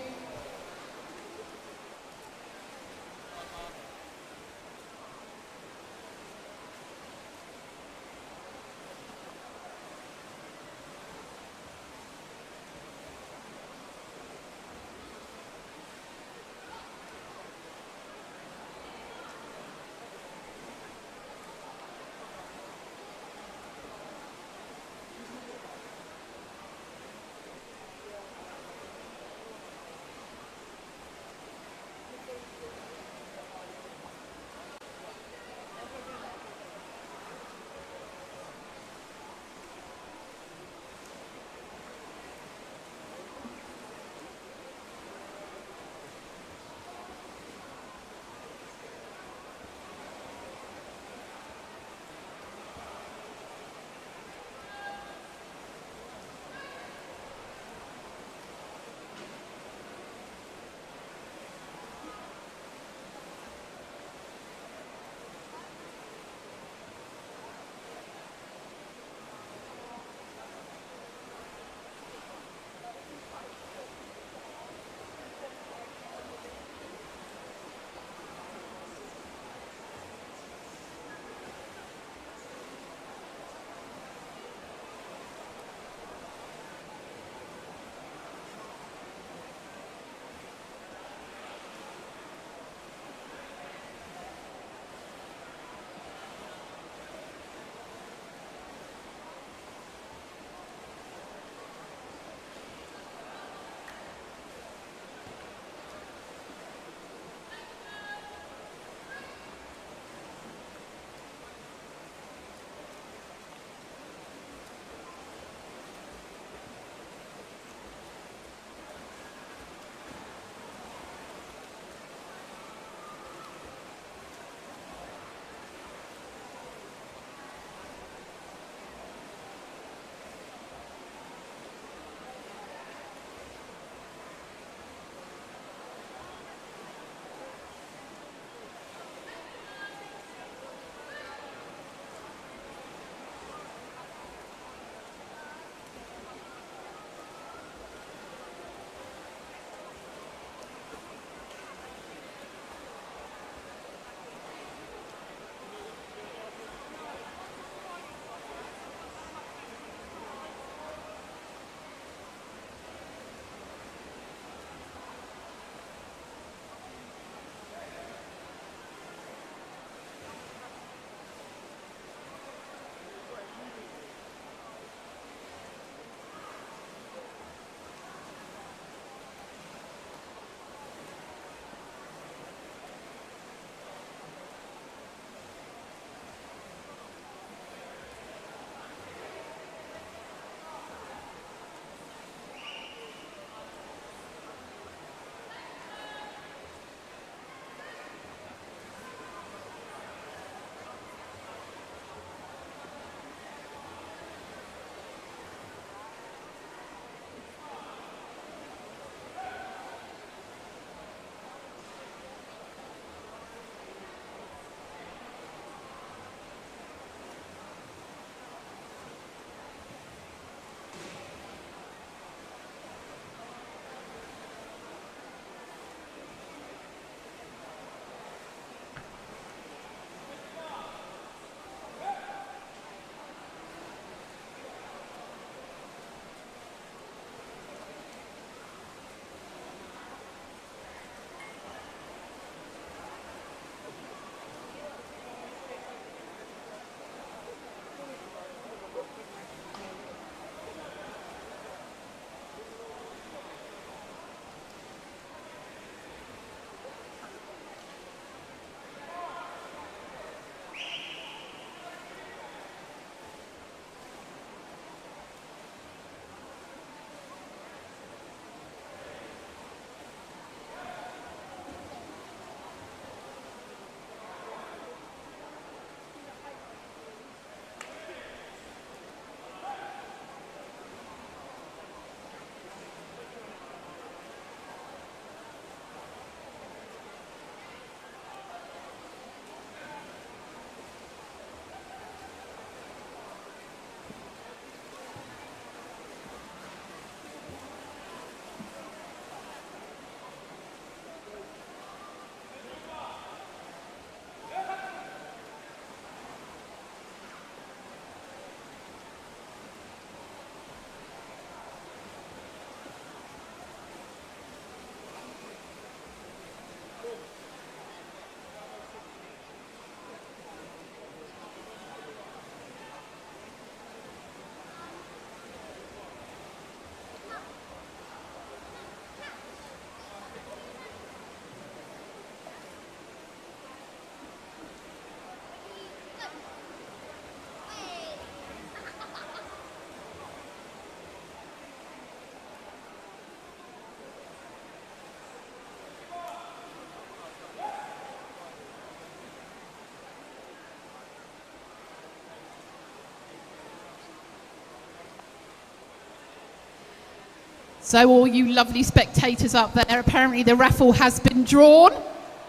[SPEAKER 3] So all you lovely spectators up there, apparently the raffle has been drawn.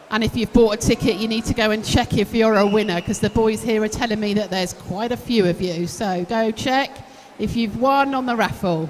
[SPEAKER 3] And if you've bought a ticket, you need to go and check if you're a winner, because the boys here are telling me that there's quite a few of you. So go check if you've won on the raffle.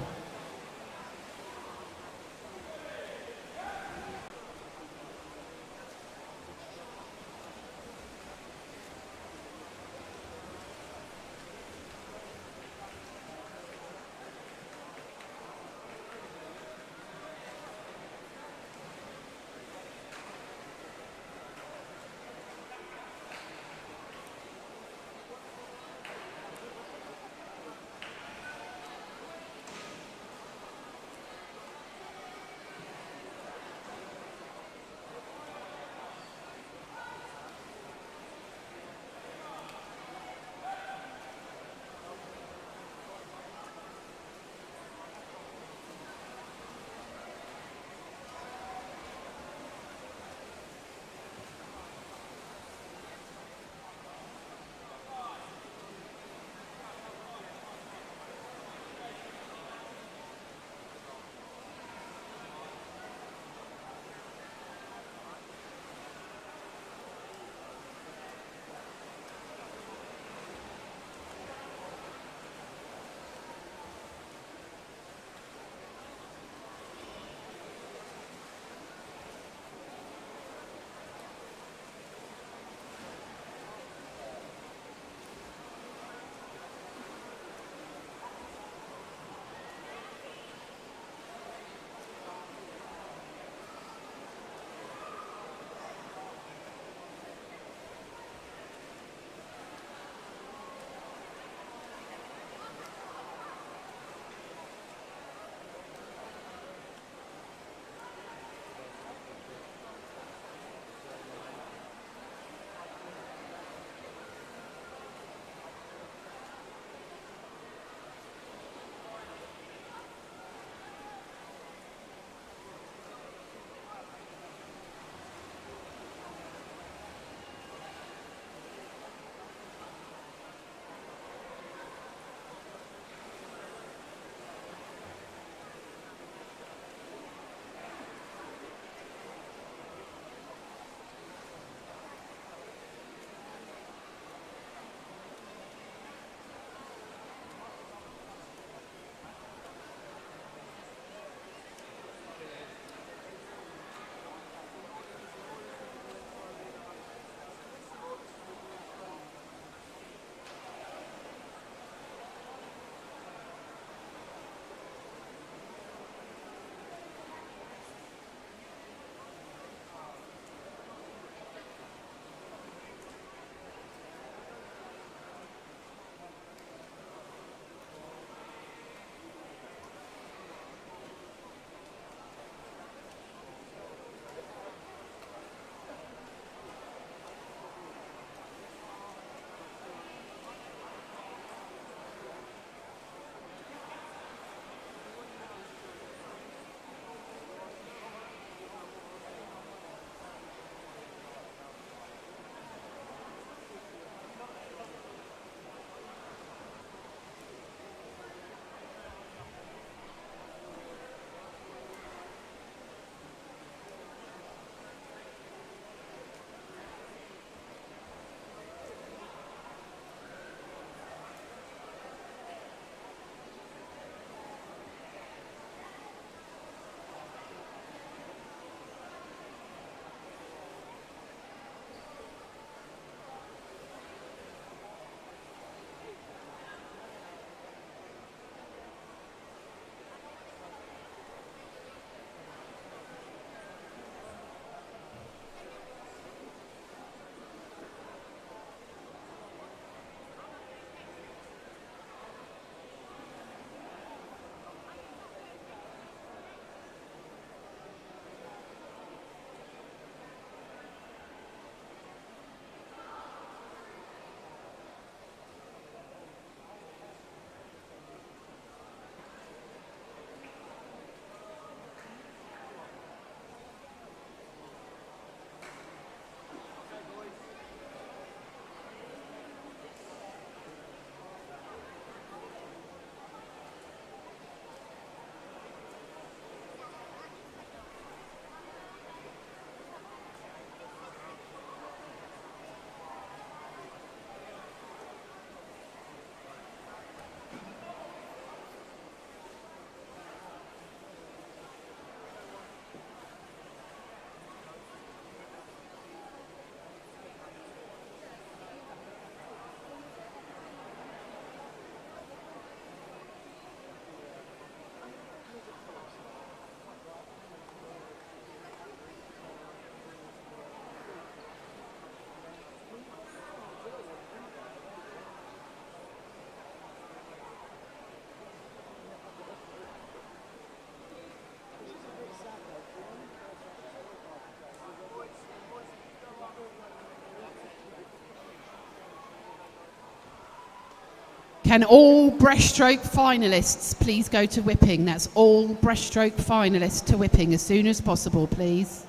[SPEAKER 3] Can all breaststroke finalists please go to whipping? That's all breaststroke finalists to whipping as soon as possible, please.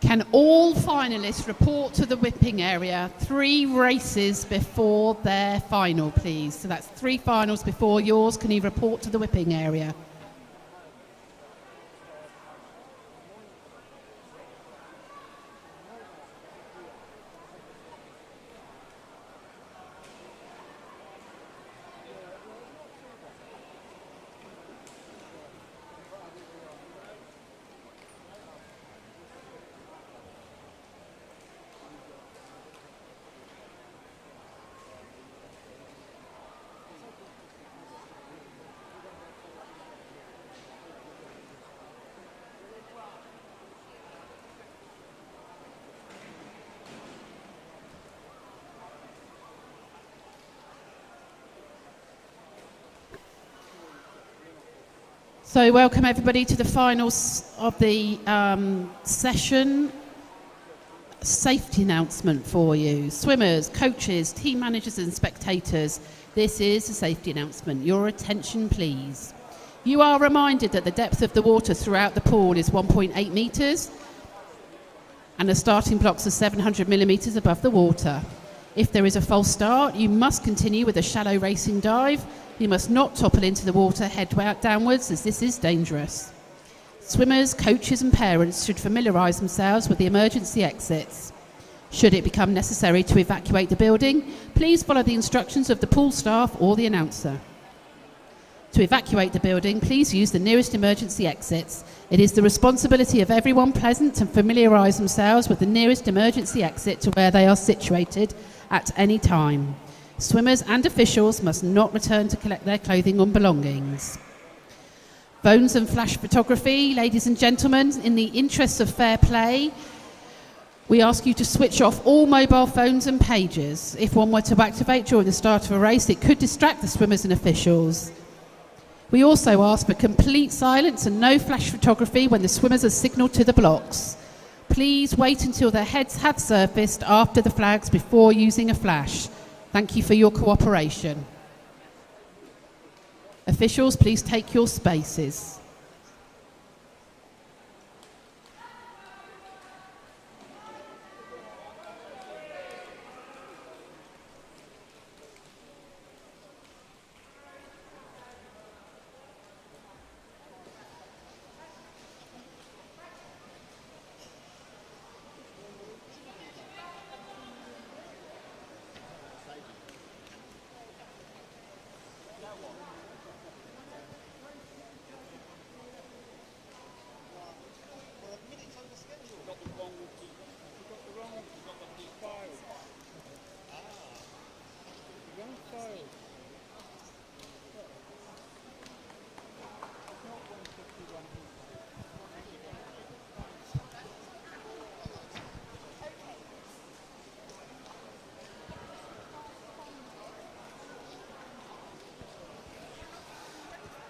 [SPEAKER 3] Can all finalists report to the whipping area 3 races before their final, please? So that's 3 finals before yours. Can you report to the whipping area? So welcome everybody to the finals of the session. Safety announcement for you. Swimmers, coaches, team managers and spectators, this is a safety announcement. Your attention please. You are reminded that the depth of the water throughout the pool is 1.8 metres and the starting blocks are 700 millimetres above the water. If there is a false start, you must continue with a shallow racing dive. You must not topple into the water head downwards, as this is dangerous. Swimmers, coaches and parents should familiarise themselves with the emergency exits. Should it become necessary to evacuate the building, please follow the instructions of the pool staff or the announcer. To evacuate the building, please use the nearest emergency exits. It is the responsibility of everyone present to familiarise themselves with the nearest emergency exit to where they are situated at any time. Swimmers and officials must not return to collect their clothing and belongings. Phones and flash photography, ladies and gentlemen, in the interests of fair play, we ask you to switch off all mobile phones and pagers. If one were to activate during the start of a race, it could distract the swimmers and officials. We also ask for complete silence and no flash photography when the swimmers are signalled to the blocks. Please wait until their heads have surfaced after the flags before using a flash. Thank you for your cooperation. Officials, please take your spaces.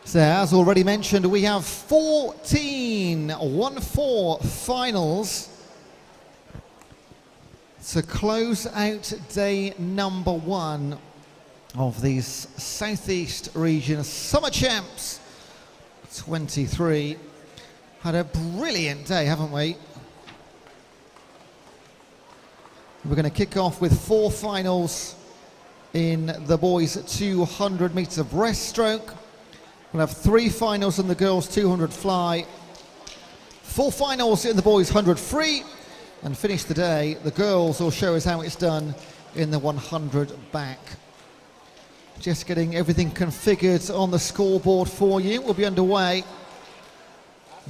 [SPEAKER 1] So as already mentioned, we have 14 1-4 finals to close out day number 1 of these Southeast Region Summer Champs 23. Had a brilliant day, haven't we? We're going to kick off with 4 finals in the boys 200 metres breaststroke. We'll have 3 finals in the girls 200 fly, 4 finals in the boys 100 free, and finish the day, the girls will show us how it's done in the 100 back. Just getting everything configured on the scoreboard for you. We'll be underway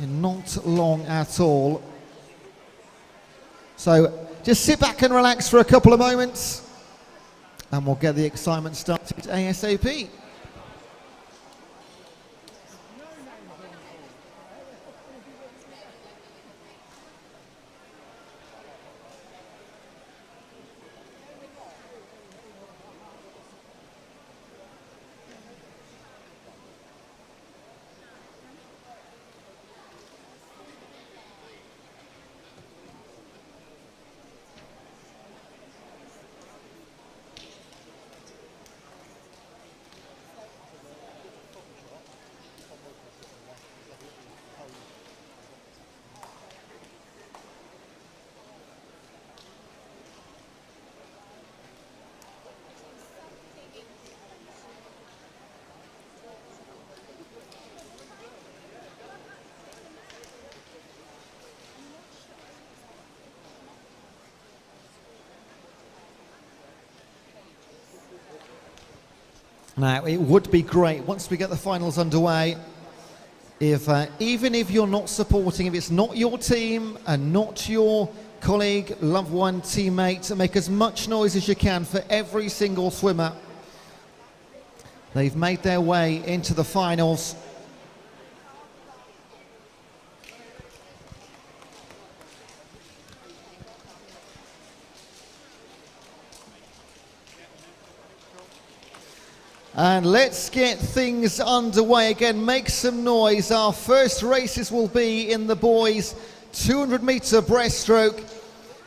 [SPEAKER 1] in not long at all. So just sit back and relax for a couple of moments and we'll get the excitement started ASAP. Now, it would be great once we get the finals underway if, even if you're not supporting, if it's not your team and not your colleague, loved one, teammate, make as much noise as you can for every single swimmer. They've made their way into the finals. And let's get things underway again. Make some noise. Our first races will be in the boys 200 meter breaststroke.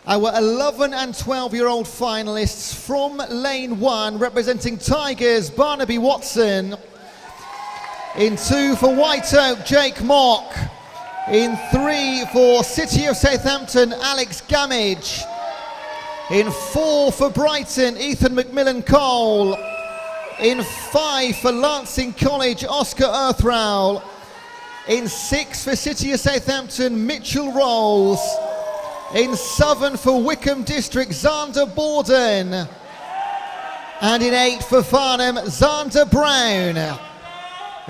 [SPEAKER 1] Our 11 and 12-year-old finalists from lane 1 representing Tigers, Barnaby Watson. In 2 for White Oak, Jake Mock. In 3 for City of Southampton, Alex Gamage. In 4 for Brighton, Ethan McMillan-Cole. In 5 for Lancing College, Oscar Earthrowell. In 6 for City of Southampton, Mitchell Rolls. In 7 for Wickham District, Xander Borden. And in 8 for Farnham, Xander Brown.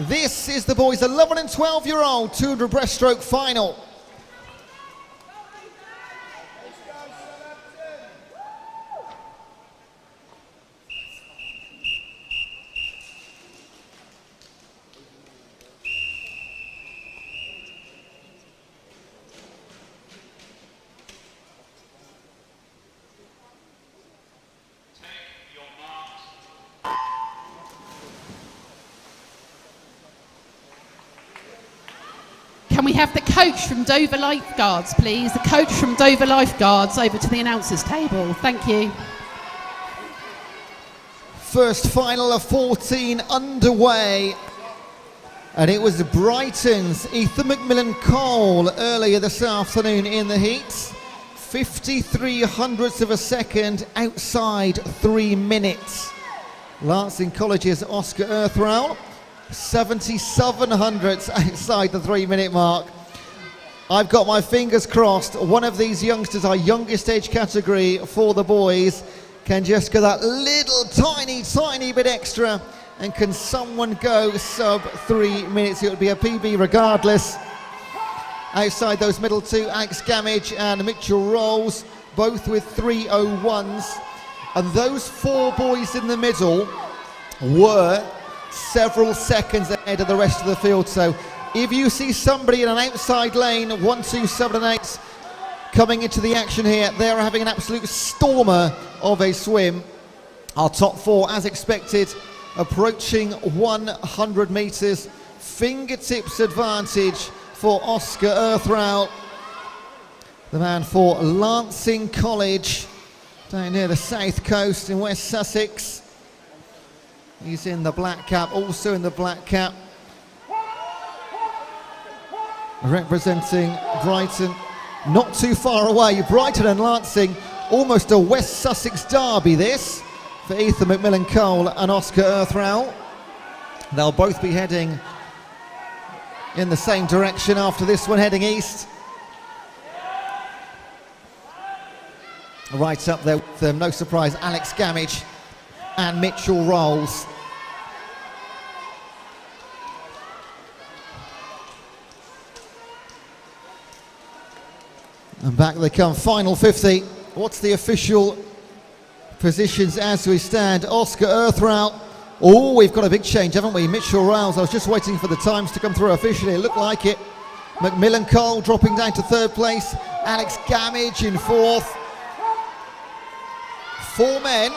[SPEAKER 1] This is the boys' 11 and 12-year-old 200 breaststroke final.
[SPEAKER 3] Can we have the coach from Dover Lifeguards, please? The coach from Dover Lifeguards over to the announcers table. Thank you.
[SPEAKER 1] First final of 14 underway. And it was Brighton's Ethan McMillan-Cole earlier this afternoon in the heats. 53 hundredths of a second outside 3 minutes. Lancing College's Oscar Earthrowell. 77 hundredths outside the 3-minute mark. I've got my fingers crossed. One of these youngsters, our youngest age category for the boys, can just go that little tiny bit extra. And can someone go sub 3 minutes? It would be a PB regardless. Outside those middle two, Alex Gamage and Mitchell Rolls, both with 3:01s. And those 4 boys in the middle were several seconds ahead of the rest of the field. So if you see somebody in an outside lane, 1, 2, 7 and 8 coming into the action here, they're having an absolute stormer of a swim. Our top 4, as expected, approaching 100 meters. Fingertips advantage for Oscar Earthrowell, the man for Lancing College down near the south coast in West Sussex. He's in the black cap, also in the black cap. Representing Brighton, not too far away. Brighton and Lancing, almost a West Sussex derby this, for Ethan McMillan-Cole and Oscar Earthrowell. They'll both be heading in the same direction after this one, heading east. Right up there with them, no surprise, Alex Gamage and Mitchell Rolls. And back they come, final 50. What's the official positions as we stand? Oscar Earthrowell. Oh, we've got a big change, haven't we? Mitchell Rolls, I was just waiting for the times to come through officially. It looked like it. McMillan-Cole dropping down to 3rd place. Alex Gamage in 4th. 4 men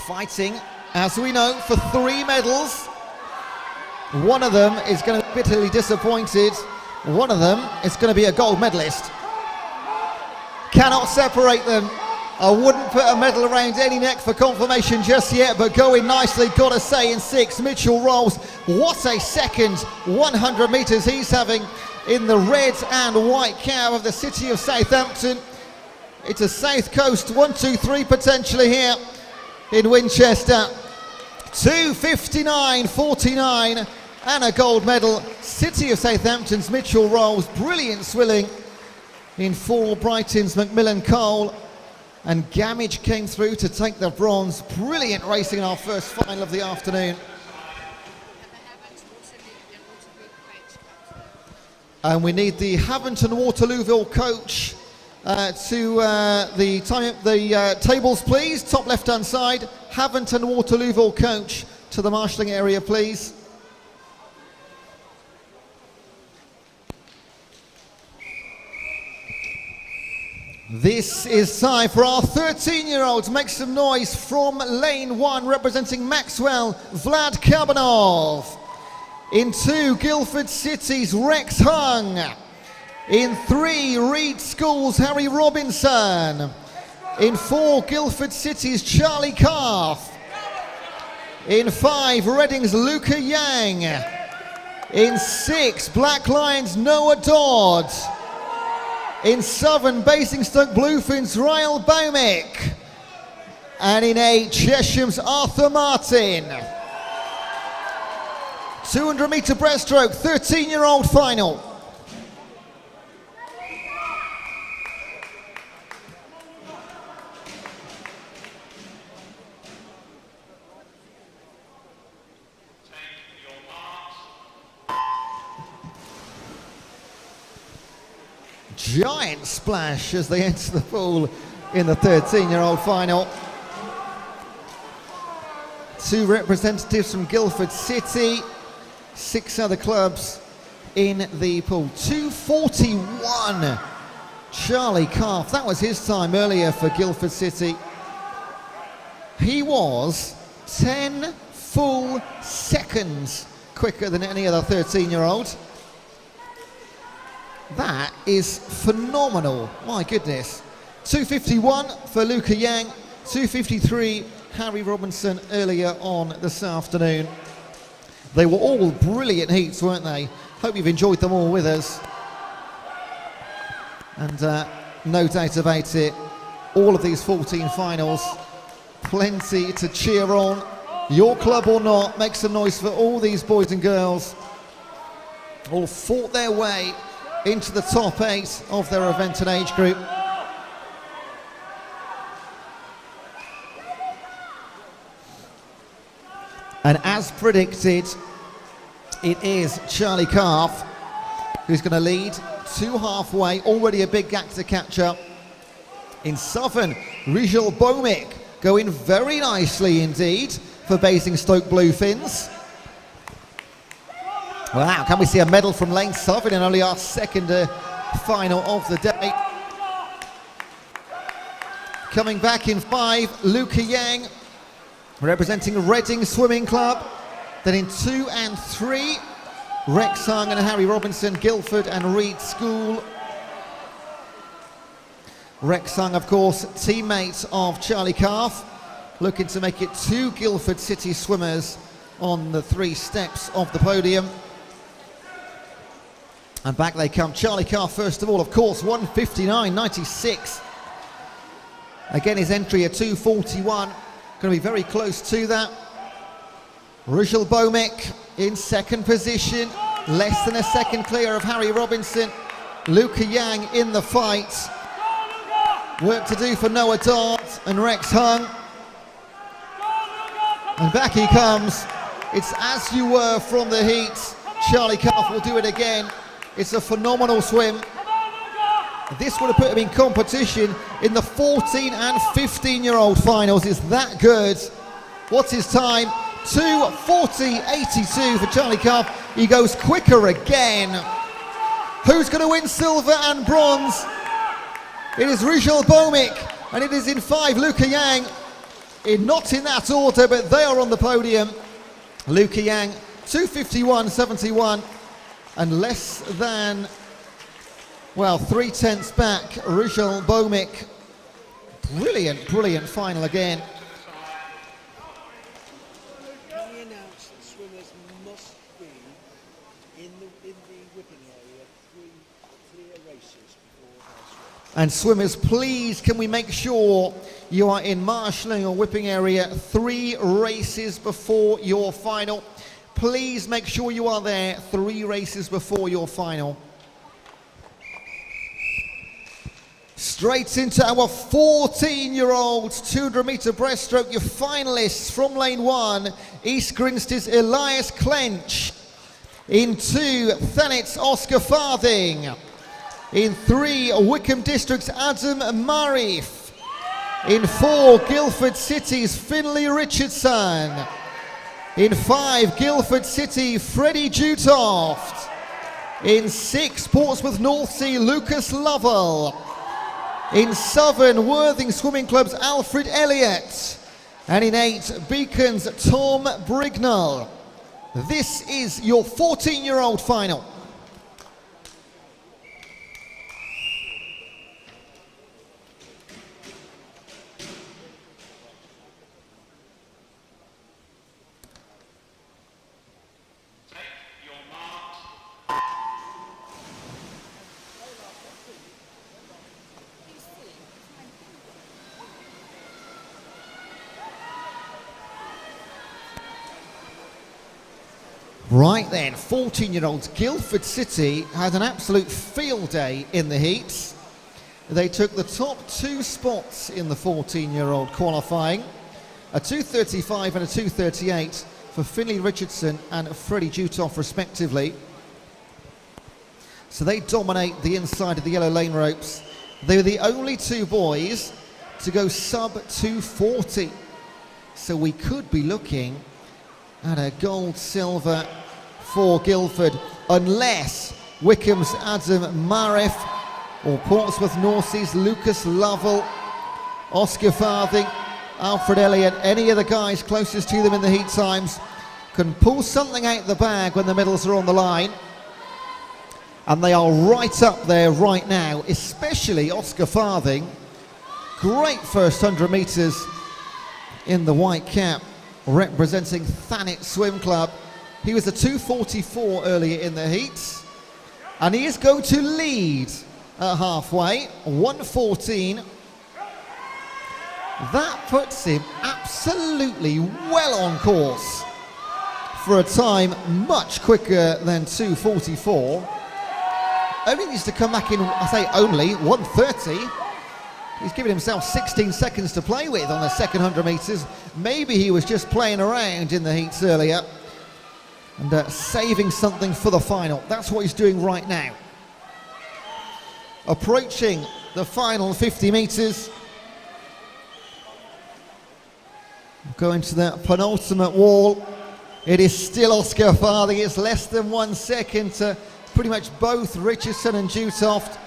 [SPEAKER 1] fighting, as we know, for 3 medals. One of them is going to be bitterly disappointed. One of them is going to be a gold medalist. Cannot separate them. I wouldn't put a medal around any neck for confirmation just yet, but going nicely, gotta say, in 6, Mitchell Rolls. What a second 100 meters he's having in the red and white cap of the City of Southampton. It's a South Coast 1, 2, 3 potentially here in Winchester. 2:59.49 and a gold medal. City of Southampton's Mitchell Rolls, brilliant swilling in 4, Brighton's McMillan-Cole. And Gamage came through to take the bronze. Brilliant racing in our first final of the afternoon. And we need the Haventon Waterlooville coach to the tables, please. Top left-hand side, Haventon Waterlooville coach to the marshalling area, please. This is time for our 13-year-olds. Make some noise from lane 1, representing Maxwell, Vlad Kabanov. In 2, Guildford City's Rex Hung. In 3, Reed School's Harry Robinson. In 4, Guildford City's Charlie Calf. In 5, Reading's Luca Yang. In 6, Black Lions Noah Dodd. In 7, Basingstoke Bluefin's Ryle Baumick. And in 8, Chesham's Arthur Martin. 200-metre breaststroke, 13-year-old final. Giant splash as they enter the pool in the 13-year-old final. 2 representatives from Guildford City, 6 other clubs in the pool. 2:41, Charlie Calf. That was his time earlier for Guildford City. He was 10 full seconds quicker than any other 13-year-old. That is phenomenal, my goodness. 2:51 for Luca Yang, 2:53 Harry Robinson earlier on this afternoon. They were all brilliant heats, weren't they? Hope you've enjoyed them all with us. And no doubt about it, all of these 14 finals, plenty to cheer on. Your club or not, make some noise for all these boys and girls. All fought their way into the top 8 of their event and age group. And as predicted, it is Charlie Calf who's going to lead to halfway. Already a big gap to catch up. In Southern, Rijal Bomick going very nicely indeed for Basingstoke Bluefins. Wow, can we see a medal from Lane Southern in only our second final of the day. Coming back in 5, Luca Yang, representing Reading Swimming Club. Then in 2 and 3, Rex Hung and Harry Robinson, Guildford and Reed School. Rex Hung, of course, teammate of Charlie Calf, looking to make it 2 Guildford City swimmers on the 3 steps of the podium. And back they come. Charlie Calf, first of all, of course, 1:59.96. Again, his entry at 2:41. Going to be very close to that. Rijal Bomick in second position, less than a second clear of Harry Robinson. Luca Yang in the fight. Work to do for Noah Dodd and Rex Hung. And back he comes. It's as you were from the heat. Charlie Calf will do it again. It's a phenomenal swim. This would have put him in competition in the 14 and 15-year-old finals. Is that good? What's his time? 2:40.82 for Charlie Calf. He goes quicker again. Who's going to win silver and bronze? It is Rijal Bomick, and it is in 5, Luca Yang. Not in that order, but they are on the podium. Luca Yang, 2:51.71. And less than, well, 3/10 back, Rijal Bomick. Brilliant, brilliant final again.
[SPEAKER 5] Can we announce that swimmers must be in the whipping area 3 clear races before their swim?
[SPEAKER 1] And swimmers, please, can we make sure you are in marshalling or whipping area 3 races before your final? Please make sure you are there 3 races before your final. Straight into our 14-year-olds 200-meter breaststroke. Your finalists from lane 1, East Grinstead's Elias Clench. In 2, Thanet's Oscar Farthing. In 3, Wickham District's Adam Marif. In 4, Guildford City's Finlay Richardson. In 5, Guildford City, Freddie Jutoft. In 6, Portsmouth North Sea, Lucas Lovell. In 7, Worthing Swimming Club's Alfred Elliott. And in 8, Beacon's Tom Brignall. This is your 14-year-old final. Right then, 14-year-olds, Guildford City had an absolute field day in the heats. They took the top 2 spots in the 14-year-old qualifying, a 2:35 and a 2:38 for Finlay Richardson and Freddie Jutoff respectively. So they dominate the inside of the yellow lane ropes. They were the only 2 boys to go sub 2:40. So we could be looking at a gold, silver for Guildford, unless Wickham's Adam Marif or Portsmouth North Sea's Lucas Lovell, Oscar Farthing, Alfred Elliott, any of the guys closest to them in the heat times can pull something out the bag when the medals are on the line. And they are right up there right now, especially Oscar Farthing. Great first 100 metres in the white cap, representing Thanet Swim Club. He was a 2:44 earlier in the heats, and he is going to lead at halfway, 1:14. That puts him absolutely well on course for a time much quicker than 2:44. Only needs to come back in, I say only, 1:30. He's given himself 16 seconds to play with on the second 100 metres. Maybe he was just playing around in the heats earlier and saving something for the final. That's what he's doing right now. Approaching the final 50 metres. Going to the penultimate wall. It is still Oscar Farthing. It's less than 1 second to pretty much both Richardson and Jutoft.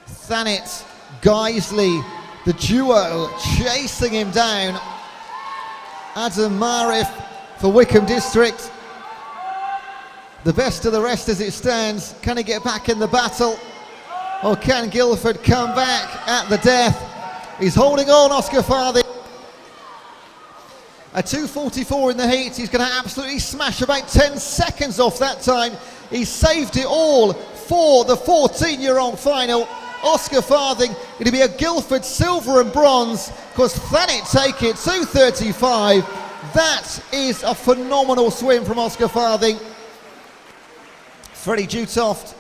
[SPEAKER 1] Thanet, Guiseley, the duo chasing him down. Adam Marif for Wickham District. The best of the rest as it stands. Can he get back in the battle? Or can Guildford come back at the death? He's holding on, Oscar Farthing. A 2:44 in the heat. He's going to absolutely smash about 10 seconds off that time. He saved it all for the 14-year-old final. Oscar Farthing, it'll be a Guildford silver and bronze, because Thanet take it, 2:35. That is a phenomenal swim from Oscar Farthing. Freddie Jutoft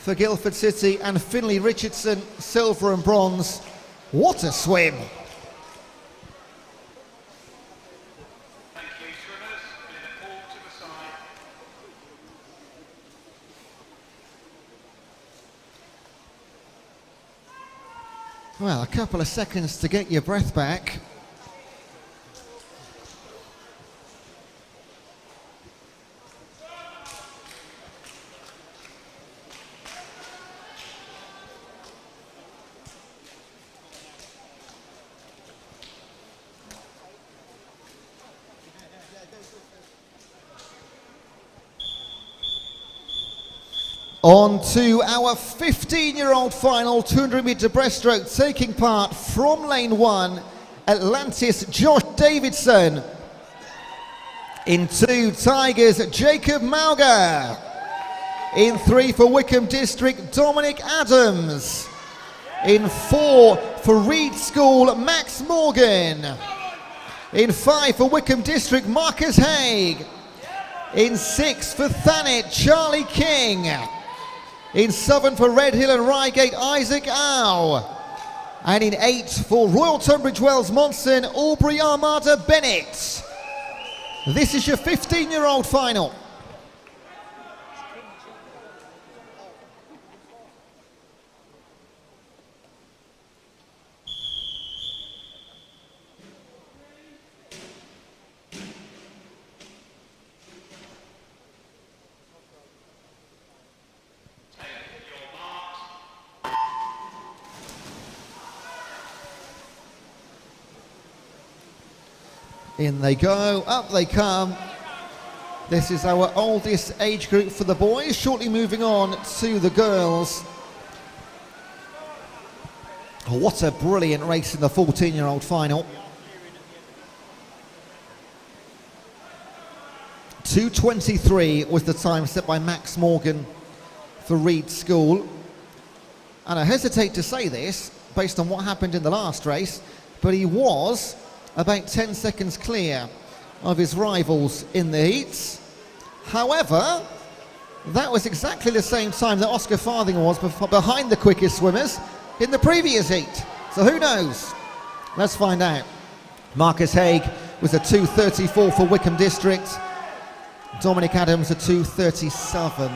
[SPEAKER 1] for Guildford City and Finlay Richardson, silver and bronze. What a swim.
[SPEAKER 2] Thank you, swimmers. Bring it all to the side.
[SPEAKER 1] Well, a couple of seconds to get your breath back. On to our 15-year-old final 200-metre breaststroke, taking part from lane 1, Atlantis Josh Davidson. In 2, Tigers Jacob Mauger. In 3 for Wickham District, Dominic Adams. In 4 for Reed School, Max Morgan. In 5 for Wickham District, Marcus Haig. In 6 for Thanet, Charlie King. In 7 for Red Hill and Reigate, Isaac Ow. And in 8 for Royal Tunbridge Wells, Monson, Albury Armada Bennett. This is your 15-year-old final. In they go, up they come. This is our oldest age group for the boys, shortly moving on to the girls. Oh, what a brilliant race in the 14-year-old final. 2:23 was the time set by Max Morgan for Reed School. And I hesitate to say this based on what happened in the last race, but he was about 10 seconds clear of his rivals in the heats. However, that was exactly the same time that Oscar Farthing was behind the quickest swimmers in the previous heat. So who knows? Let's find out. Marcus Haig was a 2:34 for Wickham District. Dominic Adams a 2:37.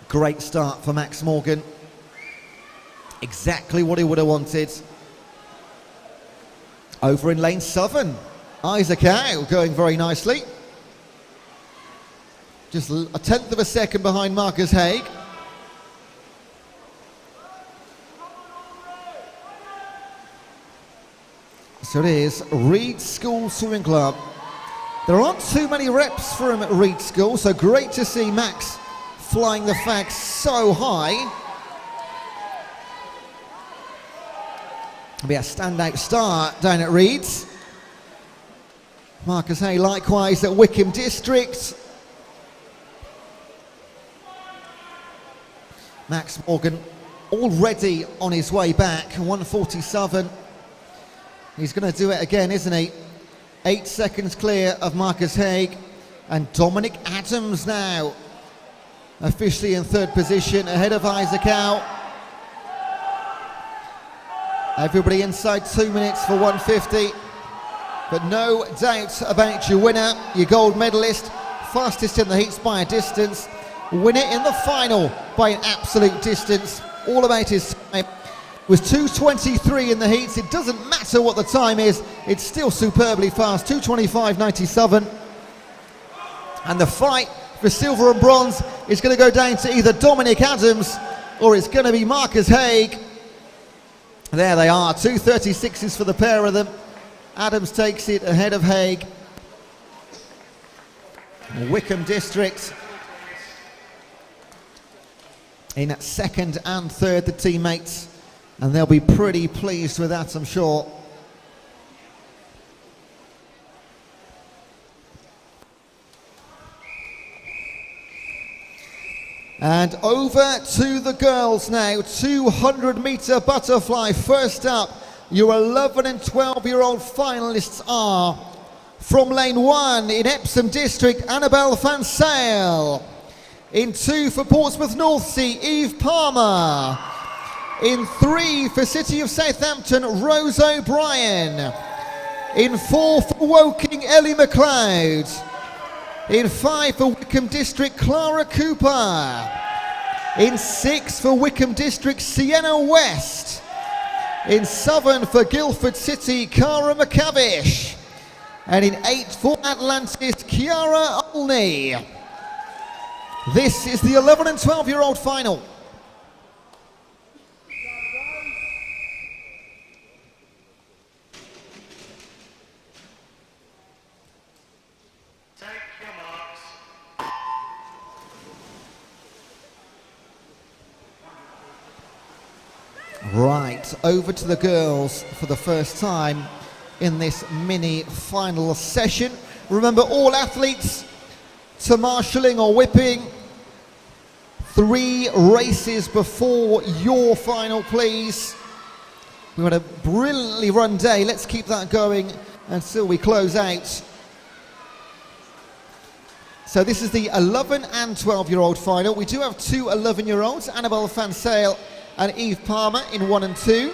[SPEAKER 1] Great start for Max Morgan. Exactly what he would have wanted. Over in lane 7, Isaac Ow going very nicely. Just a tenth of a second behind Marcus Haig. So it is Reed School Swimming Club. There aren't too many reps for him at Reed School, so great to see Max flying the flag so high. It'll be a standout start down at Reed's. Marcus Hay likewise at Wickham District. Max Morgan already on his way back, 1:47. He's going to do it again, isn't he? 8 seconds clear of Marcus Haig. And Dominic Adams now officially in 3rd position, ahead of Isaac Ow. Everybody inside 2 minutes for 150. But no doubt about your winner, your gold medalist, fastest in the heats by a distance, winner in the final by an absolute distance. All about his time. It was 2:23 in the heats. It doesn't matter what the time is, it's still superbly fast, 2:25.97. And the fight for silver and bronze is going to go down to either Dominic Adams or it's going to be Marcus Haig. There they are, 2:36s for the pair of them. Adams takes it ahead of Haig. Wickham District in 2nd and 3rd, the teammates, and they'll be pretty pleased with that, I'm sure. And over to the girls now, 200-meter butterfly. First up, your 11 and 12-year-old finalists are from lane 1 in Epsom District, Annabelle Van Sale. In 2 for Portsmouth North Sea, Eve Palmer. In 3 for City of Southampton, Rose O'Brien. In 4 for Woking, Ellie McLeod. In 5 for Wickham District, Clara Cooper. In 6 for Wickham District, Sienna West. In 7 for Guildford City, Cara McCavish. And in 8 for Atlantis, Kiara Olney. This is the 11 and 12-year-old final. Right, over to the girls for the first time in this mini final session. Remember, all athletes to marshalling or whipping. 3 races before your final, please. We've had a brilliantly run day. Let's keep that going until we close out So this is the 11 and 12-year-old final. We do have two 11-year-olds, Annabelle Fansale and Eve Palmer in 1 and 2.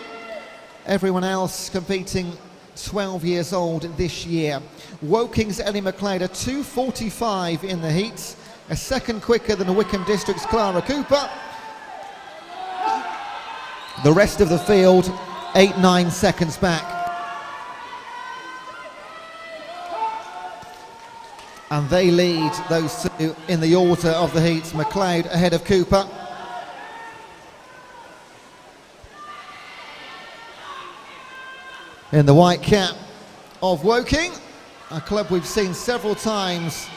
[SPEAKER 1] Everyone else competing 12 years old this year. Woking's Ellie McLeod, a 2:45 in the heats, a second quicker than the Wickham District's Clara Cooper. The rest of the field, 8-9 seconds back. And they lead those two in the order of the heats. McLeod ahead of Cooper. In the white cap of Woking, a club we've seen several times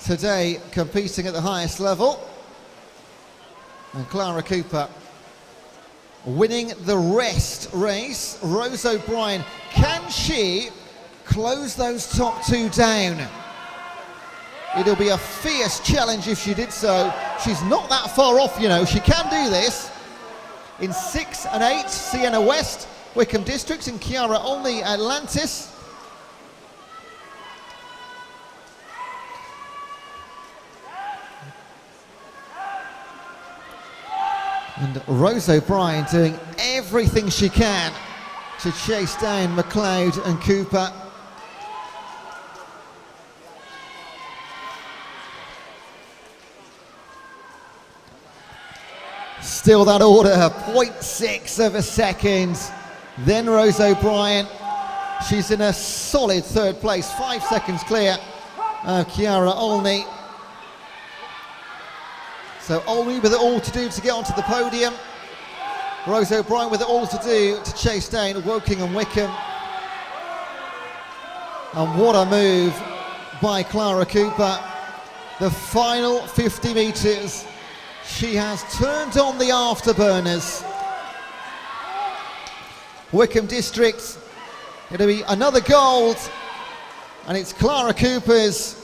[SPEAKER 1] today competing at the highest level. And Clara Cooper winning the rest race. Rose O'Brien, can she close those top two down? It'll be a fierce challenge if she did so. She's not that far off, you know. She can do this. In 6 and 8, Sienna West, Wickham Districts, and Chiara Olney, Atlantis. And Rose O'Brien doing everything she can to chase down McLeod and Cooper. Still that order, 0.6 of a second. Then Rose O'Brien, she's in a solid third place, 5 seconds clear of Chiara Olney. So Olney with it all to do to get onto the podium. Rose O'Brien with it all to do to chase down Woking and Wickham. And what a move by Clara Cooper. The final 50 metres. She has turned on the afterburners. Wickham District, it'll be another gold, and it's Clara Cooper's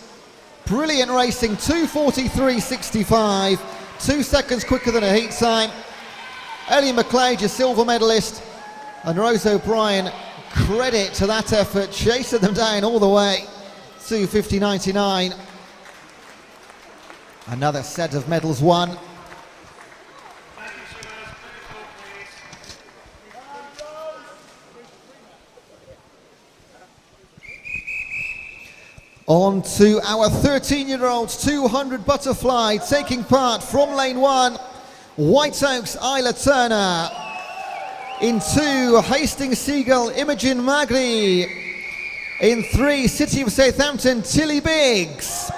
[SPEAKER 1] brilliant racing, 2:43.65, 2 seconds quicker than her heat time. Ellie McLeod, your silver medalist, and Rose O'Brien, credit to that effort, chasing them down all the way, 2:50.99. Another set of medals won. On to our 13-year-olds, 200 butterfly, taking part from lane 1, White Oaks, Isla Turner. In 2, Hastings Seagull, Imogen Magri. In 3, City of Southampton, Tilly Biggs.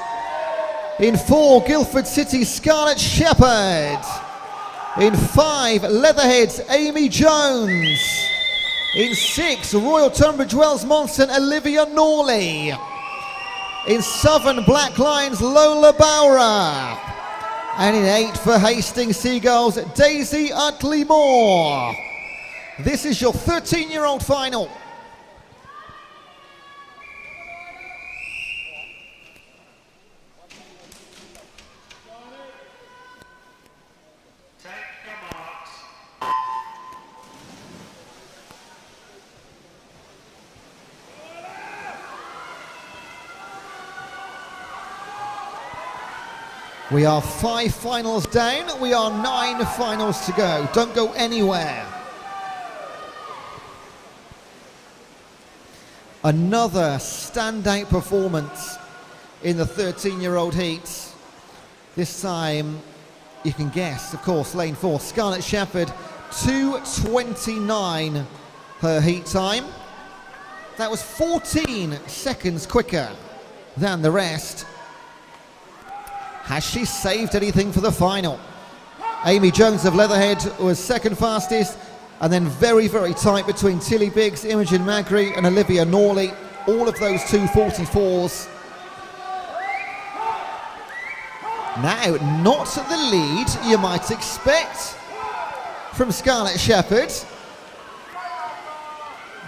[SPEAKER 1] In 4, Guildford City, Scarlett Shepherd. In 5, Leatherhead's Amy Jones. In 6, Royal Tunbridge Wells Monson, Olivia Norley. In 7, Black Lions, Lola Bowra. And in 8 for Hastings Seagulls, Daisy Utley Moore. This is your 13-year-old final. We are 5 finals down, we are 9 finals to go. Don't go anywhere. Another standout performance in the 13-year-old heats. This time, you can guess, of course, lane 4, Scarlett Shepherd, 2:29 her heat time. That was 14 seconds quicker than the rest. Has she saved anything for the final? Amy Jones of Leatherhead was second fastest, and then very, very tight between Tilly Biggs, Imogen Magri and Olivia Norley. All of those 2:44s. Now, not the lead you might expect from Scarlett Shepherd.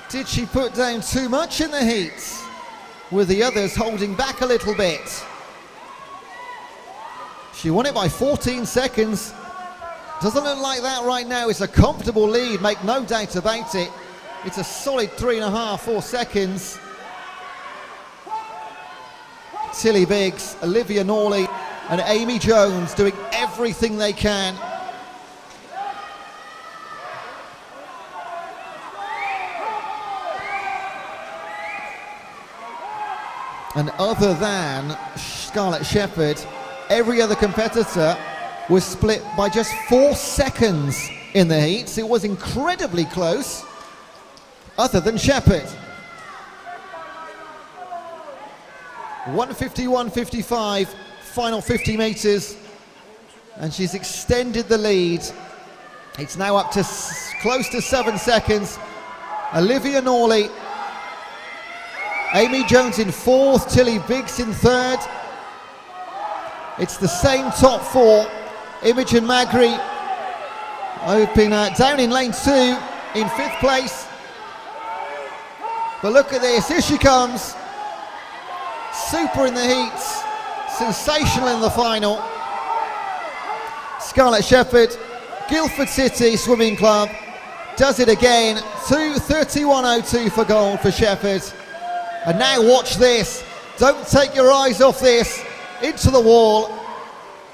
[SPEAKER 1] Did she put down too much in the heats? With the others holding back a little bit? She won it by 14 seconds. Doesn't look like that right now. It's a comfortable lead, make no doubt about it. It's a solid 3.5, 4 seconds. Tilly Biggs, Olivia Norley and Amy Jones doing everything they can. And other than Scarlett Shepherd, every other competitor was split by just 4 seconds in the heats. It was incredibly close, other than Shepherd. 151.55, final 50 metres, and she's extended the lead. It's now up to close to 7 seconds. Olivia Norley, Amy Jones in 4th, Tilly Biggs in 3rd. It's the same top 4. Imogen Magri open down in lane 2 in 5th place. But look at this, here she comes. Super in the heats, sensational in the final. Scarlett Shepherd, Guildford City Swimming Club, does it again. 2:31.02 for gold for Shepherd. And now watch this. Don't take your eyes off this. Into the wall.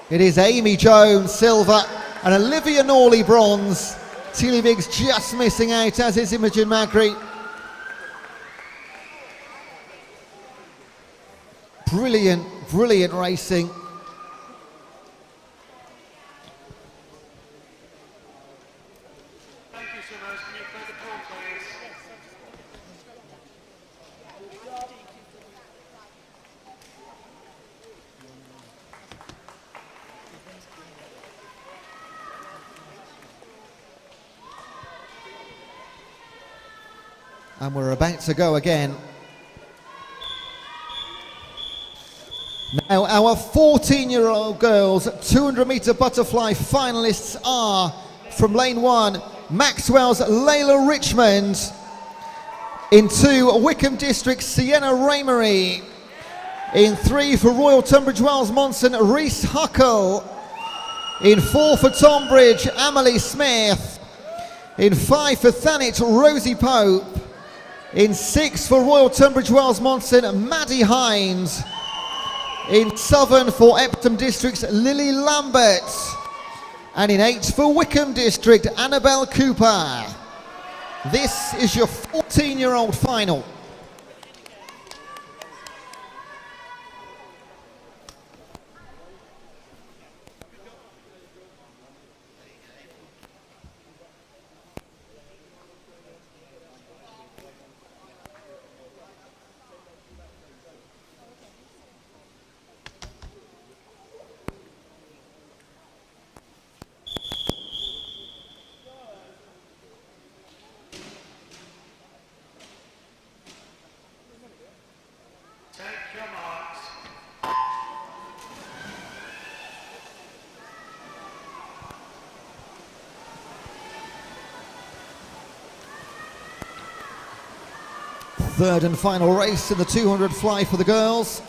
[SPEAKER 1] It is Amy Jones, silver, and Olivia Norley, bronze. Tilly Biggs just missing out, as is Imogen Magri. Brilliant, brilliant racing.
[SPEAKER 2] Thank you, swimmers. Can you play the pool, please?
[SPEAKER 1] And we're about to go again. Now our 14-year-old girls 200-meter butterfly finalists are from lane 1, Maxwell's Layla Richmond. In 2, Wickham District, Sienna Raymery. In 3 for Royal Tunbridge Wells Monson, Reese Huckle. In 4 for Tonbridge, Emily Smith. In 5 for Thanet, Rosie Pope. In 6 for Royal Tunbridge Wells Monson, Maddie Hines. In 7 for Epsom District's Lily Lambert. And in 8 for Wickham District, Annabelle Cooper. This is your 14-year-old final.
[SPEAKER 2] Take your marks.
[SPEAKER 1] Third and final race in the 200 fly for the girls.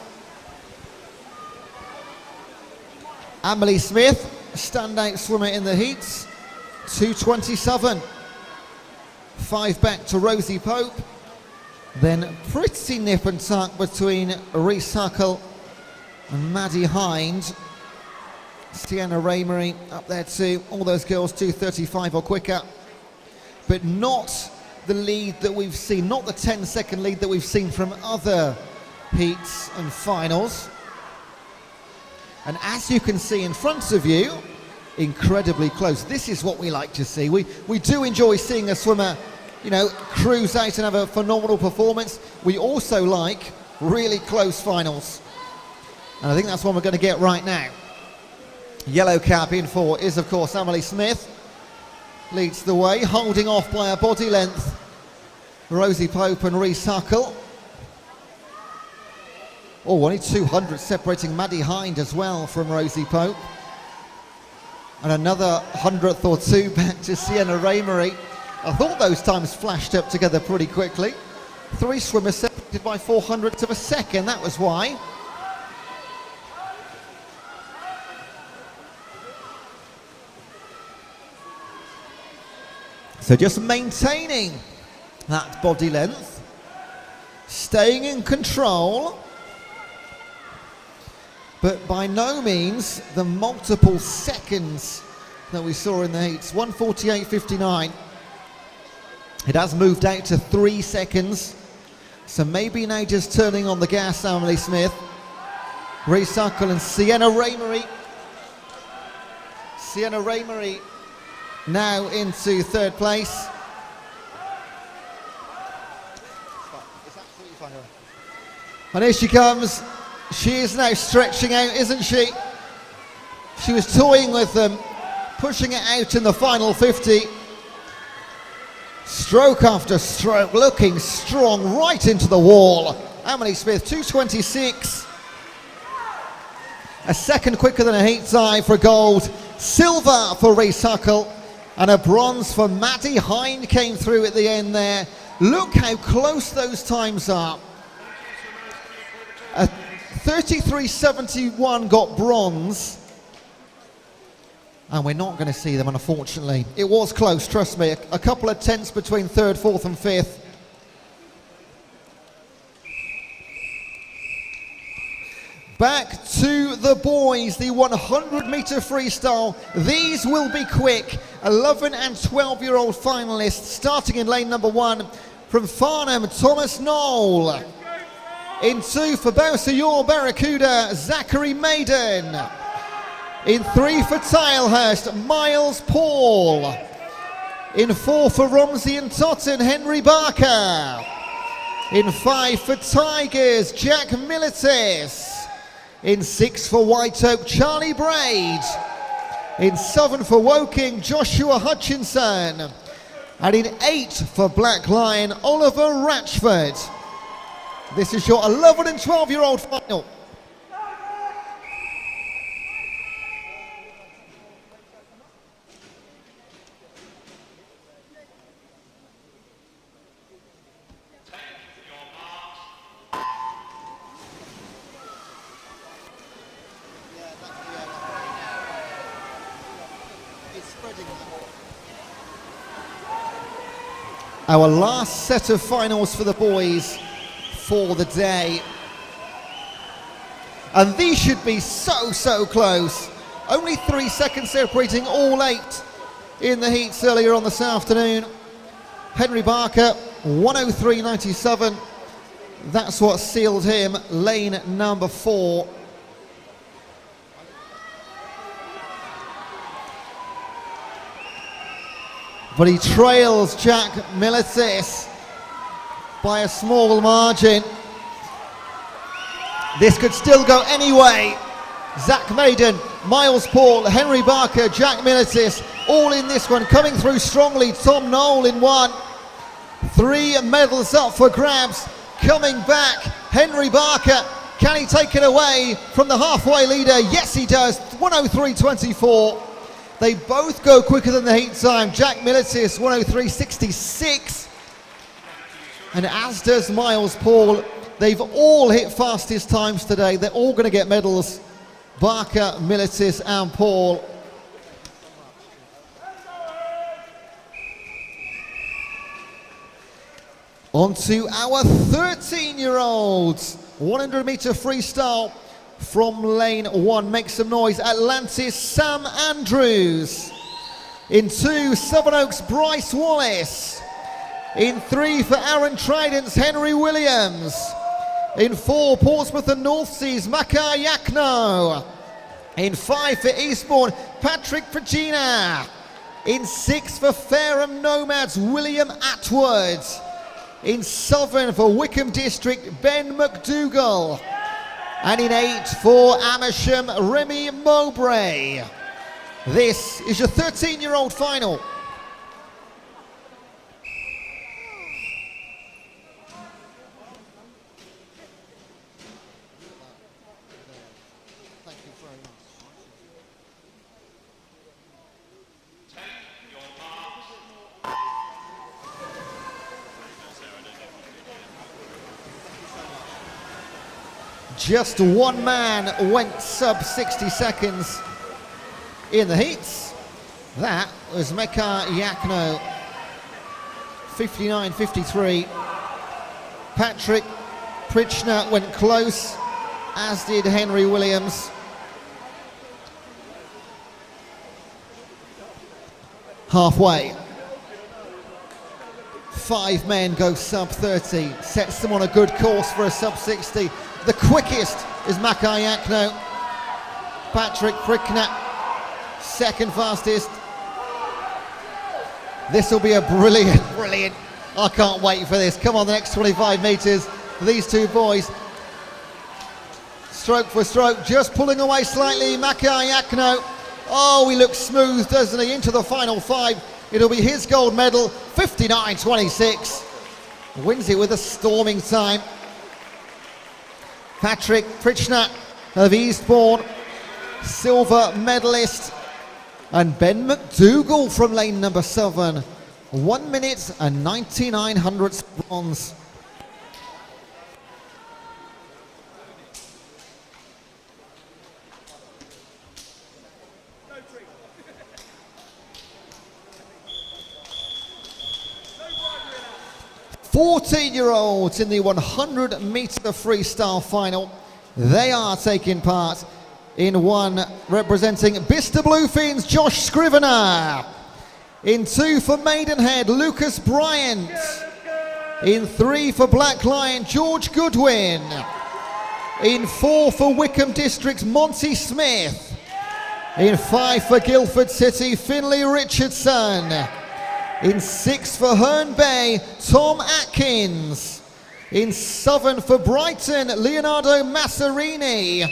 [SPEAKER 1] Emily Smith, standout swimmer in the heats, 2:27. 5 back to Rosie Pope. Then pretty nip and tuck between Reese Huckle and Maddie Hind. Sienna Raymery up there too. All those girls 2:35 or quicker. But not the lead that we've seen, not the 10-second lead that we've seen from other heats and finals. And as you can see in front of you, incredibly close. This is what we like to see. We do enjoy seeing a swimmer, you know, cruise out and have a phenomenal performance. We also like really close finals. And I think that's what we're going to get right now. Yellow cap in 4 is, of course, Emily Smith. Leads the way, holding off by a body length Rosie Pope and Reese Huckle. Oh, only 200 separating Maddie Hind as well from Rosie Pope. And another 100th or 2 back to Sienna Raymery. I thought those times flashed up together pretty quickly. 3 swimmers separated by 400ths of a second, that was why. So just maintaining that body length, staying in control. but by no means the multiple seconds that we saw in the heats. 1:48.59. It has moved out to 3 seconds. So maybe now just turning on the gas, Emily Smith. Ray Suckle and Sienna Raymery. Sienna Raymery now into third place. And here she comes. She is now stretching out, isn't she? She was toying with them, pushing it out in the final 50. Stroke after stroke, looking strong right into the wall. Emily Smith, 2:26. A second quicker than a heat time for gold. Silver for Ray Suckle. And a bronze for Maddie Hind came through at the end there. Look how close those times are. 33.71 got bronze. And we're not going to see them, unfortunately. It was close, trust me. A couple of tenths between third, fourth and fifth. Back to the boys, the 100-meter freestyle. These will be quick. 11 and 12-year-old finalists starting in lane number 1 from Farnham, Thomas Knoll. In 2 for Bowser Barracuda, Zachary Maiden. In 3 for Tilehurst, Miles Paul. In 4 for Romsey and Totten, Henry Barker. In 5 for Tigers, Jack Militis. In 6 for White Oak, Charlie Braid. In 7 for Woking, Joshua Hutchinson. And in 8 for Black Lion, Oliver Ratchford. This is your 11 and 12-year-old final. Our last set of finals for the boys for the day. And these should be so close. Only 3 seconds separating all 8 in the heats earlier on this afternoon. Henry Barker, 1:03.97. That's what sealed him, lane number 4. But he trails Jack Militis by a small margin. This could still go any way. Zach Maiden, Miles Paul, Henry Barker, Jack Militis, all in this one, coming through strongly. Tom Knoll in 1. 3 medals up for grabs. Coming back, Henry Barker. Can he take it away from the halfway leader? Yes, he does. 1:03.24. They both go quicker than the heat time. Jack Militis, 1:03.66. And as does Miles Paul. They've all hit fastest times today. They're all going to get medals. Barker, Militis and Paul. On to our 13-year-olds. 100-meter freestyle from lane 1. Make some noise. Atlantis, Sam Andrews. In 2, Sevenoaks, Bryce Wallace. In 3 for Aaron Trident's, Henry Williams. In 4, Portsmouth and North Seas, Makar Yakno. In 5 for Eastbourne, Patrick Regina. In 6 for Fareham Nomads, William Atwood. In 7 for Wickham District, Ben McDougall. And in 8 for Amersham, Remy Mowbray. This is your 13-year-old final. Just one man went sub 60 seconds in the heats. That was Mekar Yakno, 59.53. Patrick Pritchner went close, as did Henry Williams. Halfway. 5 men go sub 30, sets them on a good course for a sub 60. The quickest is Makai Yakno. Patrick Frickner, second fastest. This will be a brilliant, I can't wait for this. Come on, the next 25 metres for these two boys. Stroke for stroke, just pulling away slightly, Makai Yakno. Oh, he looks smooth, doesn't he? Into the final 5. It'll be his gold medal, 59.26. Wins it with a storming time. Patrick Frickner of Eastbourne, silver medalist. And Ben McDougall from lane number 7, 1 minute and 99 hundredths bronze. "14-year-olds in the 100-metre freestyle final. They are taking part in 1 representing Bicester Bluefins, Josh Scrivener. In 2 for Maidenhead, Lucas Bryant. In 3 for Black Lion, George Goodwin. In 4 for Wickham Districts, Monty Smith. In 5 for Guildford City, Finlay Richardson. In 6 for Herne Bay, Tom Atkins. In 7 for Brighton, Leonardo Massarini.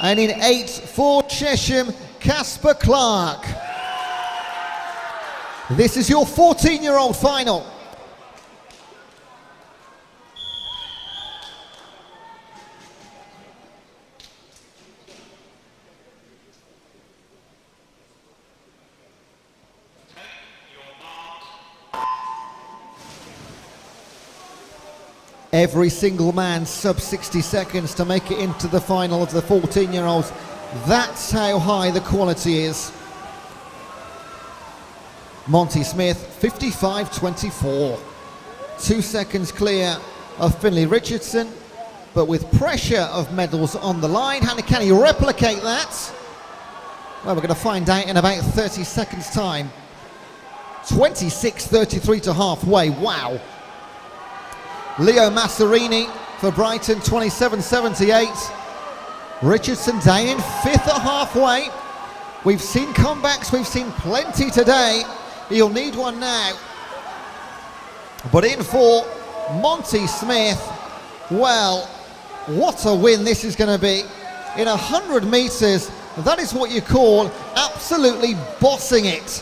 [SPEAKER 1] And in 8 for Chesham, Casper Clark. This is your 14-year-old final. Every single man sub 60 seconds to make it into the final of the 14-year-olds. That's how high the quality is. Monty Smith, 55.24. 2 seconds clear of Finlay Richardson, but with pressure of medals on the line. Can he replicate that? Well, we're going to find out in about 30 seconds' time. 26.33 to halfway, wow. Leo Massarini for Brighton, 27.78. Richardson down in 5th at halfway. We've seen comebacks, we've seen plenty today. He'll need one now. But in for Monty Smith. Well, what a win this is going to be. In 100 metres, that is what you call absolutely bossing it.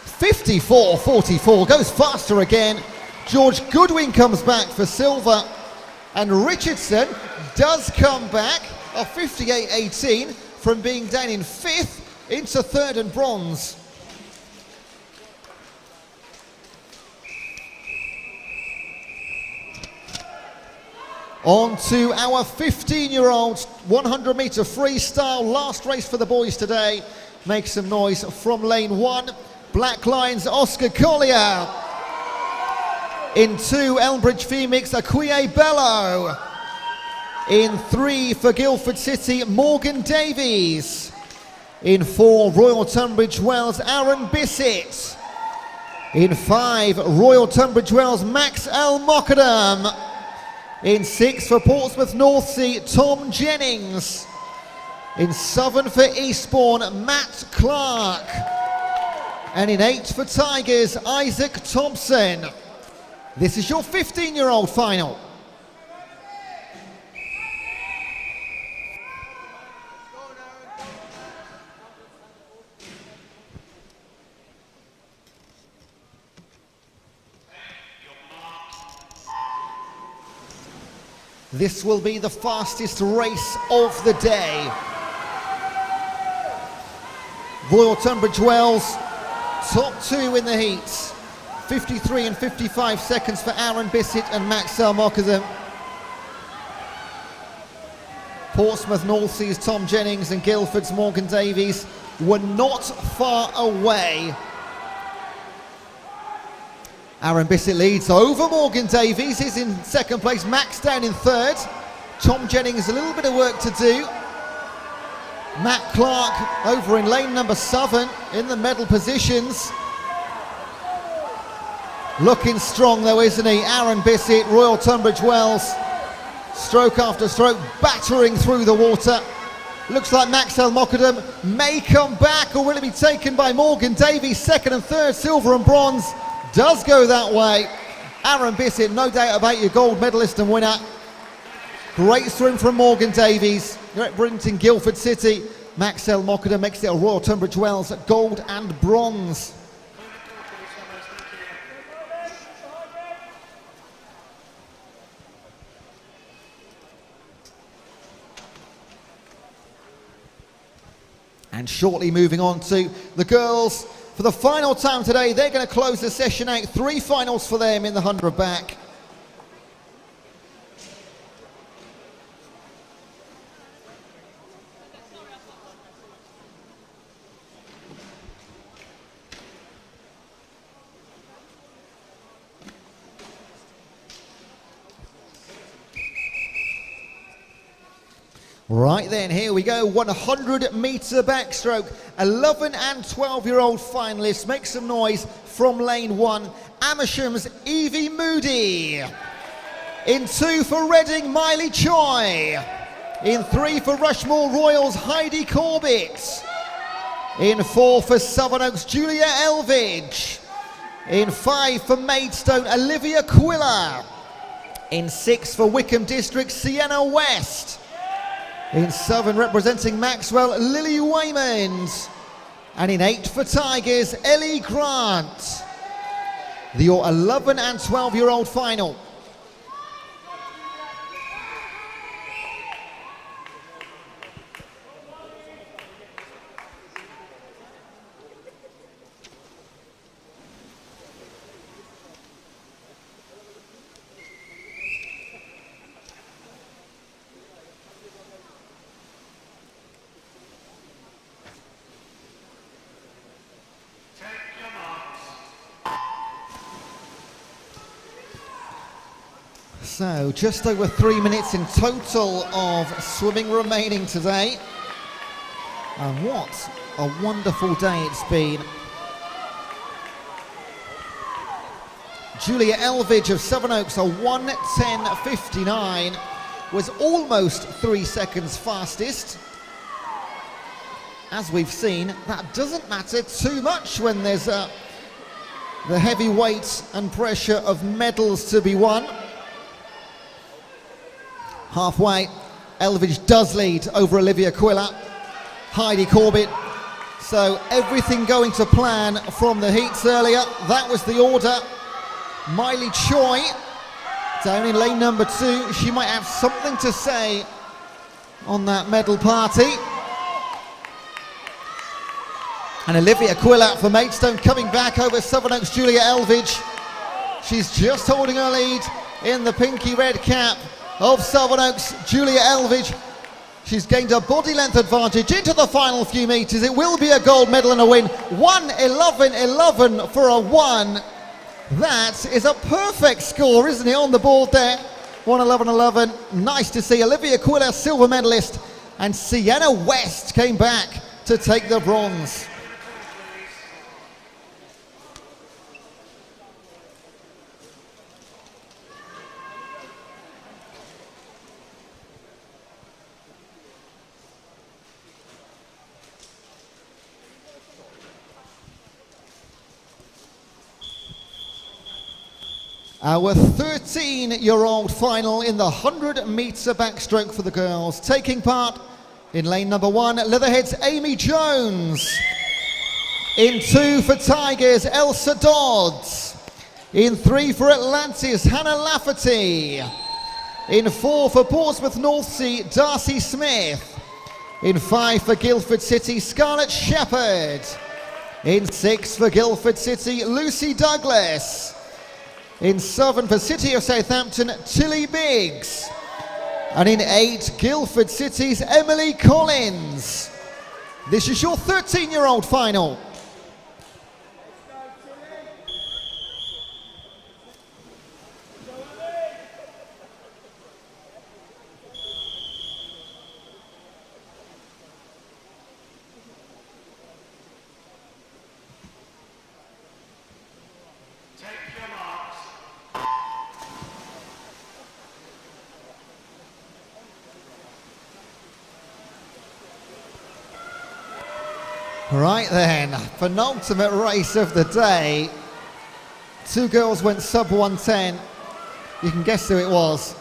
[SPEAKER 1] 54.44, goes faster again. George Goodwin comes back for silver, and Richardson does come back of 58.18 from being down in 5th into 3rd and bronze. On to our 15-year-olds, 100-metre freestyle, last race for the boys today. Make some noise from lane 1, Black Lions, Oscar Collier. In 2, Elmbridge Phoenix, Akwiye Bello. In 3 for Guildford City, Morgan Davies. In 4, Royal Tunbridge Wells, Aaron Bissett. In 5, Royal Tunbridge Wells, Max L. Mockadam. In 6 for Portsmouth North Sea, Tom Jennings. In 7 for Eastbourne, Matt Clark. And in 8 for Tigers, Isaac Thompson. This is your 15-year-old final. This will be the fastest race of the day. Royal Tunbridge Wells, top 2 in the heats. 53 and 55 seconds for Aaron Bissett and Max Mockadam. Portsmouth North Sea's Tom Jennings and Guildford's Morgan Davies were not far away. Aaron Bissett leads over Morgan Davies, is in second place, Max down in 3rd. Tom Jennings a little bit of work to do. Matt Clark over in lane number 7 in the medal positions. Looking strong though, isn't he? Aaron Bissett, Royal Tunbridge Wells. Stroke after stroke, battering through the water. Looks like Maxwell Mockadam may come back, or will it be taken by Morgan Davies? Second and third, silver and bronze. Does go that way. Aaron Bissett, no doubt about your gold medalist and winner. Great swim from Morgan Davies, representing Guildford City. Maxwell Mockadam makes it a Royal Tunbridge Wells gold and bronze. And shortly moving on to the girls for the final time today. They're going to close the session out. 3 finals for them in the 100 back. Right then, here we go, 100 metre backstroke. 11 and 12-year-old finalists. Make some noise from lane 1. Amersham's Evie Moody. In 2 for Reading, Miley Choi. In 3 for Rushmore Royals, Heidi Corbett. In 4 for Sevenoaks, Julia Elvidge. In 5 for Maidstone, Olivia Quiller. In 6 for Wickham District, Sienna West. In 7, representing Maxwell, Lily Waymond. And in 8 for Tigers, Ellie Grant. Your 11 and 12-year-old final. So just over 3 minutes in total of swimming remaining today. And what a wonderful day it's been. Julia Elvidge of Sevenoaks, a 1:10.59, was almost 3 seconds fastest. As we've seen, that doesn't matter too much when there's the heavy weight and pressure of medals to be won. Halfway, Elvidge does lead over Olivia Quiller, Heidi Corbett. So everything going to plan from the heats earlier. That was the order. Miley Choi down in lane number 2. She might have something to say on that medal party. And Olivia Quiller for Maidstone coming back over Sevenoaks, Julia Elvidge. She's just holding her lead in the pinky red cap of Sevenoaks, Julia Elvidge. She's gained a body length advantage into the final few metres. It will be a gold medal and a win. 1:11.11 for a 1. That is a perfect score, isn't it, on the board there? 1:11.11. Nice to see. Olivia Quiller, silver medalist, and Sienna West came back to take the bronze. Our 13-year-old final in the 100 metre backstroke for the girls. Taking part in lane number 1, Leatherhead's Amy Jones. In 2 for Tigers, Elsa Dodds. In 3 for Atlantis, Hannah Lafferty. In 4 for Portsmouth North Sea, Darcy Smith. In 5 for Guildford City, Scarlett Shepherd. In 6 for Guildford City, Lucy Douglas. In 7 for City of Southampton, Tilly Biggs. And in 8, Guildford City's Emily Collins. This is your 13-year-old final. Right then, penultimate race of the day. Two girls went sub 110. You can guess who it was.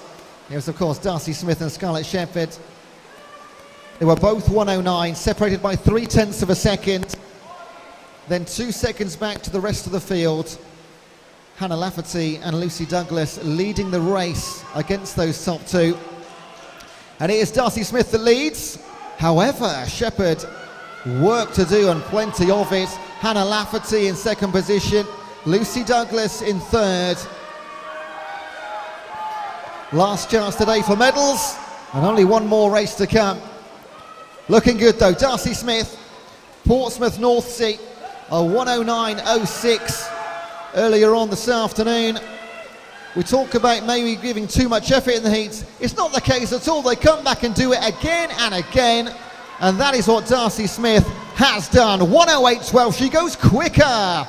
[SPEAKER 1] It was, of course, Darcy Smith and Scarlett Shepherd. They were both 109, separated by 0.3 of a second. Then 2 seconds back to the rest of the field. Hannah Lafferty and Lucy Douglas leading the race against those top two. And it is Darcy Smith that leads. However, Shepherd, work to do and plenty of it. Hannah Lafferty in second position. Lucy Douglas in third. Last chance today for medals, and only one more race to come. Looking good though. Darcy Smith, Portsmouth North Sea, a 109.06 earlier on this afternoon. We talk about maybe giving too much effort in the heats. It's not the case at all. They come back and do it again and again, and that is what Darcy Smith has done. 108.12. She goes quicker.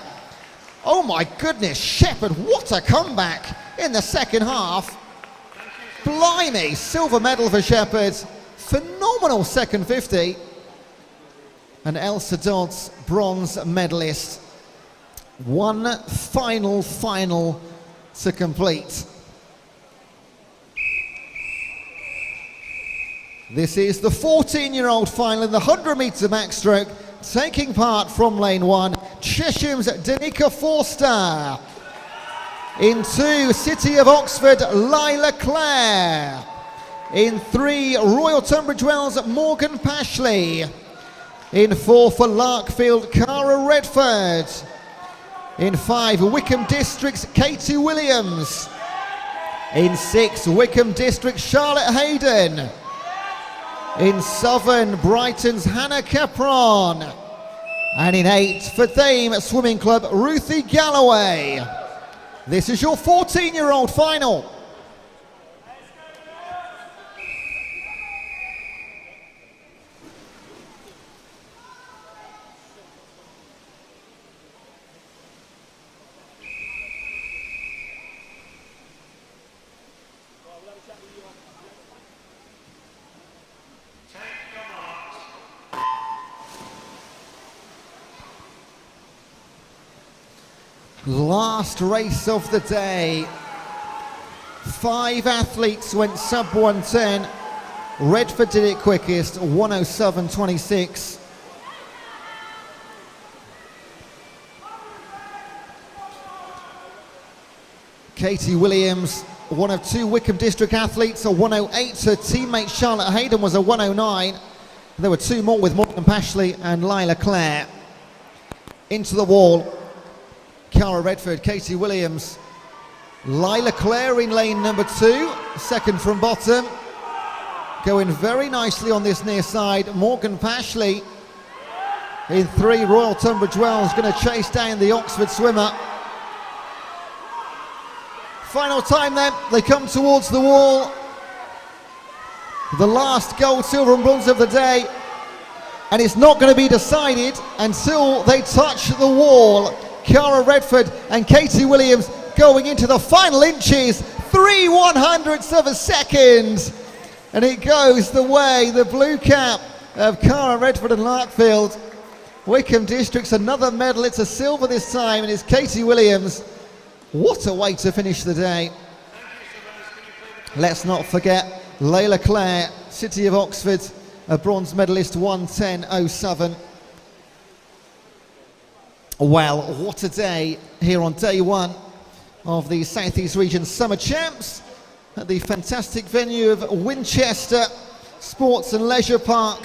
[SPEAKER 1] Oh my goodness, Shepherd, what a comeback in the second half. Blimey, silver medal for Shepherd. Phenomenal second 50. And Elsa Dodds, bronze medalist. One final to complete. This is the 14-year-old final in the 100-metre backstroke. Taking part from lane 1, Chesham's Danica Forster. In 2, City of Oxford, Lila Clare. In 3, Royal Tunbridge Wells, Morgan Pashley. In 4, for Larkfield, Cara Redford. In 5, Wickham District's Katie Williams. In 6, Wickham District, Charlotte Hayden. In 7, Brighton's Hannah Capron. And in 8, for Thame Swimming Club, Ruthie Galloway. This is your 14-year-old final. Last race of the day. 5 athletes went sub 110. Redford did it quickest, 107.26. Katie Williams, one of 2 Wickham District athletes, a 108. Her teammate Charlotte Hayden was a 109. There were 2 more with Morgan Pashley and Lila Clare. Into the wall. Cara Redford, Katie Williams, Lila Clare in lane number 2, second from bottom. Going very nicely on this near side. Morgan Pashley in 3, Royal Tunbridge Wells going to chase down the Oxford swimmer. Final time then, they come towards the wall. The last gold, silver and bronze of the day. And it's not going to be decided until they touch the wall. Cara Redford and Katie Williams going into the final inches, 3/100ths of a second. And it goes the way, the blue cap of Cara Redford and Larkfield. Wickham District's another medal, it's a silver this time, and it's Katie Williams. What a way to finish the day. Let's not forget Layla Clare, City of Oxford, a bronze medalist, 110.07. Well, what a day here on day 1 of the South East Region Summer Champs at the fantastic venue of Winchester Sports and Leisure Park.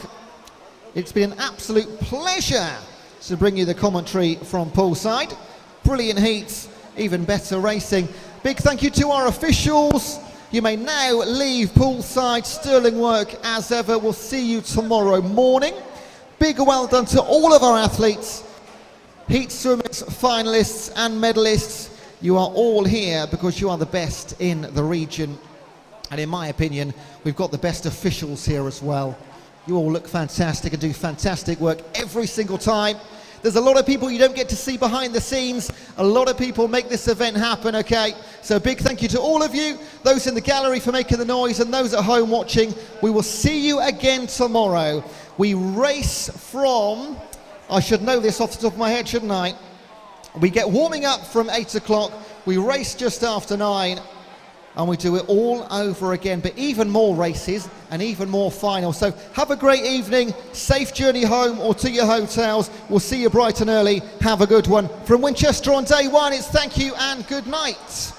[SPEAKER 1] It's been an absolute pleasure to bring you the commentary from poolside. Brilliant heats, even better racing. Big thank you to our officials. You may now leave poolside. Sterling work as ever. We'll see you tomorrow morning. Big well done to all of our athletes. Heat swimmers, finalists and medalists, you are all here because you are the best in the region. And in my opinion, we've got the best officials here as well. You all look fantastic and do fantastic work every single time. There's a lot of people you don't get to see behind the scenes. A lot of people make this event happen, okay? So a big thank you to all of you, those in the gallery for making the noise and those at home watching. We will see you again tomorrow. We race from I should know this off the top of my head, shouldn't I? We get warming up from 8 o'clock, we race just after 9, and we do it all over again, but even more races and even more finals. So have a great evening, safe journey home or to your hotels. We'll see you bright and early. Have a good one. From Winchester on day 1, it's thank you and good night.